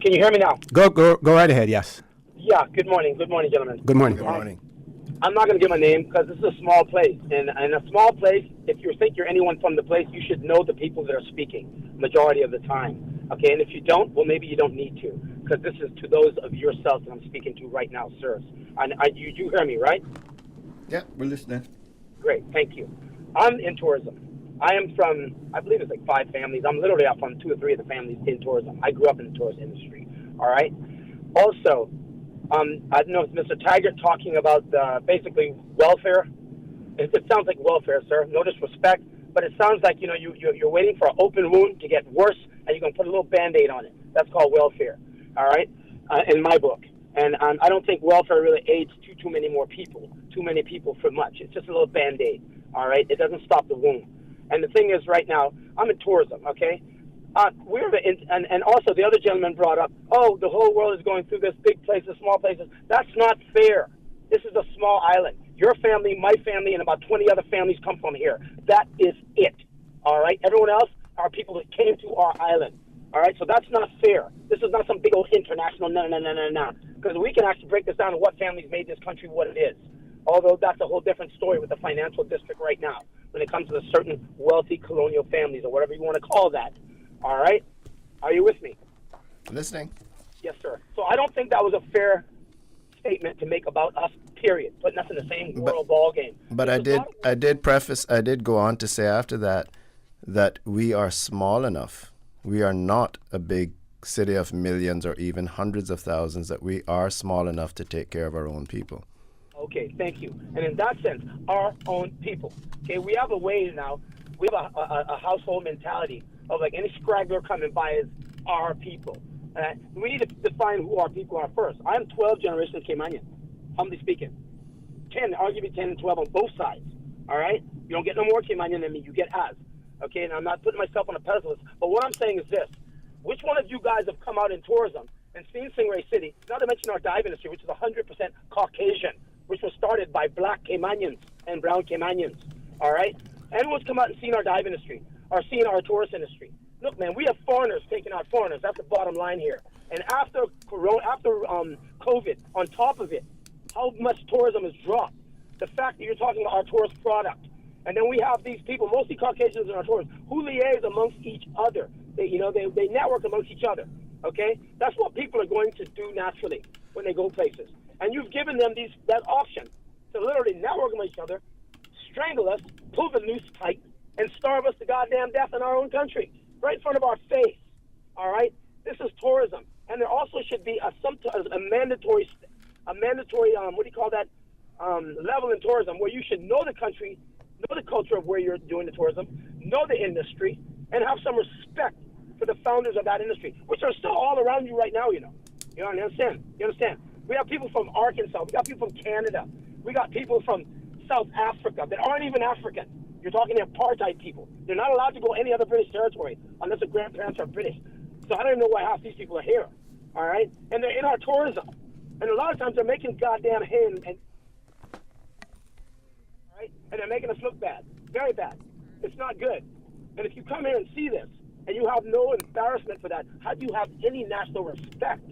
Can you hear me now? Go right ahead, yes. Yeah, good morning. Good morning, gentlemen. Good morning. Good morning. I'm not going to give my name because this is a small place. And in a small place, if you think you're anyone from the place, you should know the people that are speaking majority of the time. Okay, and if you don't, well, maybe you don't need to, because this is to those of yourselves that I'm speaking to right now, sirs. And you do hear me, right? Yeah, we're listening. Great, thank you. I'm in tourism. I am from, I believe it's like 5 families. I'm literally up on 2 or 3 of the families in tourism. I grew up in the tourist industry, all right? Also, I don't know if Mr. Taggart talking about basically welfare. It sounds like welfare, sir. No disrespect, but it sounds like you're waiting for an open wound to get worse, and you're going to put a little Band-Aid on it. That's called welfare. All right, in my book. And I don't think welfare really aids too many more people. Too many people for much. It's just a little Band-Aid. All right, it doesn't stop the wound. And the thing is, right now, I'm in tourism. Okay. And also the other gentleman brought up, the whole world is going through this, big places, small places. That's not fair. This is a small island. Your family, my family, and about 20 other families come from here. That is it. All right? Everyone else are people that came to our island. All right? So that's not fair. This is not some big old international no. Because we can actually break this down to what families made this country what it is. Although that's a whole different story with the financial district right now when it comes to the certain wealthy colonial families or whatever you want to call that. All right? Are you with me? Listening. Yes, sir. So I don't think that was a fair statement to make about us, period. Putting us in the same world ball game. But I did go on to say after that we are small enough. We are not a big city of millions or even hundreds of thousands, that we are small enough to take care of our own people. Okay, thank you. And in that sense, our own people. Okay, we have a way now. We have a household mentality of like any scraggler coming by is our people. We need to define who our people are first. I'm 12 generations Caymanian, humbly speaking. 10, arguably 10 and 12 on both sides. All right? You don't get no more Caymanian than me. You get as. Okay? And I'm not putting myself on a pedestal. But what I'm saying is this. Which one of you guys have come out in tourism and seen Stingray City, not to mention our dive industry, which is 100% Caucasian, which was started by black Caymanians and brown Caymanians. All right? Everyone's come out and seen our dive industry or seen our tourist industry. Look, man, we have foreigners taking out foreigners. That's the bottom line here. And after COVID, on top of it, how much tourism has dropped. The fact that you're talking about our tourist product. And then we have these people, mostly Caucasians in our tourists, who liaise amongst each other. They network amongst each other, okay? That's what people are going to do naturally when they go places. And you've given them that option to literally network amongst each other, strangle us, pull the noose tight, and starve us to goddamn death in our own country, right in front of our face, all right? This is tourism. And there also should be a mandatory, level in tourism where you should know the country, know the culture of where you're doing the tourism, know the industry, and have some respect for the founders of that industry, which are still all around you right now, you know. You understand? We have people from Arkansas. We got people from Canada. We got people from South Africa that aren't even African. You're talking apartheid people. They're not allowed to go any other British territory unless their grandparents are British. So I don't even know why half these people are here, all right? And they're in our tourism. And a lot of times they're making goddamn hay and right? And they're making us look bad, very bad. It's not good. And if you come here and see this, and you have no embarrassment for that, how do you have any national respect?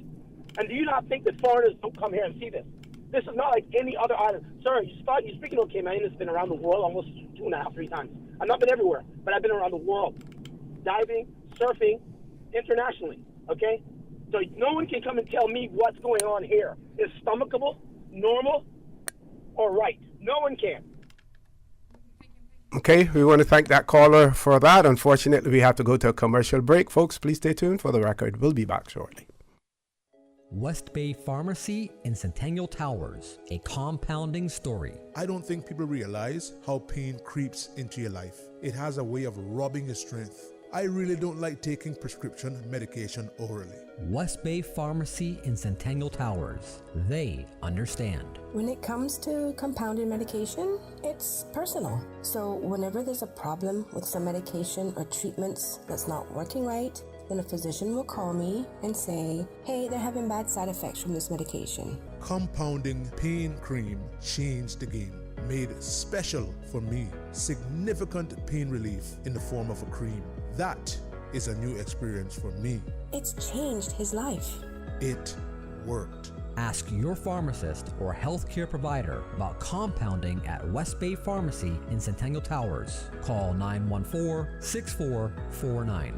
And do you not think that foreigners don't come here and see this? This is not like any other island. Sir, you're speaking of Cayman, it's been around the world almost 2.5, 3 times. I've not been everywhere, but I've been around the world. Diving, surfing, internationally, okay? So no one can come and tell me what's going on here is stomachable, normal, or right. No one can. Okay, we want to thank that caller for that. Unfortunately, we have to go to a commercial break. Folks, please stay tuned for the record. We'll be back shortly. West Bay Pharmacy in Centennial Towers, a compounding story. I don't think people realize how pain creeps into your life. It has a way of robbing your strength. I really don't like taking prescription medication orally. West Bay Pharmacy in Centennial Towers. They understand. When it comes to compounded medication, it's personal. So whenever there's a problem with some medication or treatments that's not working right, then a physician will call me and say, hey, they're having bad side effects from this medication. Compounding pain cream changed the game. Made special for me. Significant pain relief in the form of a cream. That is a new experience for me. It's changed his life. It worked. Ask your pharmacist or healthcare provider about compounding at West Bay Pharmacy in Centennial Towers. Call 914-6449.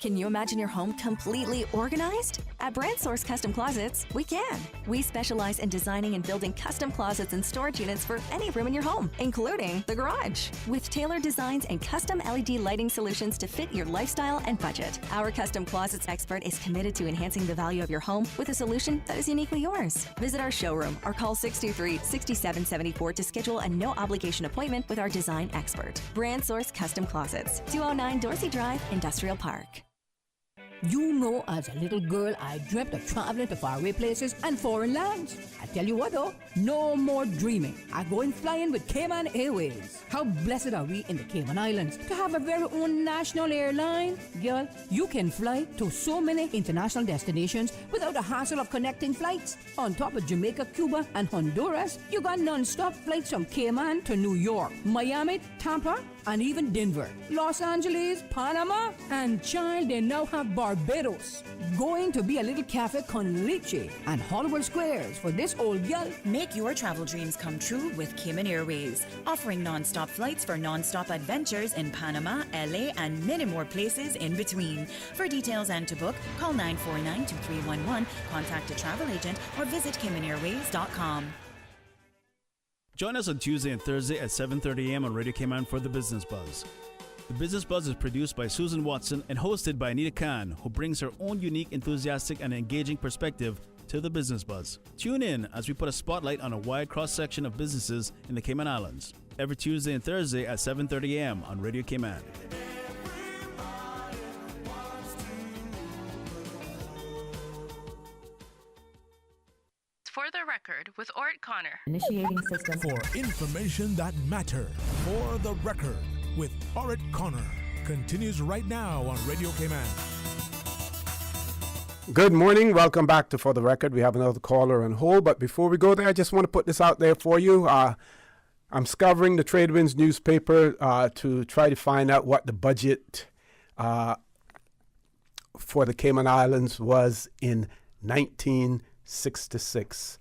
Can you imagine your home completely organized? At Brand Source Custom Closets, we can. We specialize in designing and building custom closets and storage units for any room in your home, including the garage. With tailored designs and custom LED lighting solutions to fit your lifestyle and budget. Our custom closets expert is committed to enhancing the value of your home with a solution that is uniquely yours. Visit our showroom or call 623-6774 to schedule a no-obligation appointment with our design expert. Brand Source Custom Closets, 209 Dorsey Drive, Industrial Park. You know, as a little girl, I dreamt of traveling to faraway places and foreign lands. I tell you what though, no more dreaming. I go and flying with Cayman Airways. How blessed are we in the Cayman Islands to have a very own national airline? Girl, you can fly to so many international destinations without the hassle of connecting flights. On top of Jamaica, Cuba, and Honduras, you got non-stop flights from Cayman to New York, Miami, Tampa, and even Denver, Los Angeles, Panama, and child, they now have Barbados. Going to be a little cafe con leche and Hollywood Squares for this old girl. Make your travel dreams come true with Cayman Airways, offering non-stop flights for non-stop adventures in Panama, LA, and many more places in between. For details and to book, call 949-2311, contact a travel agent, or visit CaymanAirways.com. Join us on Tuesday and Thursday at 7:30 a.m. on Radio Cayman for The Business Buzz. The Business Buzz is produced by Susan Watson and hosted by Anita Khan, who brings her own unique, enthusiastic, and engaging perspective to The Business Buzz. Tune in as we put a spotlight on a wide cross-section of businesses in the Cayman Islands. Every Tuesday and Thursday at 7:30 a.m. on Radio Cayman. For the record, with Orrett Connor. Initiating system. For information that matters. For the record, with Orrett Connor. Continues right now on Radio Cayman. Good morning. Welcome back to For the Record. We have another caller on hold, but before we go there, I just want to put this out there for you. I'm scouring the Tradewinds newspaper to try to find out what the budget for the Cayman Islands was in 1966.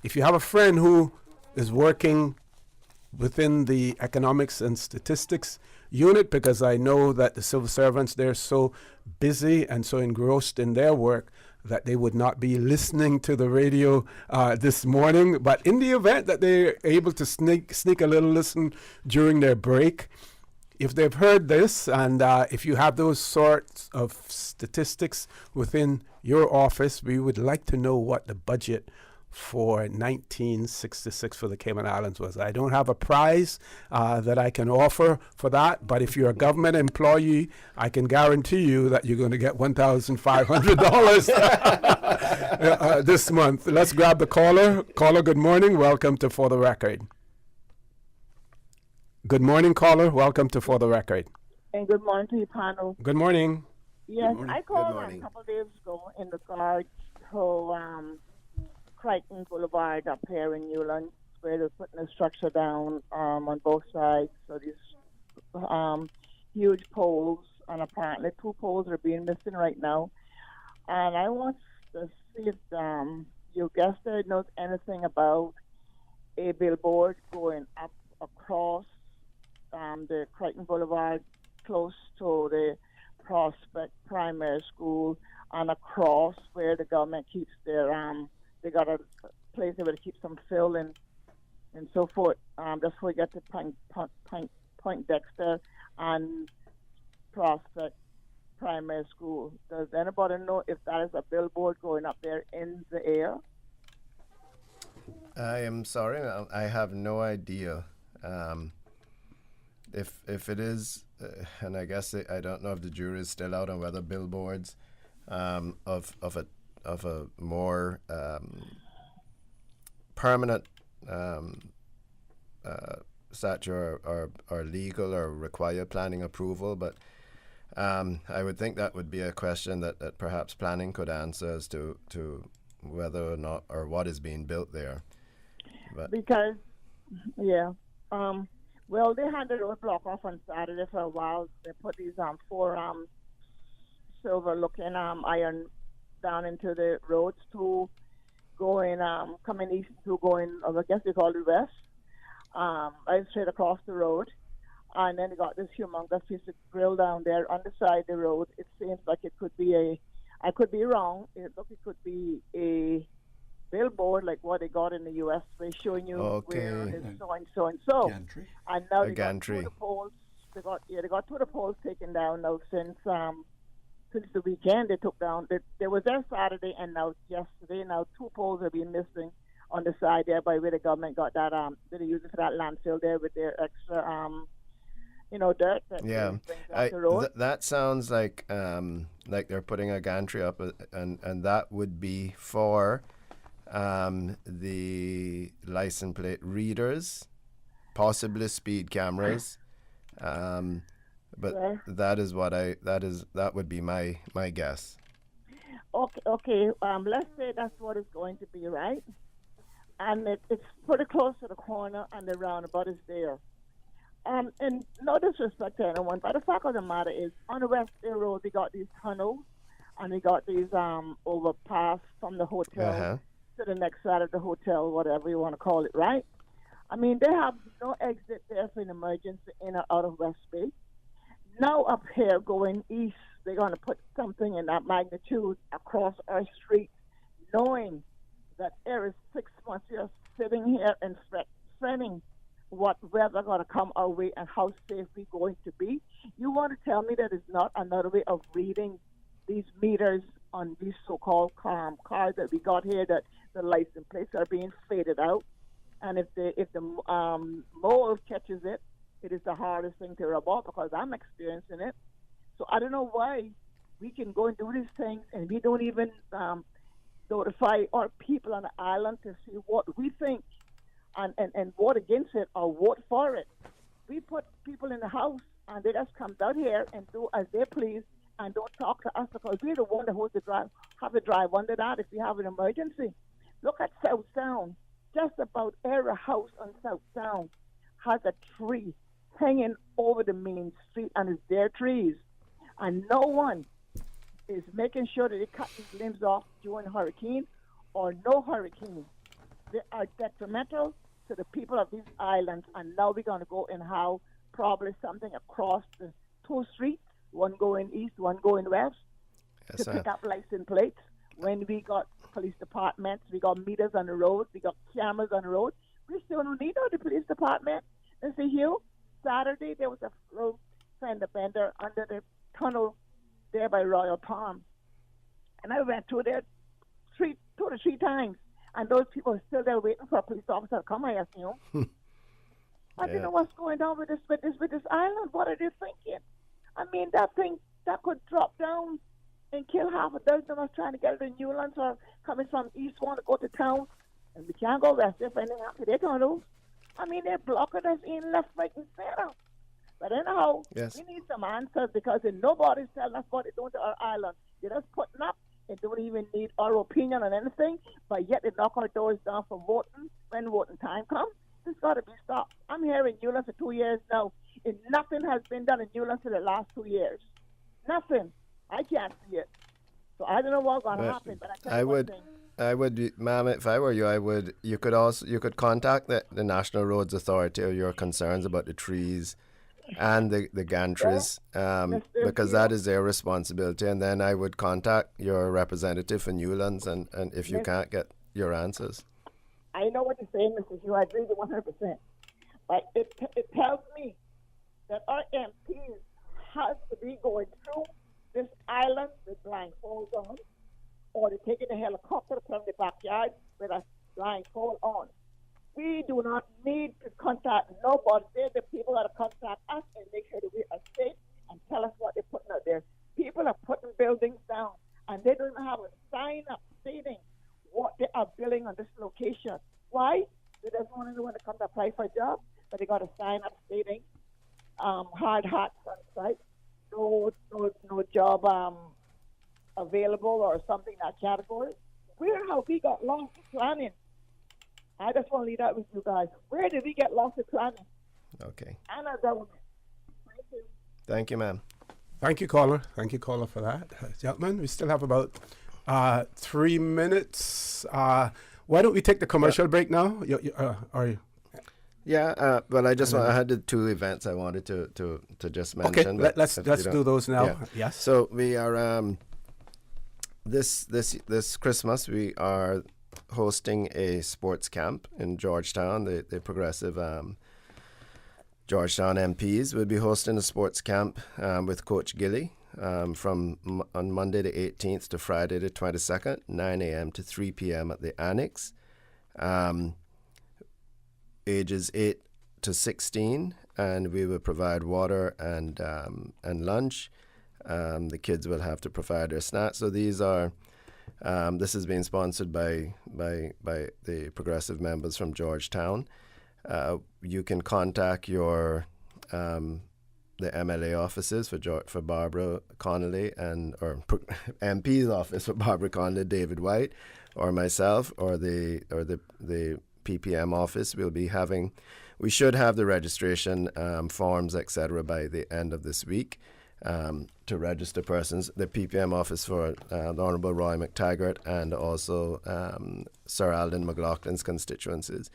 If you have a friend who is working within the economics and statistics unit, because I know that the civil servants, they're so busy and so engrossed in their work that they would not be listening to the radio this morning. But in the event that they're able to sneak a little listen during their break, if they've heard this, and if you have those sorts of statistics within your office, we would like to know what the budget for 1966 for the Cayman Islands was. I don't have a prize that I can offer for that, but if you're a government employee, I can guarantee you that you're going to get $1,500 this month. Let's grab the caller. Caller, good morning. Welcome to For the Record. Good morning, caller. Welcome to For the Record. And good morning to you, panel. Good morning. Yes, I called a couple of days ago in regards to Crichton Boulevard up here in Newland, where they're putting a structure down on both sides. So these huge poles, and apparently 2 poles are being missing right now. And I want to see if you guess there knows anything about a billboard going up across the Crichton Boulevard, close to the Prospect Primary School, and across where the government keeps their they got a place where to keep some fill and so forth. That's where we get to Point Dexter and Prospect Primary School. Does anybody know if that is a billboard going up there in the air? I am sorry, I have no idea. If it is, and I guess I don't know if the jury is still out on whether billboards of a more permanent stature are legal or require planning approval, but I would think that would be a question that perhaps planning could answer as to whether or not or what is being built there. But because, well, they had the road block off on Saturday for a while. They put these 4 silver-looking iron down into the roads to going, coming east to going, I guess they call it west, right straight across the road. And then they got this humongous piece of grill down there on the side of the road. It seems like it could be I could be wrong. It could be a billboard like what they got in the U.S. where showing you where it is so and so and so. Gantry. And now A they got gantry. two of the poles. They got two of the poles taken down now since the weekend. They took down. They was there Saturday and now yesterday. Now two poles are being missing on the side there by where the government got that. They use it for that landfill there with their extra dirt. That sounds like they're putting a gantry up, and that would be for the license plate readers, possibly speed cameras. But that would be my guess. Okay. Let's say that's what it's going to be, right? And it's pretty close to the corner, and the roundabout is there. And no disrespect to anyone, but the fact of the matter is, on the West Bay Road, they got these tunnels, and they got these overpass from the hotel to the next side of the hotel, whatever you want to call it, right? I mean, they have no exit there for an emergency in or out of West Bay. Now up here going east, they're going to put something in that magnitude across our street, knowing that there is 6 months just sitting here and fretting what weather going to come our way and how safe we're going to be. You want to tell me that it's not another way of reading these meters on these so-called cars that we got here, that the license plates are being faded out, and if the mold catches it, it is the hardest thing to rub off, because I'm experiencing it. So I don't know why we can go and do these things and we don't even notify our people on the island to see what we think and vote against it or vote for it. We put people in the house and they just come down here and do as they please and don't talk to us, because we're the one who have to drive under that if we have an emergency. Look at South Sound. Just about every house on South Sound has a tree hanging over the main street, and it's their trees. And no one is making sure that they cut these limbs off during hurricane or no hurricane. They are detrimental to the people of these islands, and now we're going to go and have probably something across the two streets, one going east, one going west, to pick up license plates. When we got police departments, we got meters on the road, we got cameras on the road, we still don't need the police department. And see, Hugh, Saturday there was a road fender bender under the tunnel there by Royal Palm. And I went through there 2 to 3 times. And those people are still there waiting for a police officer to come, I assume. I don't know what's going on with this island. What are they thinking? I mean, that thing that could drop down and kill half a dozen of us trying to get to Newlands or coming from east want to go to town, and we can't go west if anything happens to their tunnels. I mean, they're blocking us in left, right, and center. But anyhow, we need some answers, because nobody's telling us what they're doing to our island. They're just putting up and don't even need our opinion on anything, but yet they knock our doors down for voting when voting time comes. This got to be stopped. I'm here in Newlands for 2 years now, and nothing has been done in Newlands for the last 2 years. Nothing. I can't see it. So I don't know what's going to happen, but I would, ma'am, if I were you, you could contact the National Roads Authority of your concerns about the trees and the gantries, because that is their responsibility, and then I would contact your representative for Newlands, and if you can't get your answers. I know what you're saying, Mr. Hugh. I agree with 100%. But it tells me that our MPs has to be going through this island with blindfolds on, or they're taking a helicopter from the backyard with a blindfold on. We do not need to contact nobody. They're the people that contact us and make sure that we are safe and tell us what they're putting out there. People are putting buildings down, and they don't even have a sign up stating what they are building on this location. Why? They don't want anyone to come to apply for a job, but they got a sign up stating hard hats on site, no job available or something in that category. Where have we got lost in planning? I just want to leave that with you guys. Where did we get lost in planning? Okay. And our government. Thank you. Thank you, ma'am. Thank you, caller. Thank you, caller, for that. Gentlemen, we still have about 3 minutes. Why don't we take the commercial break now? Yeah, well, I had the two events I wanted to just mention. Okay, let's do those now. Yeah. Yes. So we are this Christmas we are hosting a sports camp in Georgetown. The progressive Georgetown MPs will be hosting a sports camp with Coach Gilly from on Monday the 18th to Friday the 22nd, 9 a.m. to 3 p.m. at the Annex. Ages 8 to 16, and we will provide water and lunch. The kids will have to provide their snacks. So these are this is being sponsored by the progressive members from Georgetown. You can contact your the MLA offices for Barbara Connolly or MP's office for Barbara Connolly, David White, or myself, or the PPM office. We should have the registration forms, etc., by the end of this week to register persons. The PPM office for the Honourable Roy McTaggart and also Sir Alden McLaughlin's constituencies.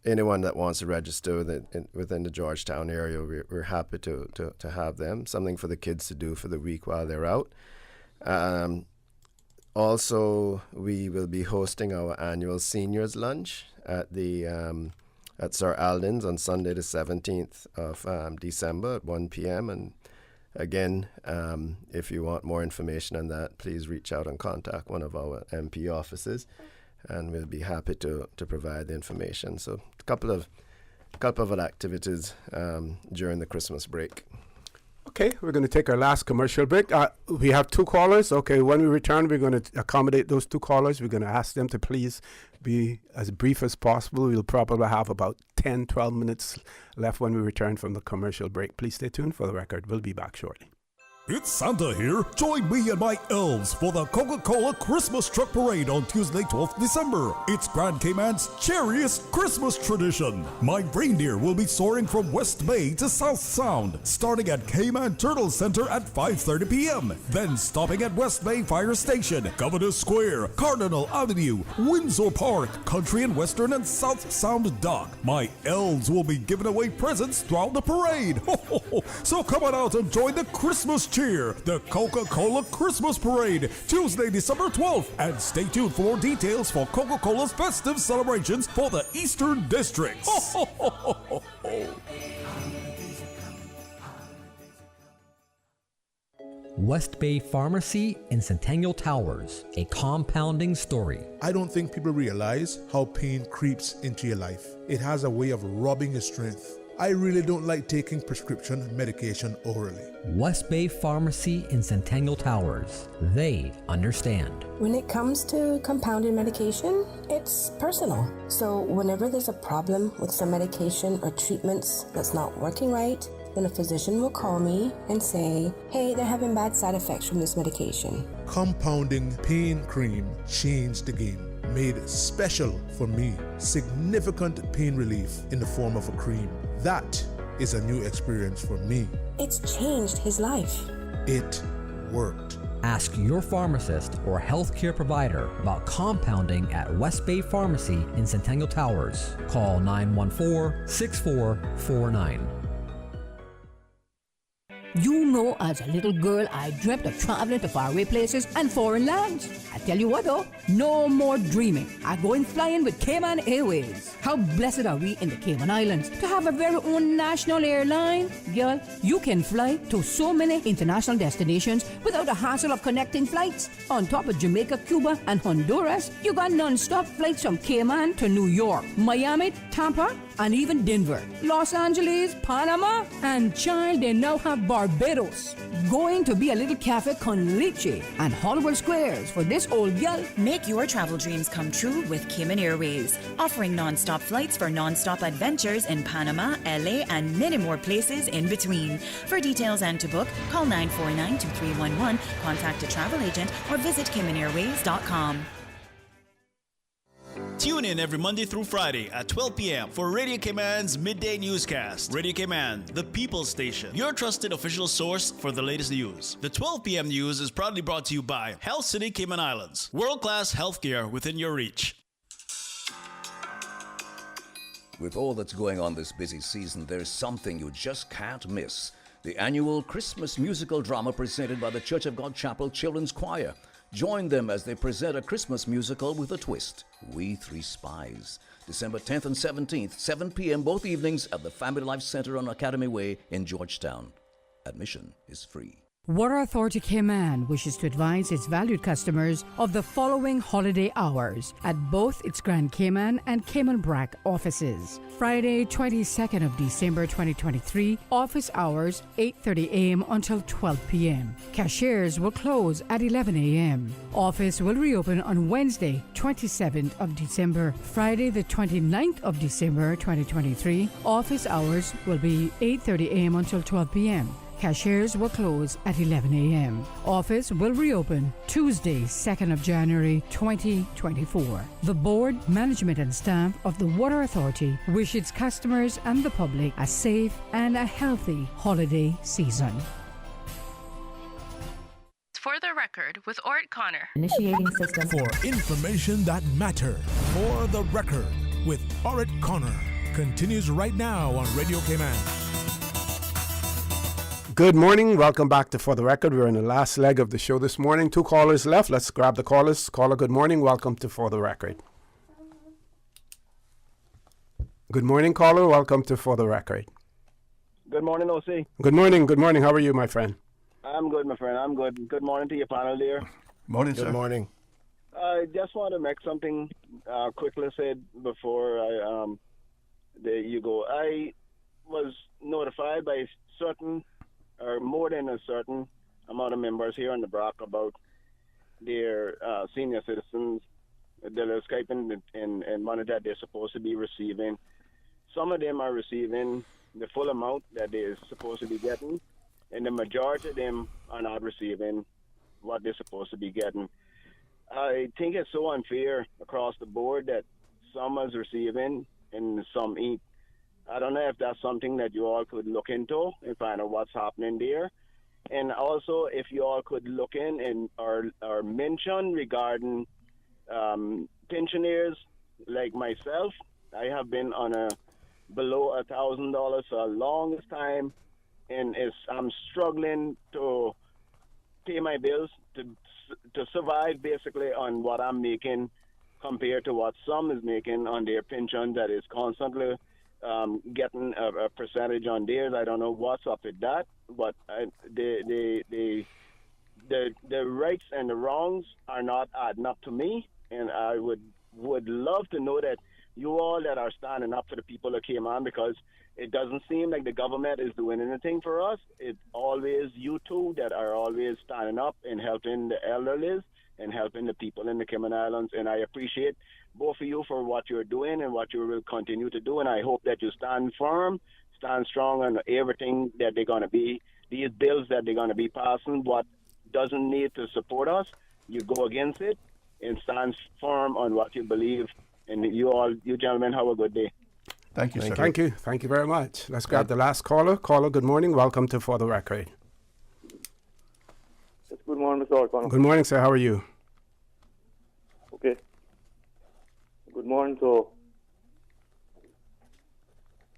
Anyone that wants to register within the Georgetown area, we're happy to have them. Something for the kids to do for the week while they're out. Also, we will be hosting our annual seniors lunch at Sir Alden's on Sunday the 17th of December at 1 p.m. And again, if you want more information on that, please reach out and contact one of our MP offices, and we'll be happy to provide the information. So a couple of activities during the Christmas break. Okay, we're going to take our last commercial break. We have two callers. Okay, when we return, we're going to accommodate those two callers. We're going to ask them to please be as brief as possible. We'll probably have about 10, 12 minutes left when we return from the commercial break. Please stay tuned for the record. We'll be back shortly. It's Santa here. Join me and my elves for the Coca-Cola Christmas Truck Parade on Tuesday, 12th December. It's Grand Cayman's cheeriest Christmas tradition. My reindeer will be soaring from West Bay to South Sound, starting at Cayman Turtle Center at 5:30 p.m. Then stopping at West Bay Fire Station, Governor Square, Cardinal Avenue, Windsor Park, Country and Western and South Sound Dock. My elves will be giving away presents throughout the parade. So come on out and join the Christmas cheer, the Coca-Cola Christmas Parade, Tuesday, December 12th. And stay tuned for more details for Coca-Cola's festive celebrations for the Eastern Districts. West Bay Pharmacy in Centennial Towers, a compounding story. I don't think people realize how pain creeps into your life. It has a way of robbing your strength. I really don't like taking prescription medication orally. West Bay Pharmacy in Centennial Towers. They understand. When it comes to compounded medication, it's personal. So whenever there's a problem with some medication or treatments that's not working right, then a physician will call me and say, hey, they're having bad side effects from this medication. Compounding pain cream changed the game. Made special for me. Significant pain relief in the form of a cream. That is a new experience for me. It's changed his life. It worked. Ask your pharmacist or healthcare provider about compounding at West Bay Pharmacy in Centennial Towers. Call 914-6449. You know, as a little girl, I dreamt of traveling to faraway places and foreign lands. I tell you what though, no more dreaming. I'm going flying with Cayman Airways. How blessed are we in the Cayman Islands to have a very own national airline? Girl, you can fly to so many international destinations without the hassle of connecting flights. On top of Jamaica, Cuba, and Honduras, you got non-stop flights from Cayman to New York, Miami, Tampa, and even Denver, Los Angeles, Panama, and child, they now have Barbados. Going to be a little cafe con leche and Hollywood Squares for this old girl. Make your travel dreams come true with Cayman Airways, offering non-stop flights for non-stop adventures in Panama, LA, and many more places in between. For details and to book, call 949-2311, contact a travel agent, or visit CaymanAirways.com. Tune in every Monday through Friday at 12 p.m. for Radio Cayman's Midday Newscast. Radio Cayman, the people's station, your trusted official source for the latest news. The 12 p.m. news is proudly brought to you by Health City Cayman Islands. World-class healthcare within your reach. With all that's going on this busy season, there's something you just can't miss. The annual Christmas musical drama presented by the Church of God Chapel Children's Choir. Join them as they present a Christmas musical with a twist, We Three Spies. December 10th and 17th, 7 p.m. both evenings at the Family Life Center on Academy Way in Georgetown. Admission is free. Water Authority Cayman wishes to advise its valued customers of the following holiday hours at both its Grand Cayman and Cayman Brac offices. Friday, 22nd of December 2023, office hours 8:30 a.m. until 12 p.m. Cashiers will close at 11 a.m. Office will reopen on Wednesday, 27th of December. Friday, the 29th of December 2023, office hours will be 8:30 a.m. until 12 p.m. Cashiers will close at 11 a.m. Office will reopen Tuesday, 2nd of January 2024. The board, management and staff of the Water Authority wish its customers and the public a safe and a healthy holiday season. For the record, with Orrett Connor. Initiating system. For information that matters. For the record, with Orrett Connor. Continues right now on Radio Cayman. Good morning. Welcome back to For the Record. We're in the last leg of the show this morning. 2 callers left. Let's grab the callers. Caller, good morning. Welcome to For the Record. Good morning, caller. Welcome to For the Record. Good morning, OC. Good morning. Good morning. How are you, my friend? I'm good, my friend. I'm good. Good morning to your panel, dear. Morning, Good sir. morning. I just want to make something quickly said before you go. I was notified by certain, or more than a certain amount of members here on the block about their senior citizens that are Skyping and money that they're supposed to be receiving. Some of them are receiving the full amount that they're supposed to be getting, and the majority of them are not receiving what they're supposed to be getting. I think it's so unfair across the board that some is receiving and some ain't. I don't know if that's something that you all could look into and find out what's happening there. And also, if you all could look in and or mention regarding pensioners like myself. I have been on a below $1,000 for the longest time, and I'm struggling to pay my bills to survive basically on what I'm making compared to what some is making on their pension that is constantly getting a percentage on theirs. I don't know what's up with that, but the rights and the wrongs are not adding up to me, and I would love to know that you all that are standing up for the people that came on, because it doesn't seem like the government is doing anything for us. It's always you two that are always standing up and helping the elderly and helping the people in the Cayman Islands, and I appreciate both of you for what you're doing and what you will continue to do, and I hope that you stand firm, stand strong on everything that they're going to be, these bills that they're going to be passing. What doesn't need to support us, you go against it and stand firm on what you believe. And you gentlemen, have a good day. Thank you, sir. Thank you. Thank you very much. Let's grab the last caller. Caller, good morning. Welcome to For the Record. Yes, good morning, Mr. O'Connor. Good morning, sir. How are you? Okay. Good morning to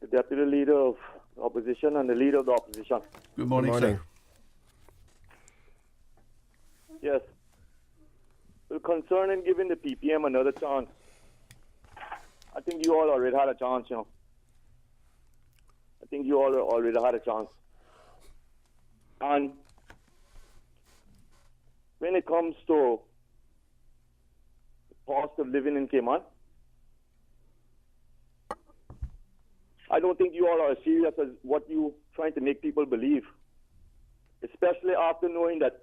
the Deputy Leader of the Opposition and the Leader of the Opposition. Good morning, sir. Yes. Well, concerning giving the PPM another chance, I think you all already had a chance, you know. I think you all already had a chance. And when it comes to the cost of living in Cayman, I don't think you all are as serious as what you're trying to make people believe, especially after knowing that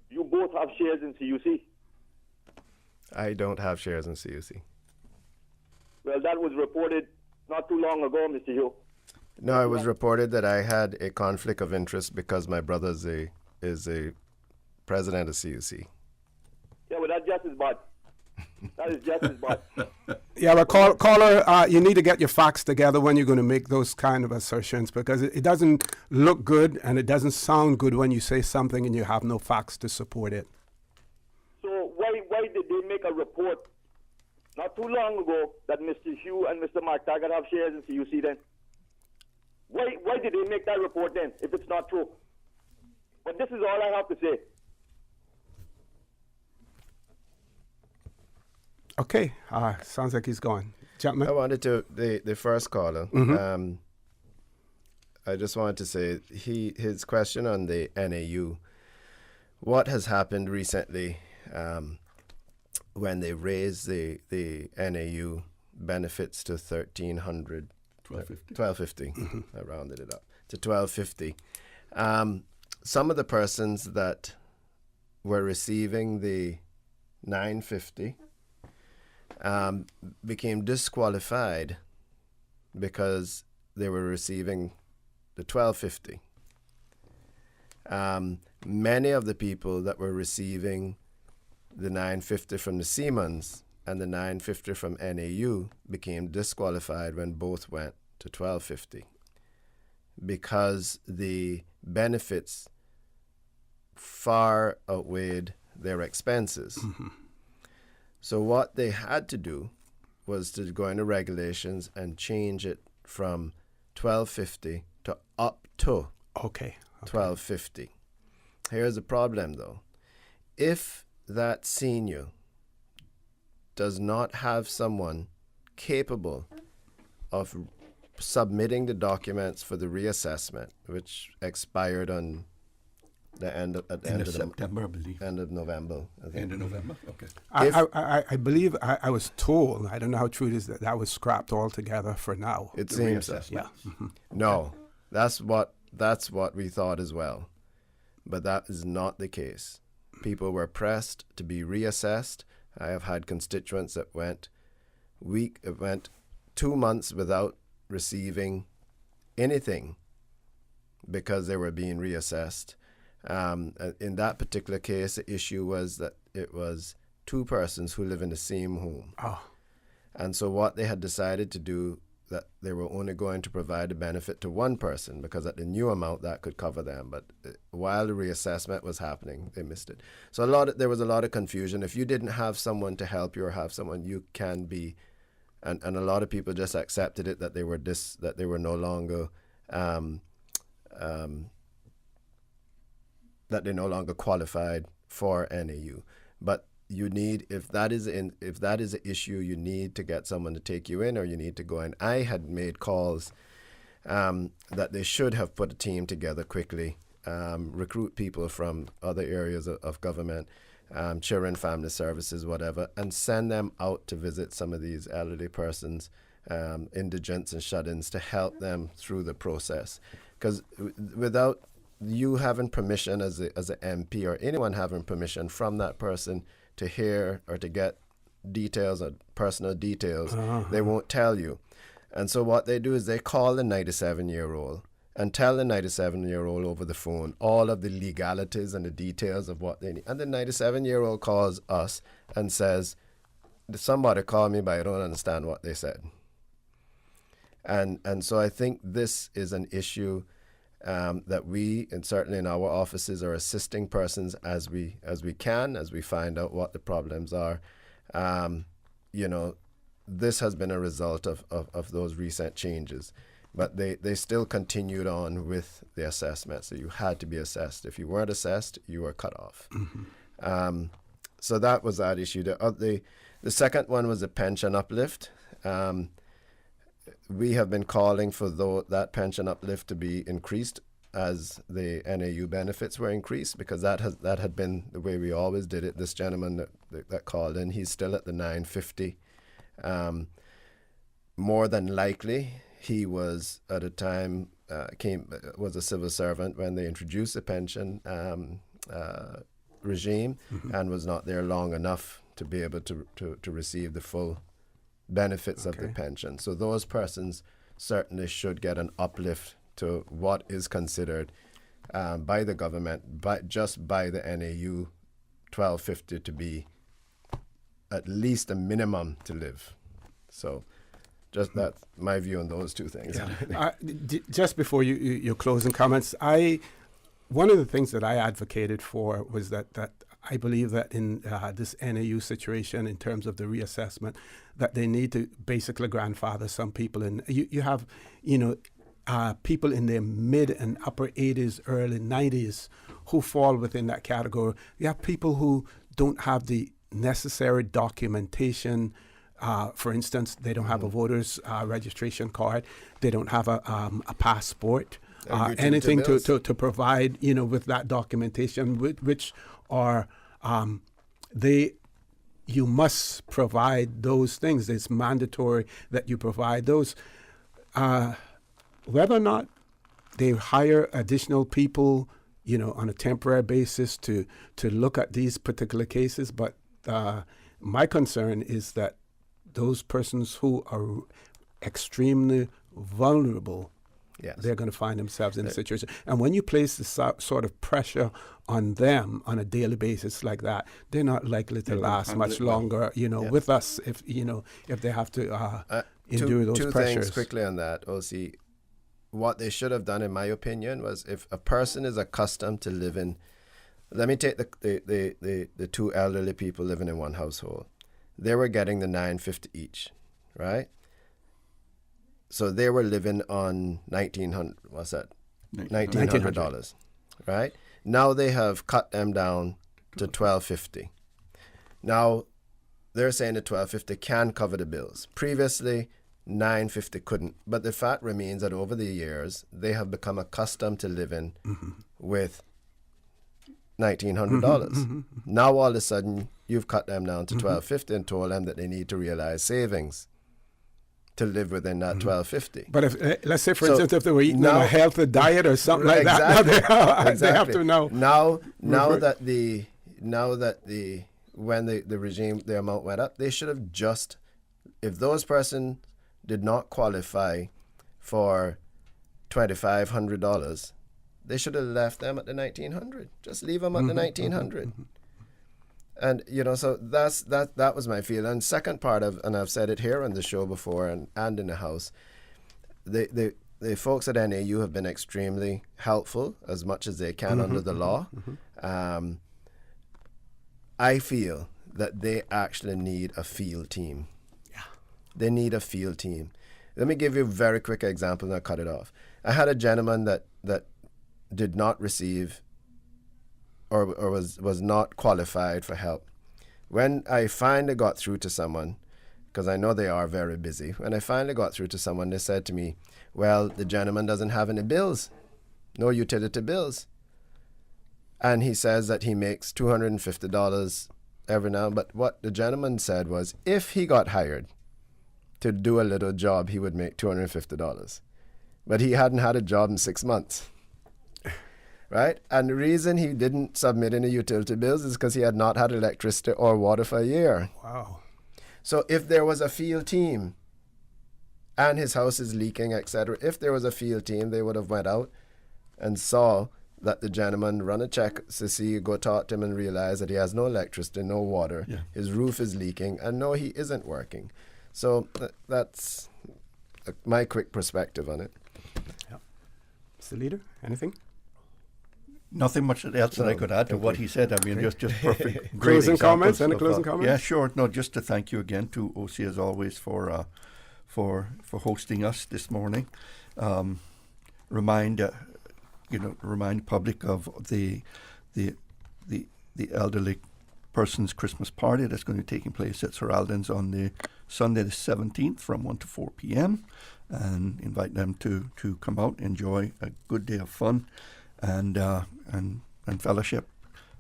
you both have shares in CUC. I don't have shares in CUC. Well, that was reported not too long ago, Mr. Hugh. No, it was reported that I had a conflict of interest because my brother is a president of CUC. Yeah, well, that's just as bad. That is just as bad. Yeah, but caller, you need to get your facts together when you're going to make those kind of assertions, because it doesn't look good and it doesn't sound good when you say something and you have no facts to support it. So why did they make a report not too long ago that Mr. Hugh and Mr. McTaggart have shares in CUC then? Why did they make that report then, if it's not true? But this is all I have to say. Okay, sounds like he's gone. Gentlemen? I wanted to, the first caller, I just wanted to say, his question on the NAU, what has happened recently when they raised the NAU benefits to $1,300, $1,250, I rounded it up to $1,250. Some of the persons that were receiving the $950 became disqualified because they were receiving the $1,250. Many of the people that were receiving the $950 from the Siemens and the $950 from NAU became disqualified when both went to $1,250 because the benefits far outweighed their expenses. So what they had to do was to go into regulations and change it from $1,250 to up to $1,250. Here's the problem, though. If that senior does not have someone capable of submitting the documents for the reassessment, which expired on the end of September, I believe. End of November. I think. End of November. Okay. I believe I was told, I don't know how true it is, that was scrapped altogether for now. It seems so. Yeah. No, that's what we thought as well, but that is not the case. People were pressed to be reassessed. I have had constituents that went 2 months without receiving anything because they were being reassessed. In that particular case, the issue was that it was two persons who live in the same home. And so what they had decided to do, that they were only going to provide a benefit to one person because at the new amount that could cover them. But while the reassessment was happening, they missed it. So there was a lot of confusion. If you didn't have someone to help you or have someone, you can be, and a lot of people just accepted it that they were no longer that they no longer qualified for NAU. But you need, if that is an issue, you need to get someone to take you in, or you need to go in. I had made calls that they should have put a team together quickly, recruit people from other areas of government, children, family services, whatever, and send them out to visit some of these elderly persons, indigents and shut-ins, to help them through the process. Because without you having permission as a MP or anyone having permission from that person to hear or to get details or personal details, they won't tell you. And so what they do is they call the 97-year-old and tell the 97-year-old over the phone all of the legalities and the details of what they need. And the 97-year-old calls us and says, somebody called me, but I don't understand what they said. And so I think this is an issue that we, and certainly in our offices, are assisting persons as we can, as we find out what the problems are. This has been a result of those recent changes, but they still continued on with the assessment. So you had to be assessed. If you weren't assessed, you were cut off. So that was that issue. The second one was the pension uplift. We have been calling for that pension uplift to be increased as the NAU benefits were increased, because that had been the way we always did it. This gentleman that called in, he's still at the $950. More than likely, he was at a time was a civil servant when they introduced the pension regime, and was not there long enough to be able to receive the full benefits of the pension. So those persons certainly should get an uplift to what is considered by the government, just by the NAU, $1,250 to be at least a minimum to live. So just that's my view on those two things. Yeah. Just before your closing comments, one of the things that I advocated for was that I believe that in this NAU situation, in terms of the reassessment, that they need to basically grandfather some people in. You have, people in their mid and upper 80s, early 90s who fall within that category. You have people who don't have the necessary documentation. For instance, they don't have a voter's registration card. They don't have a passport. Anything to provide, with that documentation, which are you must provide those things. It's mandatory that you provide those. Whether or not they hire additional people, on a temporary basis to look at these particular cases, but my concern is that those persons who are extremely vulnerable, yes, they're going to find themselves in a situation. And when you place this sort of pressure on them on a daily basis like that, they're not likely to last much longer, with us if they have to endure those two pressures. Two things quickly on that, OC. What they should have done, in my opinion, was if a person is accustomed to living, let me take the two elderly people living in one household. They were getting the $950 each, right? So they were living on $1,900, right? Now they have cut them down to $1,250. Now they're saying the $1,250 can cover the bills. Previously, $950 couldn't. But the fact remains that over the years, they have become accustomed to living with $1,900. Now all of a sudden, you've cut them down to $1,250 and told them that they need to realize savings to live within that $1,250. But if, let's say, for instance, if they were eating on a healthy diet or something like that, they have to know. Now that when the regime, the amount went up, they should have just, if those persons did not qualify for $2,500, they should have left them at the $1,900. Just leave them at the $1,900. And, so that was my feeling. And second part of, and I've said it here on the show before and in the house, the folks at NAU have been extremely helpful as much as they can under the law. I feel that they actually need a field team. Yeah. They need a field team. Let me give you a very quick example and I'll cut it off. I had a gentleman that did not receive or was not qualified for help. When I finally got through to someone, because I know they are very busy, when I finally got through to someone, they said to me, well, the gentleman doesn't have any bills, no utility bills. And he says that he makes $250 every now. But what the gentleman said was, if he got hired to do a little job, he would make $250. But he hadn't had a job in 6 months. Right? And the reason he didn't submit any utility bills is because he had not had electricity or water for a year. Wow. So if there was a field team and his house is leaking, etc., if there was a field team, they would have went out and saw that the gentleman run a check to see, go talk to him and realize that he has no electricity, no water, his roof is leaking, and no, he isn't working. So that's my quick perspective on it. Yeah. Mr. Leader, anything? Nothing much else that I could add to what he said. I mean, just perfect. Closing comments? Any closing comments? Yeah, sure. No, just to thank you again to OC as always for hosting us this morning. Remind public of the elderly person's Christmas party that's going to be taking place at Sir Alden's on the Sunday the 17th from 1 to 4 p.m. and invite them to come out, enjoy a good day of fun and fellowship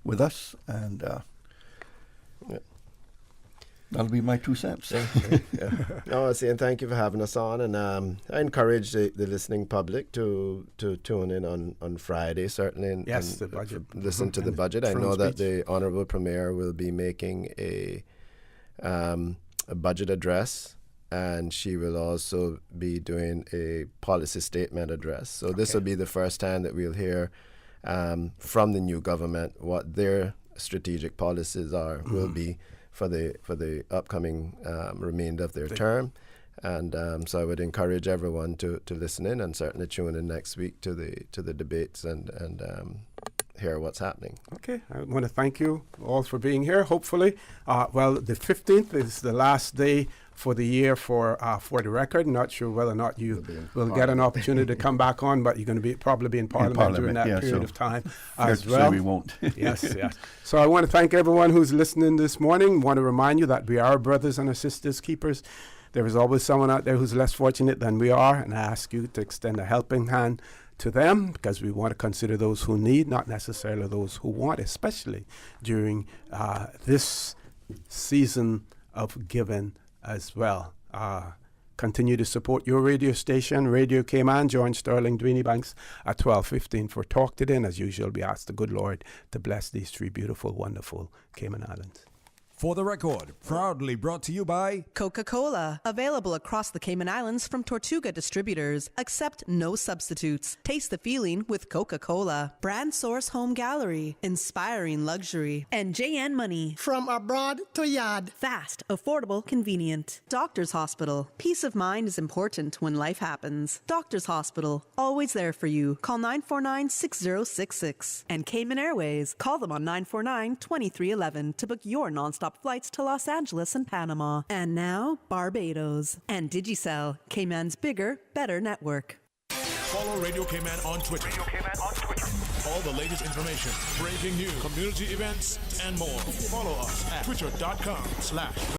with us, and that'll be my 2 cents. No, and thank you for having us on, and I encourage the listening public to tune in on Friday, certainly, and the budget. Listen to the budget. I know that the Honourable Premier will be making a budget address, and she will also be doing a policy statement address. So this will be the first time that we'll hear from the new government what their strategic policies will be for the upcoming remainder of their term. And so I would encourage everyone to listen in and certainly tune in next week to the debates and hear what's happening. Okay, I want to thank you all for being here. Hopefully, the 15th is the last day for the year for the record. Not sure whether or not you will get an opportunity to come back on, but you're going to probably be in Parliament during that period of time as well. We won't. Yes. So I want to thank everyone who's listening this morning. Want to remind you that we are brothers and our sisters keepers. There is always someone out there who's less fortunate than we are, and I ask you to extend a helping hand to them, because we want to consider those who need, not necessarily those who want, especially during this season of giving as well. Continue to support your radio station, Radio Cayman. Join Sterling Dweeny Banks at 12:15 for Talk Today. And as usual, we ask the good Lord to bless these three beautiful, wonderful Cayman Islands. For the record, proudly brought to you by Coca-Cola. Available across the Cayman Islands from Tortuga Distributors. Accept no substitutes. Taste the feeling with Coca-Cola. Brand Source Home Gallery. Inspiring luxury. And JN Money. From abroad to yard. Fast, affordable, convenient. Doctor's Hospital. Peace of mind is important when life happens. Doctor's Hospital. Always there for you. Call 949-6066. And Cayman Airways. Call them on 949-2311 to book your nonstop flights to Los Angeles and Panama. And now, Barbados. And Digicel, Cayman's bigger, better network. Follow Radio Cayman on Twitter. All the latest information, breaking news, community events, and more. Follow us at twitter.com/